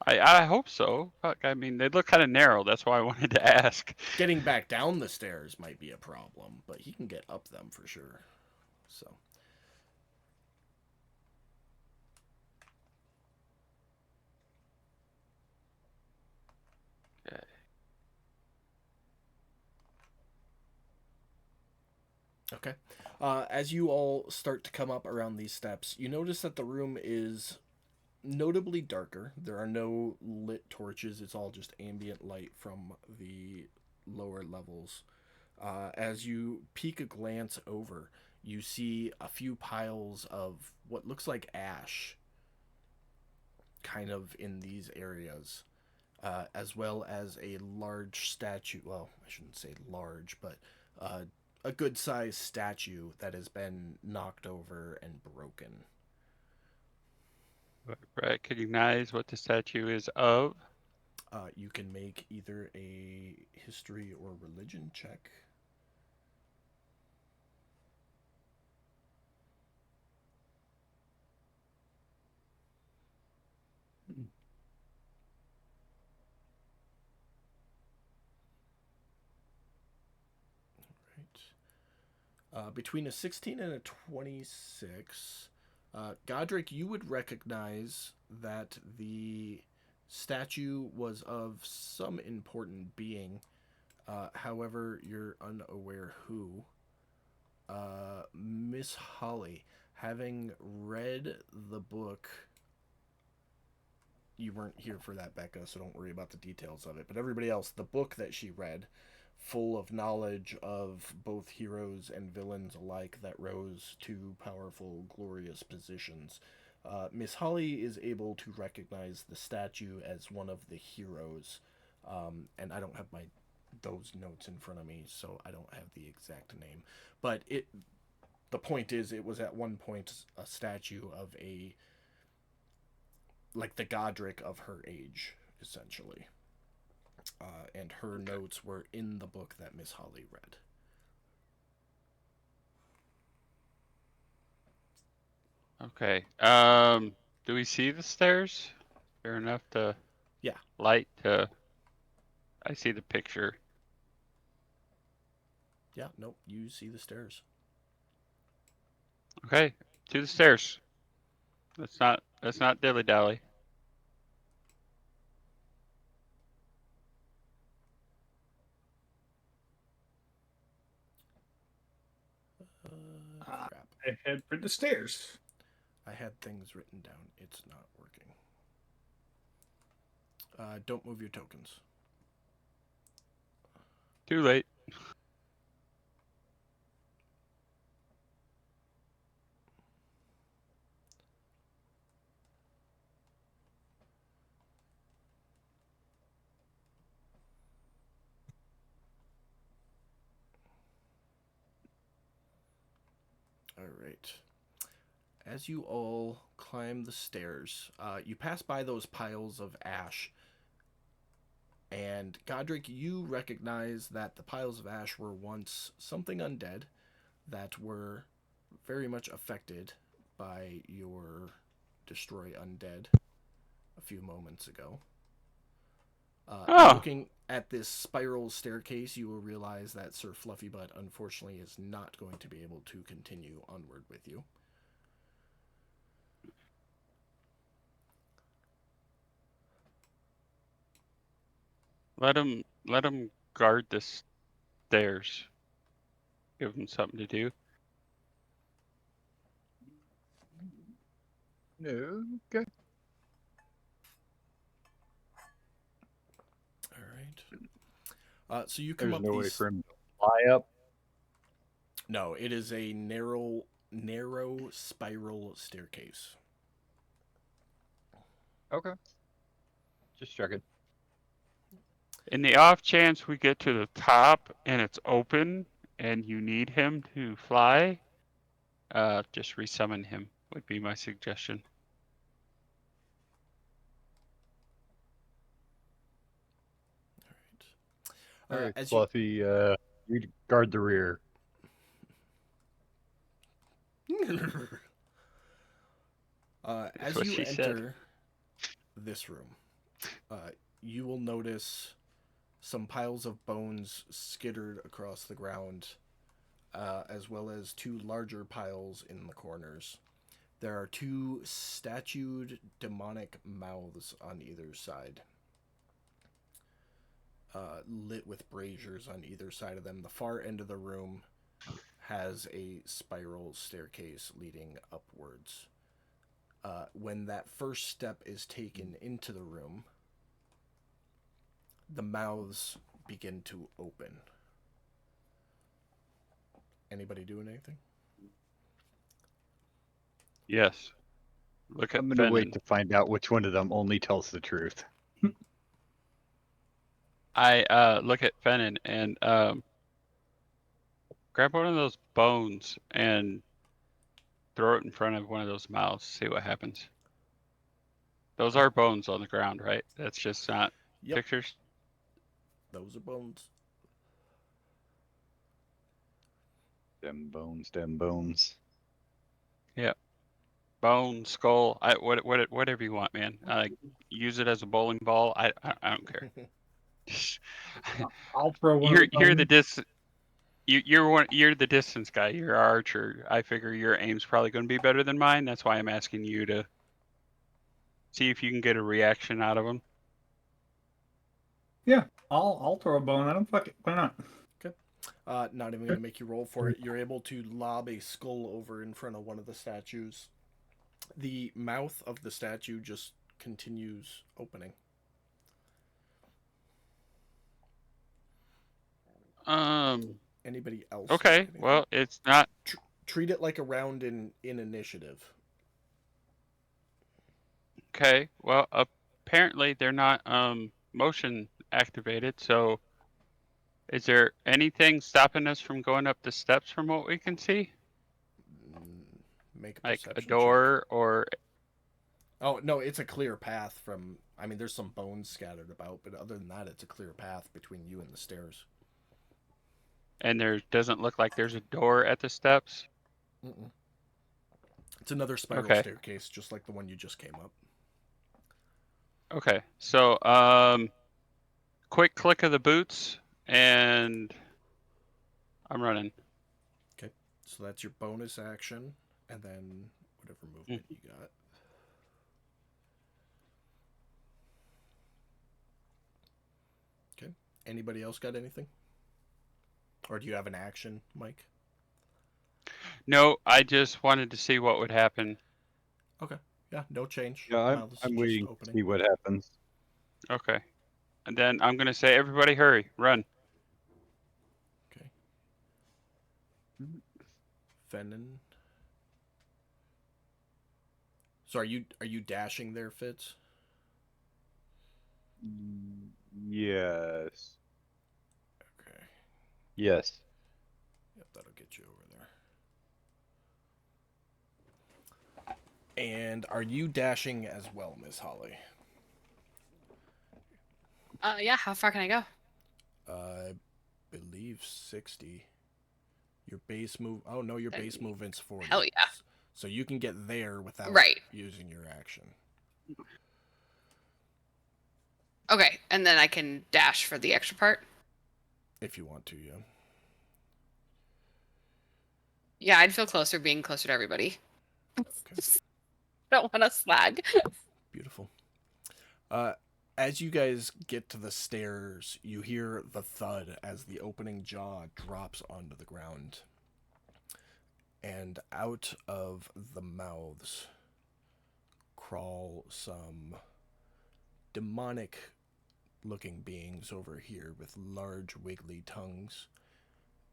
I hope so. Fuck, I mean, they look kind of narrow. That's why I wanted to ask. Getting back down the stairs might be a problem, but he can get up them for sure. So. Okay. Okay. As you all start to come up around these steps, you notice that the room is notably darker. There are no lit torches. It's all just ambient light from the lower levels. As you peek a glance over, you see a few piles of what looks like ash kind of in these areas, as well as a large statue. Well, I shouldn't say large, but a good sized statue that has been knocked over and broken. Recognize what the statue is of. You can make either a history or religion check. Between a 16 and a 26, Godric, you would recognize that the statue was of some important being. However, you're unaware who. Miss Holly, having read the book you weren't here for that, Becca, so don't worry about the details of it. But everybody else, the book that she read, full of knowledge of both heroes and villains alike that rose to powerful, glorious positions. Miss Holly is able to recognize the statue as one of the heroes, and I don't have my those notes in front of me, so I don't have the exact name. But the point is, it was at one point a statue of a like the Godric of her age, essentially. And her notes were in the book that Miss Holly read. Okay. Do we see the stairs? Fair enough to Yeah. light to. I see the picture. Yeah, nope, you see the stairs. Okay, to the stairs. Let's not dilly dally. Crap. I head for the stairs. I had things written down. It's not working. Don't move your tokens. Too late. All right. As you all climb the stairs, you pass by those piles of ash. And Godric, you recognize that the piles of ash were once something undead that were very much affected by your destroy undead a few moments ago. Oh. Looking at this spiral staircase, you will realize that Sir Fluffybutt unfortunately is not going to be able to continue onward with you. Let him guard the stairs. Give him something to do. No. Okay. All right. So you come There's up no way these. for him to fly up. No, it is a narrow spiral staircase. Okay. Just checking. In the off chance we get to the top and it's open and you need him to fly, just resummon him would be my suggestion. All right. All right, As Fluffy, you guard the rear. As what you she said. enter this room, you will notice some piles of bones skittered across the ground, as well as two larger piles in the corners. There are two statued demonic mouths on either side, lit with braziers on either side of them. The far end of the room has a spiral staircase leading upwards. When that first step is taken into the room, the mouths begin to open. Anybody doing anything? Yes. Look at I'm gonna wait Venom. to find out which one of them only tells the truth. I look at Fennon and grab one of those bones and throw it in front of one of those mouths. See what happens. Those are bones on the ground, right? That's just not Yep. pictures. Those are bones. Them bones, them bones. Yeah. Bone, skull, whatever you want, man. Use it as a bowling ball. I don't care. I'll throw one of the You're the bones. you're the distance guy. You're our archer. I figure your aim's probably going to be better than mine. That's why I'm asking you to see if you can get a reaction out of him. Yeah, I'll throw a bone at him. Fuck it, why not? Okay. Not even going to make you roll for it. You're able to lob a skull over in front of one of the statues. The mouth of the statue just continues opening. Anybody else? Okay. Well, it's not. Treat it like a round in initiative. Okay. Well, apparently they're not motion activated. So, is there anything stopping us from going up the steps from what we can see? Make a Like a perception door check. or. Oh no, it's a clear path from. I mean, there's some bones scattered about, but other than that, it's a clear path between you and the stairs. And there doesn't look like there's a door at the steps. Mm-mm. It's another spiral Okay. staircase, just like the one you just came up. Okay. So, quick click of the boots, and I'm running. Okay, so that's your bonus action, and then whatever movement you got. Okay. Anybody else got anything? Or do you have an action, Mike? No, I just wanted to see what would happen. Okay. Yeah, no change. Yeah, This is I'm just waiting to opening. see what happens. Okay. And then I'm going to say, everybody hurry, run. Okay. Fennon. So are you dashing there, Fitz? Yes. Okay. Yes. Yep, that'll get you over there. And are you dashing as well, Miss Holly? Yeah, how far can I go? I believe 60. Your base move. Oh no, your base movement's 40. Hell yeah. So you can get there without Right. using your action. Okay, and then I can dash for the extra part? If you want to, yeah. Yeah, I'd feel closer being closer to everybody. Okay. Don't want to slag. Beautiful. As you guys get to the stairs, you hear the thud as the opening jaw drops onto the ground. And out of the mouths crawl some demonic looking beings over here with large wiggly tongues.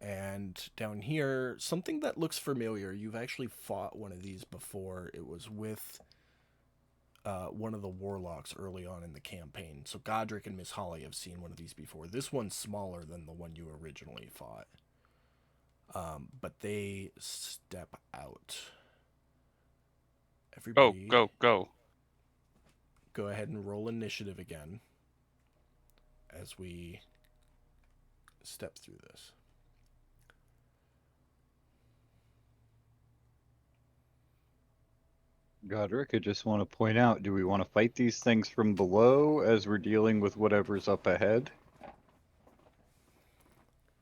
And down here, something that looks familiar. You've actually fought one of these before. It was with one of the warlocks early on in the campaign. So Godric and Miss Holly have seen one of these before. This one's smaller than the one you originally fought. But they step out. Everybody, Go. Go ahead and roll initiative again as we step through this. Godric, I just want to point out, do we want to fight these things from below as we're dealing with whatever's up ahead?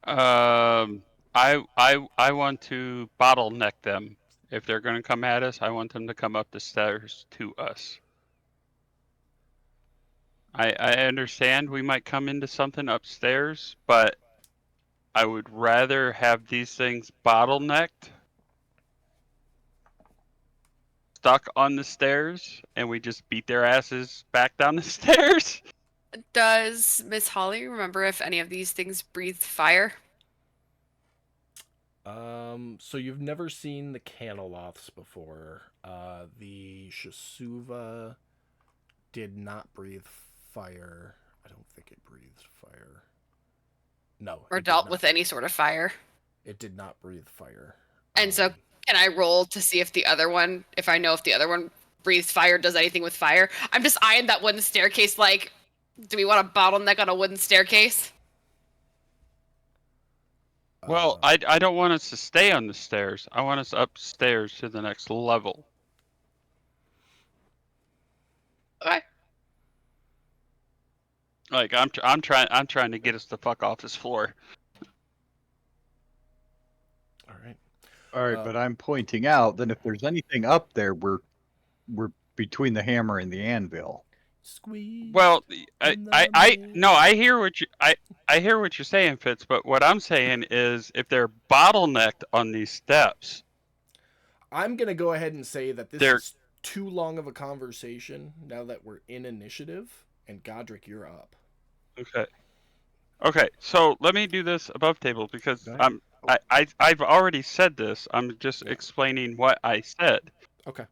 I want to bottleneck them. If they're going to come at us, I want them to come up the stairs to us. I understand we might come into something upstairs, but I would rather have these things bottlenecked, stuck on the stairs, and we just beat their asses back down the stairs. Does Miss Holly remember if any of these things breathe fire? So you've never seen the Canoloths before. The Shasuva did not breathe fire. I don't think it breathed fire. No. Or dealt with any sort of fire? It did not breathe fire. And so can I roll to see if the other one, if I know if the other one breathes fire, does anything with fire? I'm just eyeing that wooden staircase like, do we want a bottleneck on a wooden staircase? Well, I don't want us to stay on the stairs. I want us upstairs to the next level. Okay. Like I'm trying to get us the fuck off this floor. All right. All right, but I'm pointing out that if there's anything up there, we're between the hammer and the anvil. Squeeze. Well, I hear what I hear what you're saying, Fitz. But what I'm saying is, if they're bottlenecked on these steps, I'm gonna go ahead and say that this They're- is too long of a conversation now that we're in initiative. And Godric, you're up. Okay. Okay, so let me do this above table because Go ahead. I've already said this. I'm just Yeah. explaining what I said. Okay.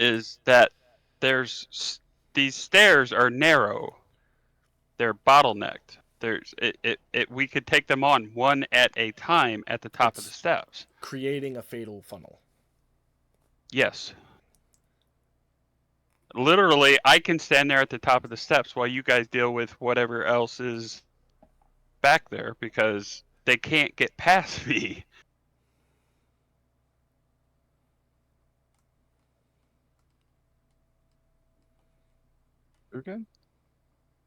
Is that these stairs are narrow. They're bottlenecked. We could take them on one at a time at the top of the It's steps. creating a fatal funnel. Yes. Literally, I can stand there at the top of the steps while you guys deal with whatever else is back there because they can't get past me. Okay.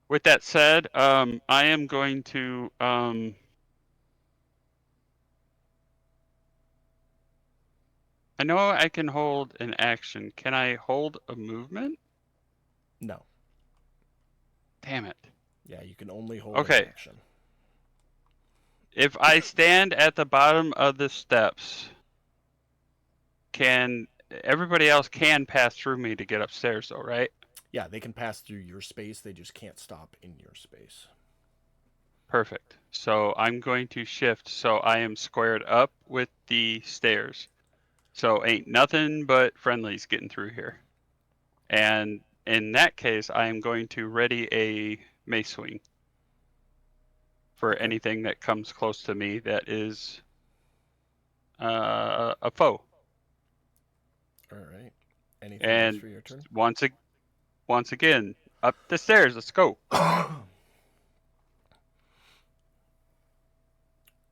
With that said, I am going to I know I can hold an action. Can I hold a movement? No. Damn it. Yeah, you can only hold an Okay. action. If I stand at the bottom of the steps, can everybody else can pass through me to get upstairs though, right? Yeah, they can pass through your space. They just can't stop in your space. Perfect. So I'm going to shift so I am squared up with the stairs. So ain't nothing but friendlies getting through here. And in that case, I am going to ready a mace swing for Okay. anything that comes close to me that is a foe. All right. Anything else And for your turn? once again, up the stairs. Let's go.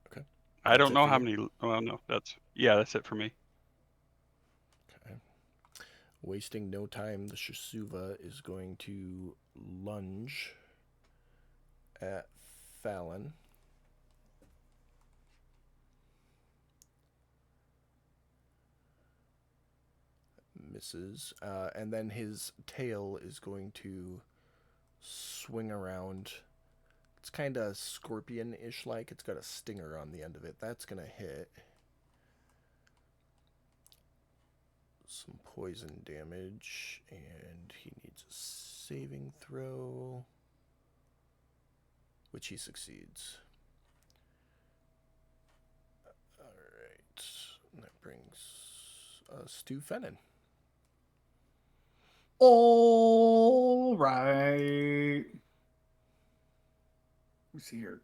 Okay. I That's don't it know for how you? many. Well, no, that's it for me. Okay. Wasting no time, the Shisuva is going to lunge at Fallon. Misses. And then his tail is going to swing around. It's kind of scorpion-ish like. It's got a stinger on the end of it. That's going to hit. Some poison damage. And he needs a saving throw, which he succeeds. Alright. That brings us to Fennin. All right. Let me see here.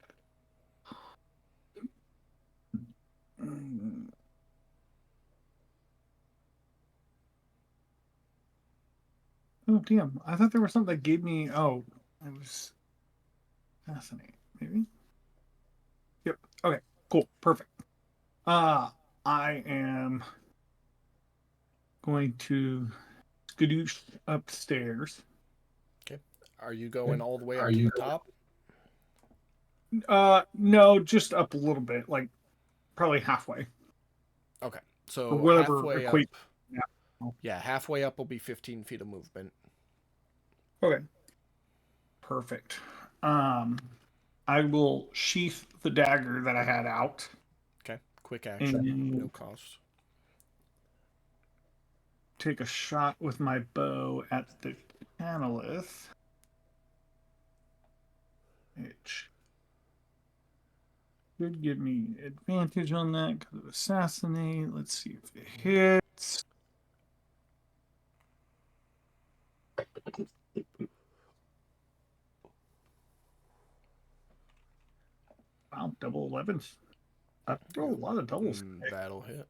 Oh, damn. I thought there was something that gave me. Oh, it was fascinating. Maybe? Yep. Okay. Cool. Perfect. I am going to skadoosh upstairs. Okay. Are you going all the way up to the top? No, just up a little bit, like probably halfway. Okay. Or So whatever halfway up. equate. Yeah, halfway up will be 15 feet of movement. Okay. Perfect. I will sheath the dagger that I had out. Okay. Quick action. And No cost. take a shot with my bow at the canalith. Which should give me advantage on that because of assassinate. Let's see if it hits. Wow, double 11s. I roll a lot of doubles. That'll hit.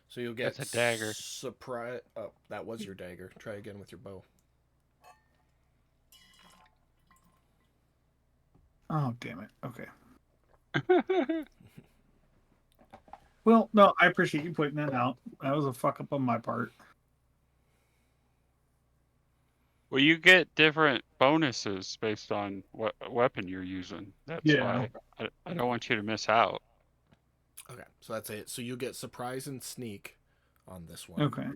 So you'll get That's a dagger. surprise. Oh, that was your dagger. Try again with your bow. Oh, damn it. Okay. Well, no, I appreciate you pointing that out. That was a fuck up on my part. Well, you get different bonuses based on what weapon you're using. That's Yeah. why I don't want you to miss out. Okay, so that's it. So you get surprise and sneak on this one. Okay.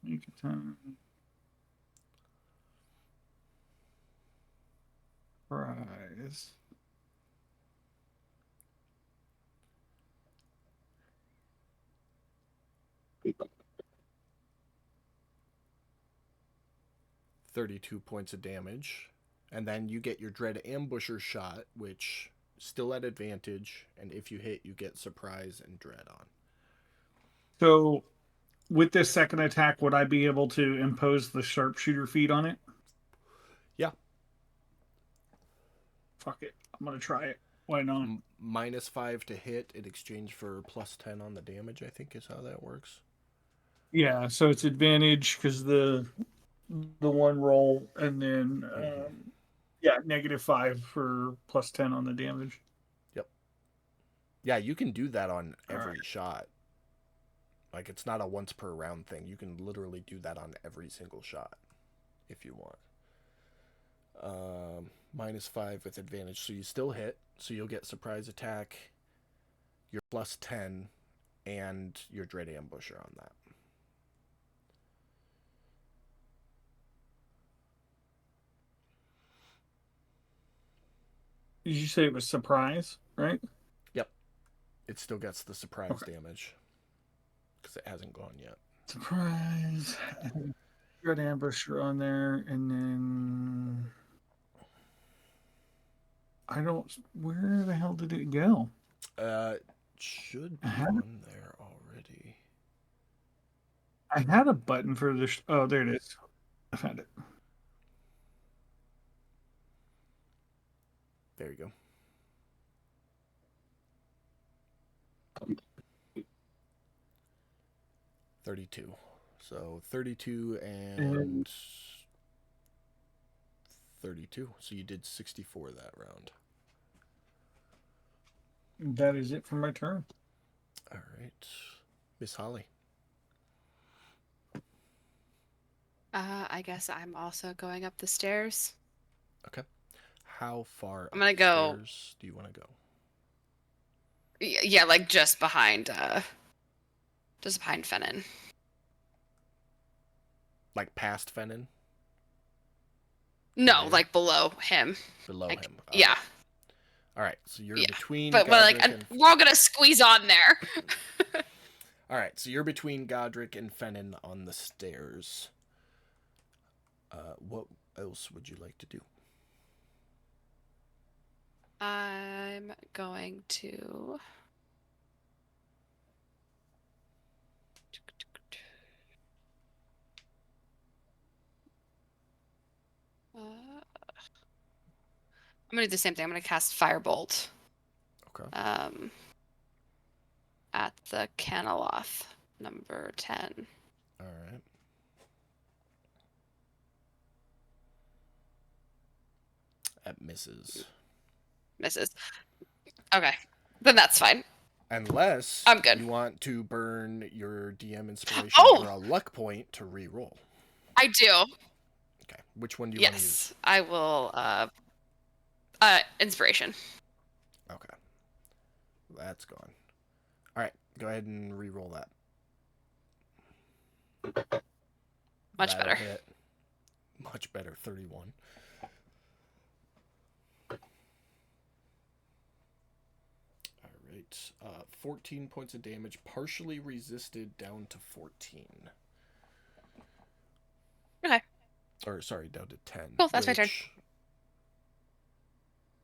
Make a time. Surprise. 32 points of damage. And then you get your Dread Ambusher shot, which still at advantage, and if you hit, you get Surprise and Dread on. So, with this second attack, would I be able to impose the sharpshooter feat on it? Yeah. Fuck it. I'm going to try it. Why not? -5 to hit in exchange for +10 on the damage, I think is how that works. Yeah, so it's advantage because the one roll, and then yeah, -5 for +10 on the damage. Yep. Yeah, you can do that on All every right. shot. Like, it's not a once per round thing. You can literally do that on every single shot if you want. -5 with advantage, so you still hit. So you'll get surprise attack, your +10, and your Dread Ambusher on that. Did you say it was surprise, right? Yep. It still gets the surprise Okay. damage because it hasn't gone yet. Surprise. Red ambusher on there, and then I don't. Where the hell did it go? Should be on there already. I had a button for this. Oh, there it is. I found it. There you go. $32. So 32 and 32. So you did 64 that round. That is it for my turn. All right. Miss Holly. I guess I'm also going up the stairs. Okay. How far I'm gonna go. upstairs do you want to go? Yeah, like just behind Fennin. Like past Fennin? No, There? like below him. Below Like, him. yeah. All right. So you're Yeah. between But like, Godric and... we're all gonna squeeze on there. All right. So you're between Godric and Fennin on the stairs. What else would you like to do? I'm going to. I'm gonna do the same thing. I'm gonna cast Firebolt. Okay. At the Caneloth, number 10. All right. That misses. Misses. Okay, then that's fine. Unless I'm good. you want to burn your DM inspiration Oh! or a luck point to re-roll. I do. Okay. Which one do you want to use? Yes, I will. Inspiration. Okay. That's gone. All right. Go ahead and re-roll that. Much That'll better. hit. Much better. 31. All right. 14 points of damage, partially resisted, down to 14. Okay. Or sorry, down to 10. Cool, that's my turn.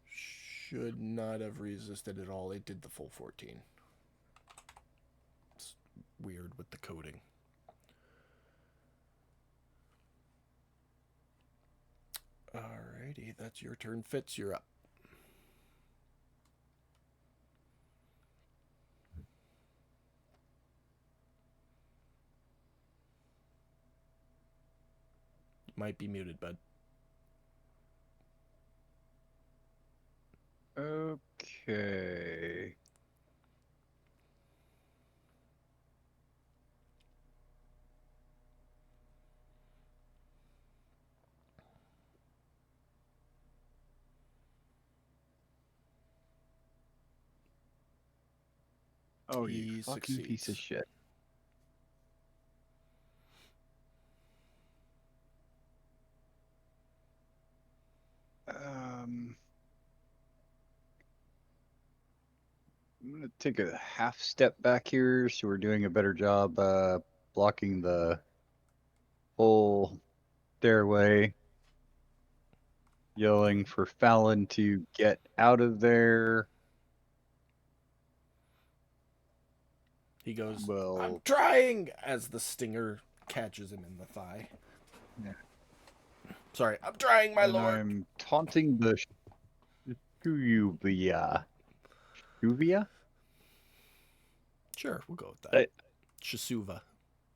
Should not have resisted at all. It did the full 14. It's weird with the coding. Alrighty, that's your turn. Fitz, you're up. Might be muted, bud. Okay. Oh, He you fucking piece of succeeds. shit. I'm gonna take a half step back here, so we're doing a better job blocking the whole stairway, yelling for Fallon to get out of there. He goes, I'm Well, trying, as the stinger catches him in the thigh. Yeah. Sorry, I'm trying, my and lord. I'm taunting the Shuvia. Shuvia? Sure, we'll go with that. That- Shisuva.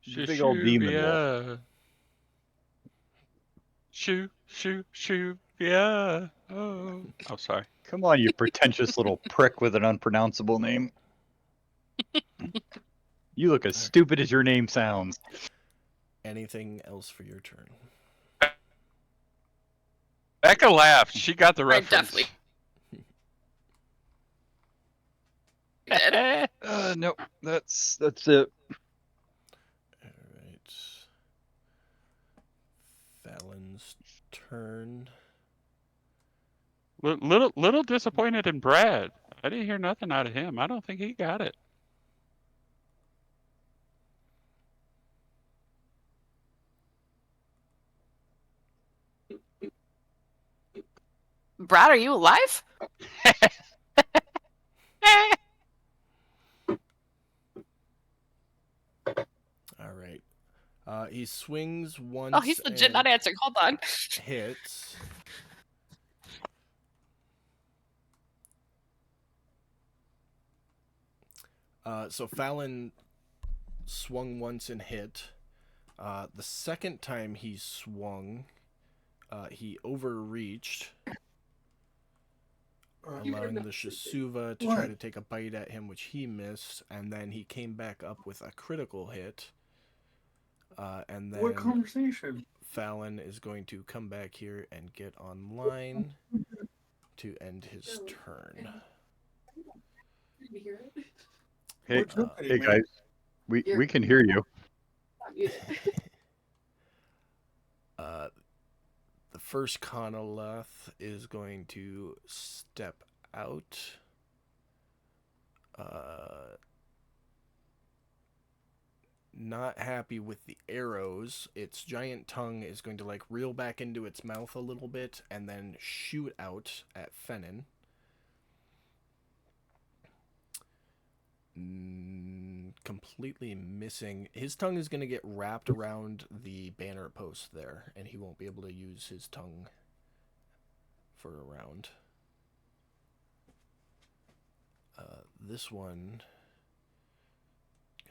The big old demon wolf. Shoo, yeah. Oh, I'm sorry. Come on, you pretentious little prick with an unpronounceable name. You look as stupid as your name sounds. Anything else for your turn? Becca laughed. She got the I reference. definitely did. Nope. That's it. Alright. Fallon's turn. Little disappointed in Brad. I didn't hear nothing out of him. I don't think he got it. Brad, are you alive? Alright. He swings once. Oh, he's legit not answering. Hold on. Hits. So Fallon swung once and hit. The second time he swung, he overreached, allowing the Shisuva to try to take a bite at him, which he missed, and then he came back up with a critical hit. And then What conversation? Fallon is going to come back here and get online to end his turn. Hey, What's happening, hey man? guys, we can hear you. The first Conoleth is going to step out. Not happy with the arrows. Its giant tongue is going to like reel back into its mouth a little bit and then shoot out at Fennin. Completely missing. His tongue is going to get wrapped around the banner post there, and he won't be able to use his tongue for a round. This one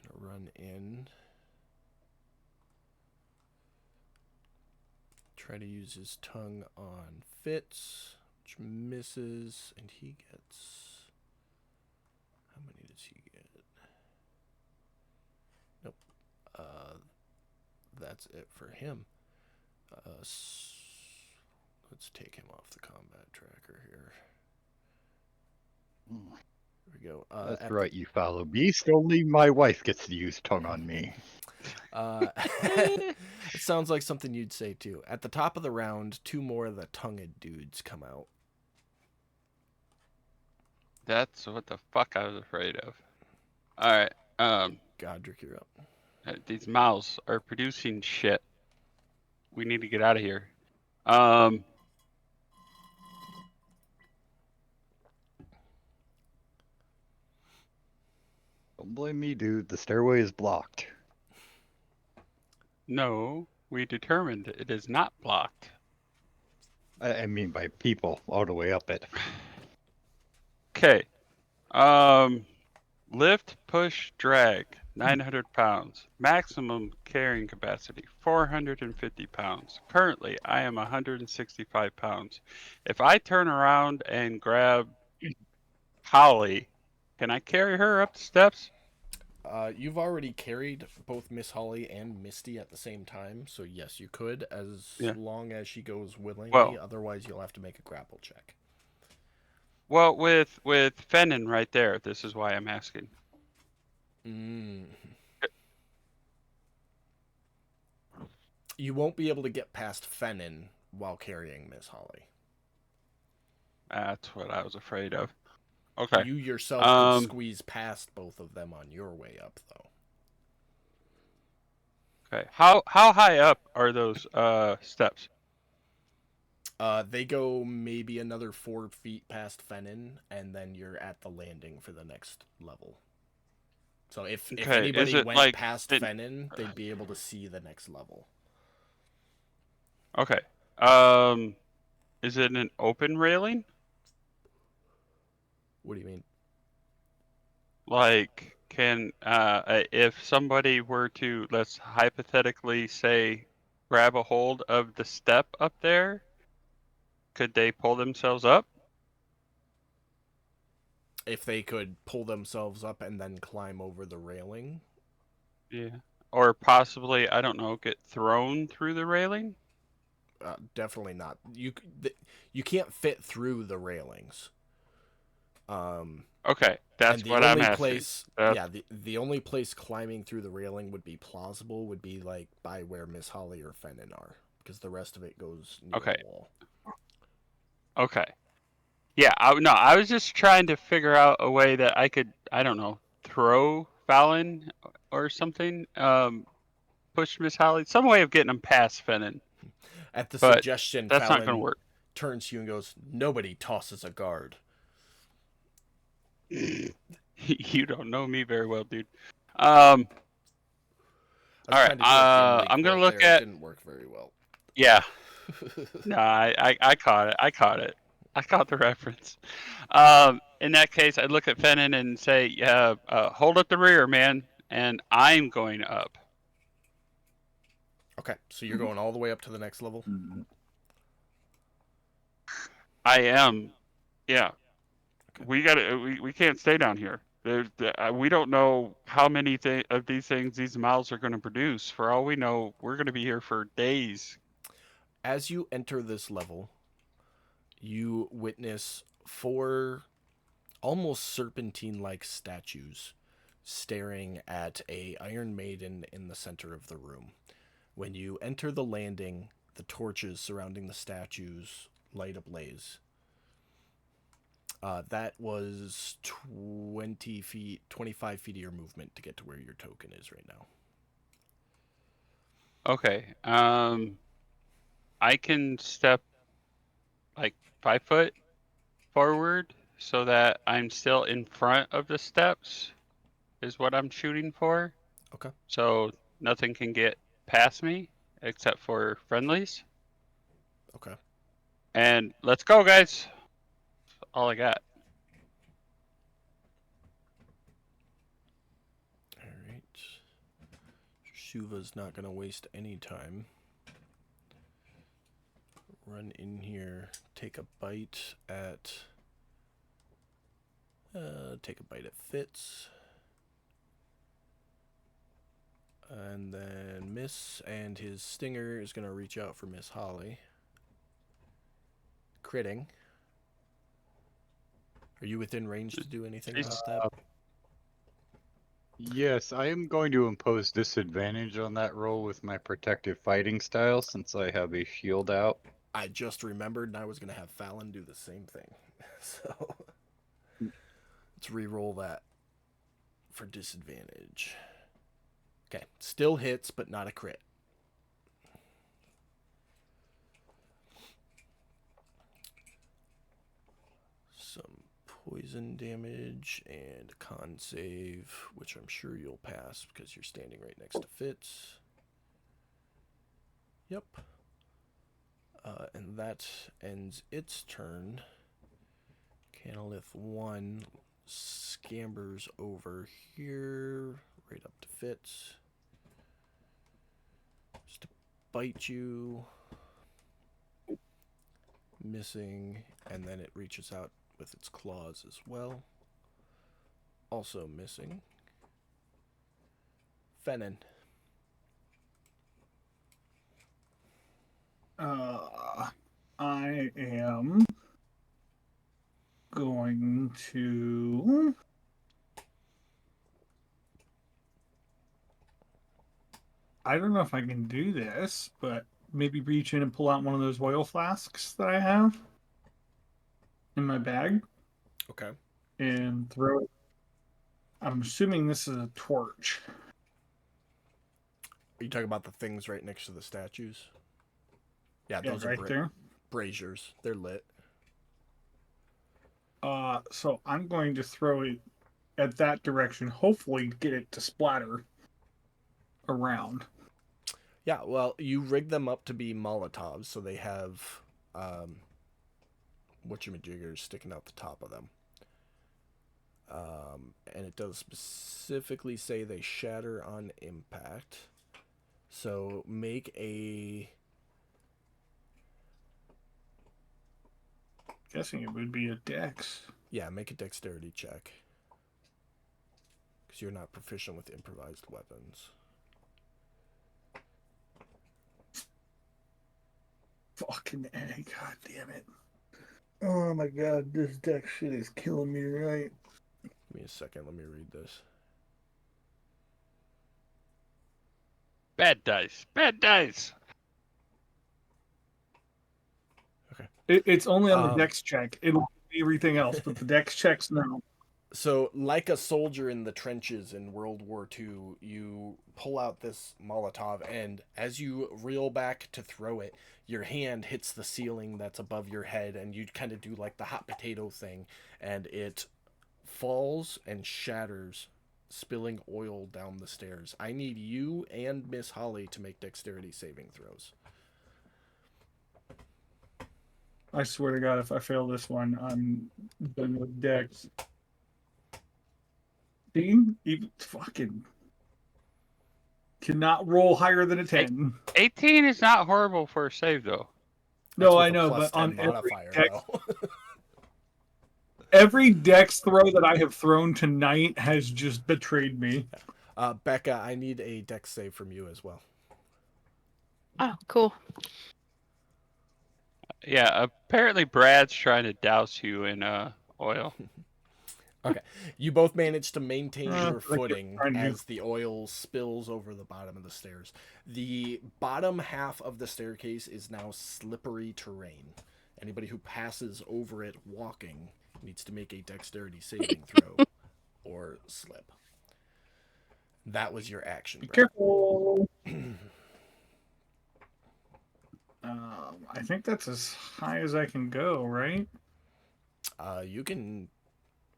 gonna run in, try to use his tongue on Fitz, which misses, and he gets, how many does he get? Nope. That's it for him. Let's take him off the combat tracker here. There we go. That's right, you foul beast. Only my wife gets to use tongue on me. It sounds like something you'd say too. At the top of the round, 2 more of the tongued dudes come out. That's what the fuck I was afraid of. All right. Godric, you're up. These mouths are producing shit. We need to get out of here. Don't blame me, dude. The stairway is blocked. No, we determined it is not blocked. I mean by people all the way up it. Okay. Lift, push, drag, 900 pounds. Maximum carrying capacity, 450 pounds. Currently, I am 165 pounds. If I turn around and grab Holly, can I carry her up the steps? You've already carried both Miss Holly and Misty at the same time, so yes, you could, as long as she goes willingly. Well, otherwise, you'll have to make a grapple check. Well, with Fennin right there, this is why I'm asking. You won't be able to get past Fennin while carrying Miss Holly. That's what I was afraid of. Okay. You yourself could squeeze past both of them on your way up, though. Okay. How high up are those steps? They go maybe another 4 feet past Fennin, and then you're at the landing for the next level. So if Okay. Is anybody it went like past it, Fennin, they'd be able to see the next level. okay. Is it an open railing? What do you mean? Like, can if somebody were to, let's hypothetically say, grab a hold of the step up there, could they pull themselves up? If they could pull themselves up and then climb over the railing. Yeah. Or possibly, I don't know, get thrown through the railing? Definitely not. You can't fit through the railings. Okay, And that's the what I'm only asking. place, yeah, the only place climbing through the railing would be plausible would be like by where Miss Holly or Fennin are, because the rest of it goes near Okay. the wall. Okay. Yeah, no, I was just trying to figure out a way that I could, I don't know, throw Fallon or something, push Miss Holly, some way of getting them past Fennin, At the but suggestion, that's not going to Fallon work. turns to you and goes, "Nobody tosses a guard." You don't know me very well, dude. I was All right, trying to do a Gimli I'm gonna quote look there. It at, didn't work very well. yeah. No, I caught it. I caught it. I caught the reference. In that case, I'd look at Fennin and say, "Yeah, hold up the rear, man," and I'm going up. Okay, so you're going all the way up to the next level. I am. Yeah, Okay. we got to. We can't stay down here. We don't know how many of these things these mouths are going to produce. For all we know, we're going to be here for days. As you enter this level, you witness 4 almost serpentine-like statues staring at a Iron Maiden in the center of the room. When you enter the landing, the torches surrounding the statues light ablaze. That was 20 feet, 25 feet of your movement to get to where your token is right now. Okay. I can step like 5 foot forward so that I'm still in front of the steps. Is what I'm shooting for. Okay. So nothing can get past me except for friendlies. Okay. And let's go, guys. All I got. All right. Shuva's not going to waste any time. Run in here, take a bite at Fitz. And then miss, and his stinger is going to reach out for Miss Holly. Critting. Are you within range to do anything about that? Yes, I am going to impose disadvantage on that roll with my protective fighting style since I have a shield out. I just remembered, and I was going to have Fallon do the same thing. So let's re-roll that for disadvantage. Okay, still hits, but not a crit. Some poison damage and a con save, which I'm sure you'll pass because you're standing right next to Fitz. Yep. And that ends its turn. Canalith 1 scampers over here, right up to Fitz. Just to bite you. Missing, and then it reaches out with its claws as well. Also missing. Fennin. I am going to. I don't know if I can do this, but maybe reach in and pull out one of those oil flasks that I have in my bag Okay. and throw it. I'm assuming this is a torch. Are you talking about the things right next to the statues? Yeah, Yeah, those are right there. braziers. They're lit. So I'm going to throw it at that direction. Hopefully, get it to splatter around. Yeah, well, you rig them up to be Molotovs, so they have whatchamajiggers sticking out the top of them. And it does specifically say they shatter on impact. So make a... Guessing it would be a dex. Yeah, make a dexterity check. Because you're not proficient with improvised weapons. Fucking A, god damn it. Oh my god, this dex shit is killing me, right? Give me a second, let me read this. Bad dice. Bad dice. It's only on the dex check. It'll be everything else, but the dex checks no. So, like a soldier in the trenches in World War II, you pull out this Molotov, and as you reel back to throw it, your hand hits the ceiling that's above your head, and you kind of do like the hot potato thing, and it falls and shatters, spilling oil down the stairs. I need you and Miss Holly to make dexterity saving throws. I swear to God, if I fail this one, I'm done with dex. Dean, even fucking cannot roll higher than a 10. 18 is not horrible for a save, though. That's No, with I a know, plus but on 10 every modifier, dex, though. every dex throw that I have thrown tonight has just betrayed me. Becca, I need a dex save from you as well. Oh, cool. Yeah, apparently Brad's trying to douse you in oil. Okay. You both manage to maintain your I keep footing trying to. as the oil spills over the bottom of the stairs. The bottom half of the staircase is now slippery terrain. Anybody who passes over it walking needs to make a dexterity saving throw or slip. That was your action. Be Brad. careful. I think that's as high as I can go, right? You can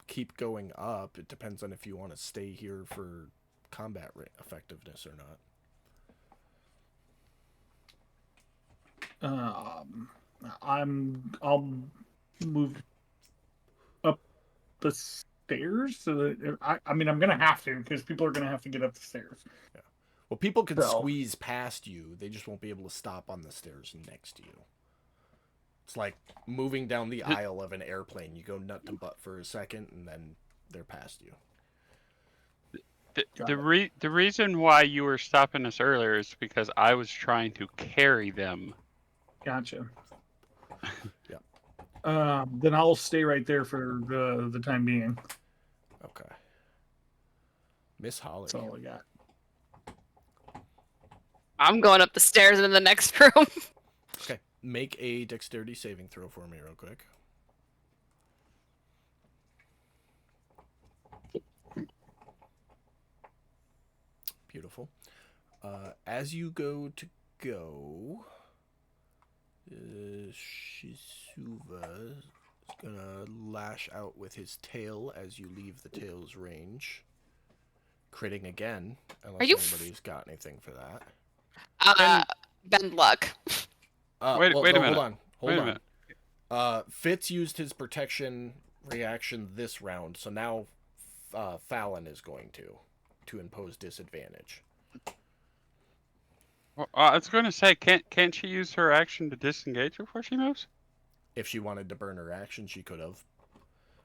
keep going up. It depends on if you want to stay here for combat effectiveness or not. I'll move up the stairs so that I mean I'm gonna have to because people are gonna have to get up the stairs. Yeah. Well, people can So- squeeze past you. They just won't be able to stop on the stairs next to you. It's like moving down the aisle of an airplane. You go nut to butt for a second, and then they're past you. The reason why you were stopping us earlier is because I was trying to carry them. Gotcha. Yep. Then I'll stay right there for the time being. Okay. Miss Holly. That's all I got. I'm going up the stairs into the next room. Okay. Make a dexterity saving throw for me real quick. Beautiful. As you go to go, Shizuva is gonna lash out with his tail as you leave the tail's range. Critting again, unless Are you anybody's got anything for that. Bend luck. Wait a minute. Hold on. Fitz used his protection reaction this round, so now Fallon is going to impose disadvantage. Well, I was going to say, can't she use her action to disengage before she moves? If she wanted to burn her action, she could have.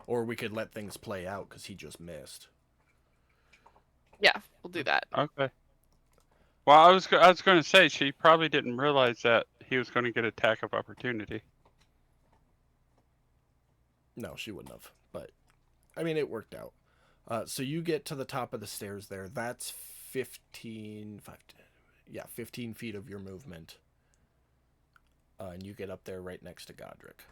Or we could let things play out because he just missed. Yeah, we'll do that. Okay. Well, I was going to say she probably didn't realize that he was going to get attack of opportunity. No, she wouldn't have. But, I mean, it worked out. So you get to the top of the stairs there. That's 15 feet of your movement. And you get up there right next to Godric.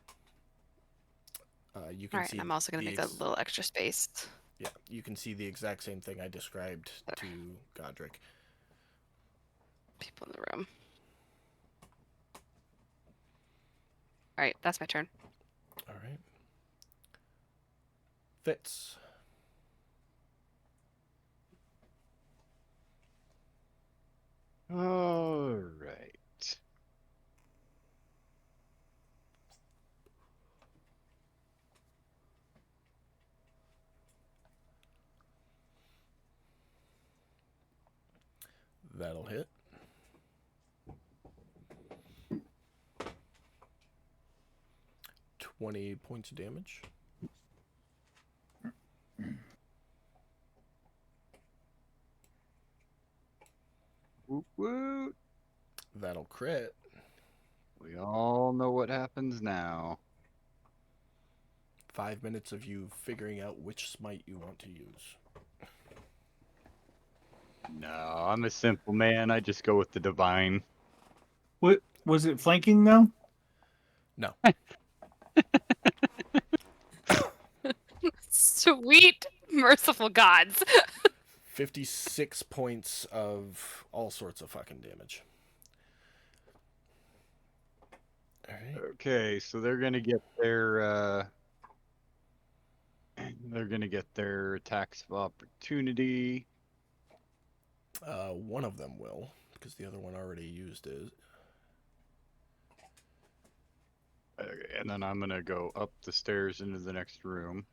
You can All right, see I'm also going to make a little extra space. Yeah, you can see the exact same thing I described to Godric. people in the room. All right, that's my turn. All right. Fitz. All right. That'll hit. $20 points of damage. Woot woot. That'll crit. We all know what happens now. 5 minutes of you figuring out which smite you want to use. No, I'm a simple man. I just go with the divine. What was it flanking though? No. Sweet, merciful gods. 56 points of all sorts of fucking damage. All right. Okay, so they're gonna get their attacks of opportunity. One of them will, because the other one already used it. Okay, and then I'm gonna go up the stairs into the next room.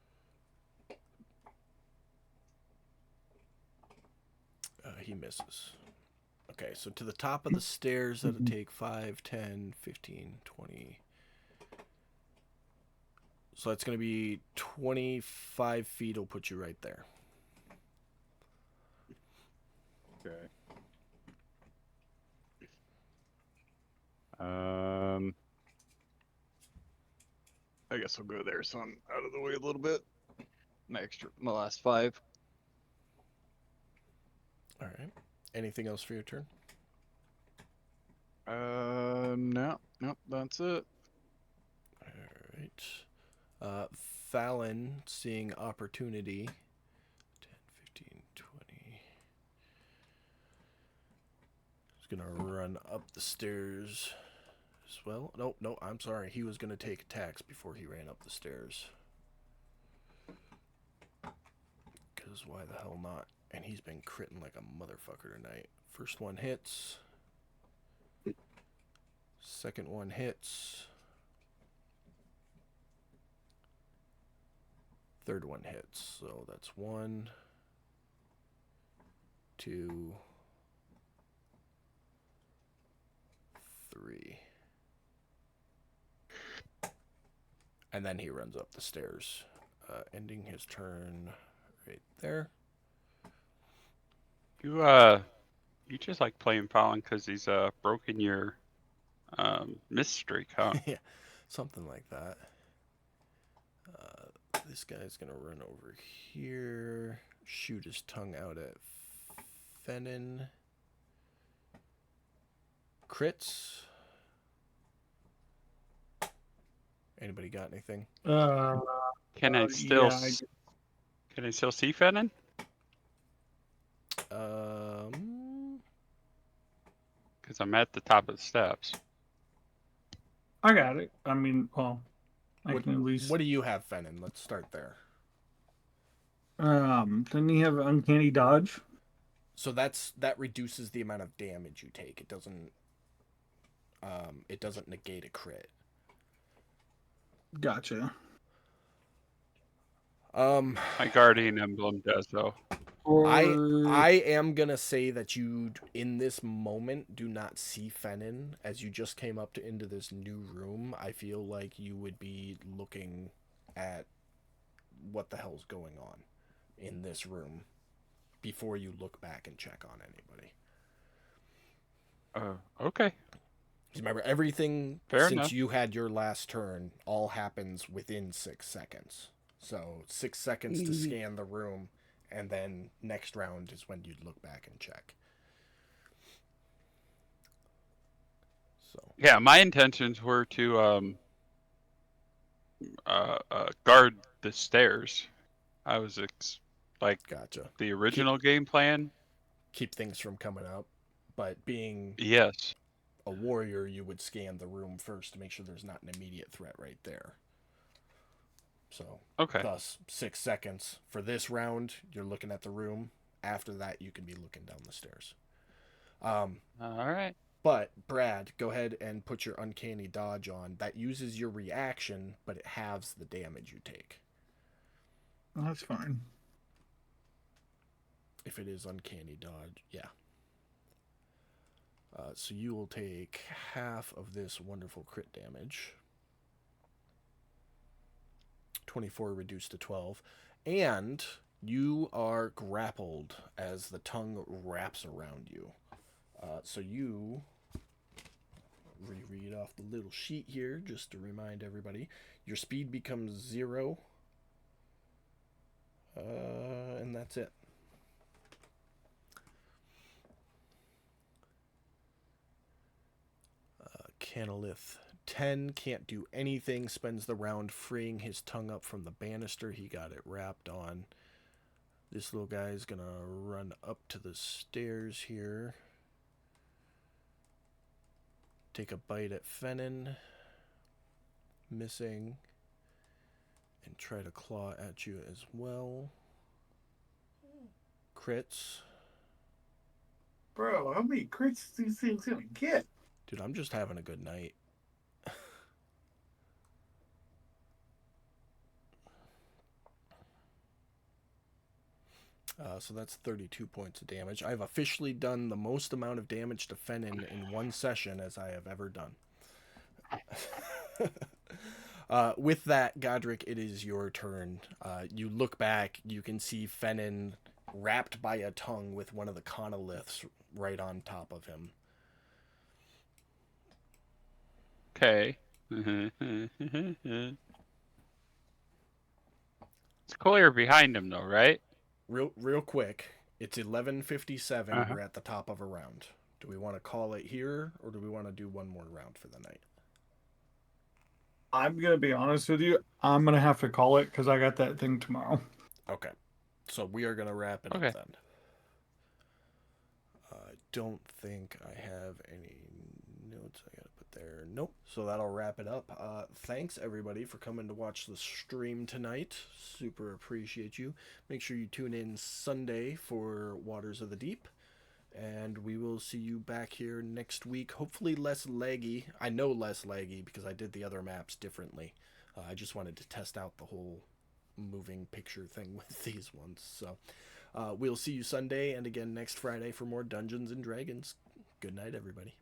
He misses. Okay, so to the top of the stairs, that'll take 5, 10, 15, 20. So that's going to be 25 feet. Will put you right there. Okay. I guess I'll go there, so I'm out of the way a little bit. My last 5. All right. Anything else for your turn? No, that's it. All right. Fallon, seeing opportunity. 10, 15, 20. He's going to run up the stairs as well. No, I'm sorry. He was going to take attacks before he ran up the stairs. Because why the hell not? And he's been critting like a motherfucker tonight. First one hits. Second one hits. Third one hits. So that's 1, 2, 3. And then he runs up the stairs, ending his turn right there. You just like playing Fallon because he's broken your miss streak, huh? Yeah, something like that. This guy's gonna run over here, shoot his tongue out at Fennin. Crits. Anybody got anything? Can I still yeah, can I still see Fennin? Because I'm at the top of the steps. I got it. I mean, well, I What, can at least. what do you have, Fennin? Let's start there. Doesn't he have uncanny dodge? So that reduces the amount of damage you take. It doesn't negate a crit. Gotcha. My guardian emblem does though. I am gonna say that you, in this moment, do not see Fennin as you just came up into this new room. I feel like you would be looking at what the hell's going on in this room before you look back and check on anybody. Okay. Remember, everything Fair since enough. you had your last turn all happens within 6 seconds. So 6 seconds to scan the room, and then next round is when you'd look back and check. So Yeah, my intentions were to guard the stairs. I was like gotcha. the original game plan. Keep things from coming up. But being Yes. a warrior, you would scan the room first to make sure there's not an immediate threat right there. So, Okay. thus, 6 seconds. For this round, you're looking at the room. After that, you can be looking down the stairs. All right. But, Brad, go ahead and put your Uncanny Dodge on. That uses your reaction, but it halves the damage you take. That's fine. If it is Uncanny Dodge, yeah. So you will take half of this wonderful crit damage. 24 reduced to 12. And you are grappled as the tongue wraps around you. So you reread off the little sheet here just to remind everybody. Your speed becomes 0. And that's it. Canolith 10 can't do anything, spends the round freeing his tongue up from the banister he got it wrapped on. This little guy is going to run up to the stairs here. Take a bite at Fennin. Missing. And try to claw at you as well. Crits. Bro, how many crits do these things gonna get? Dude, I'm just having a good night. So that's 32 points of damage. I've officially done the most amount of damage to Fennin in one session as I have ever done. With that, Godric, it is your turn. You look back, you can see Fennin wrapped by a tongue with one of the conoliths right on top of him. Okay. It's clear behind him, though, right? Real quick, it's 11:57. Uh-huh. We're at the top of a round. Do we want to call it here, or do we want to do one more round for the night? I'm gonna be honest with you. I'm gonna have to call it because I got that thing tomorrow. Okay. So we are going to wrap it Okay. up then. I don't think I have any notes I got to put there. Nope. So that'll wrap it up. Thanks, everybody, for coming to watch the stream tonight. Super appreciate you. Make sure you tune in Sunday for Waters of the Deep. And we will see you back here next week. Hopefully less laggy. I know less laggy because I did the other maps differently. I just wanted to test out the whole moving picture thing with these ones. So we'll see you Sunday and again next Friday for more Dungeons and Dragons. Good night, everybody.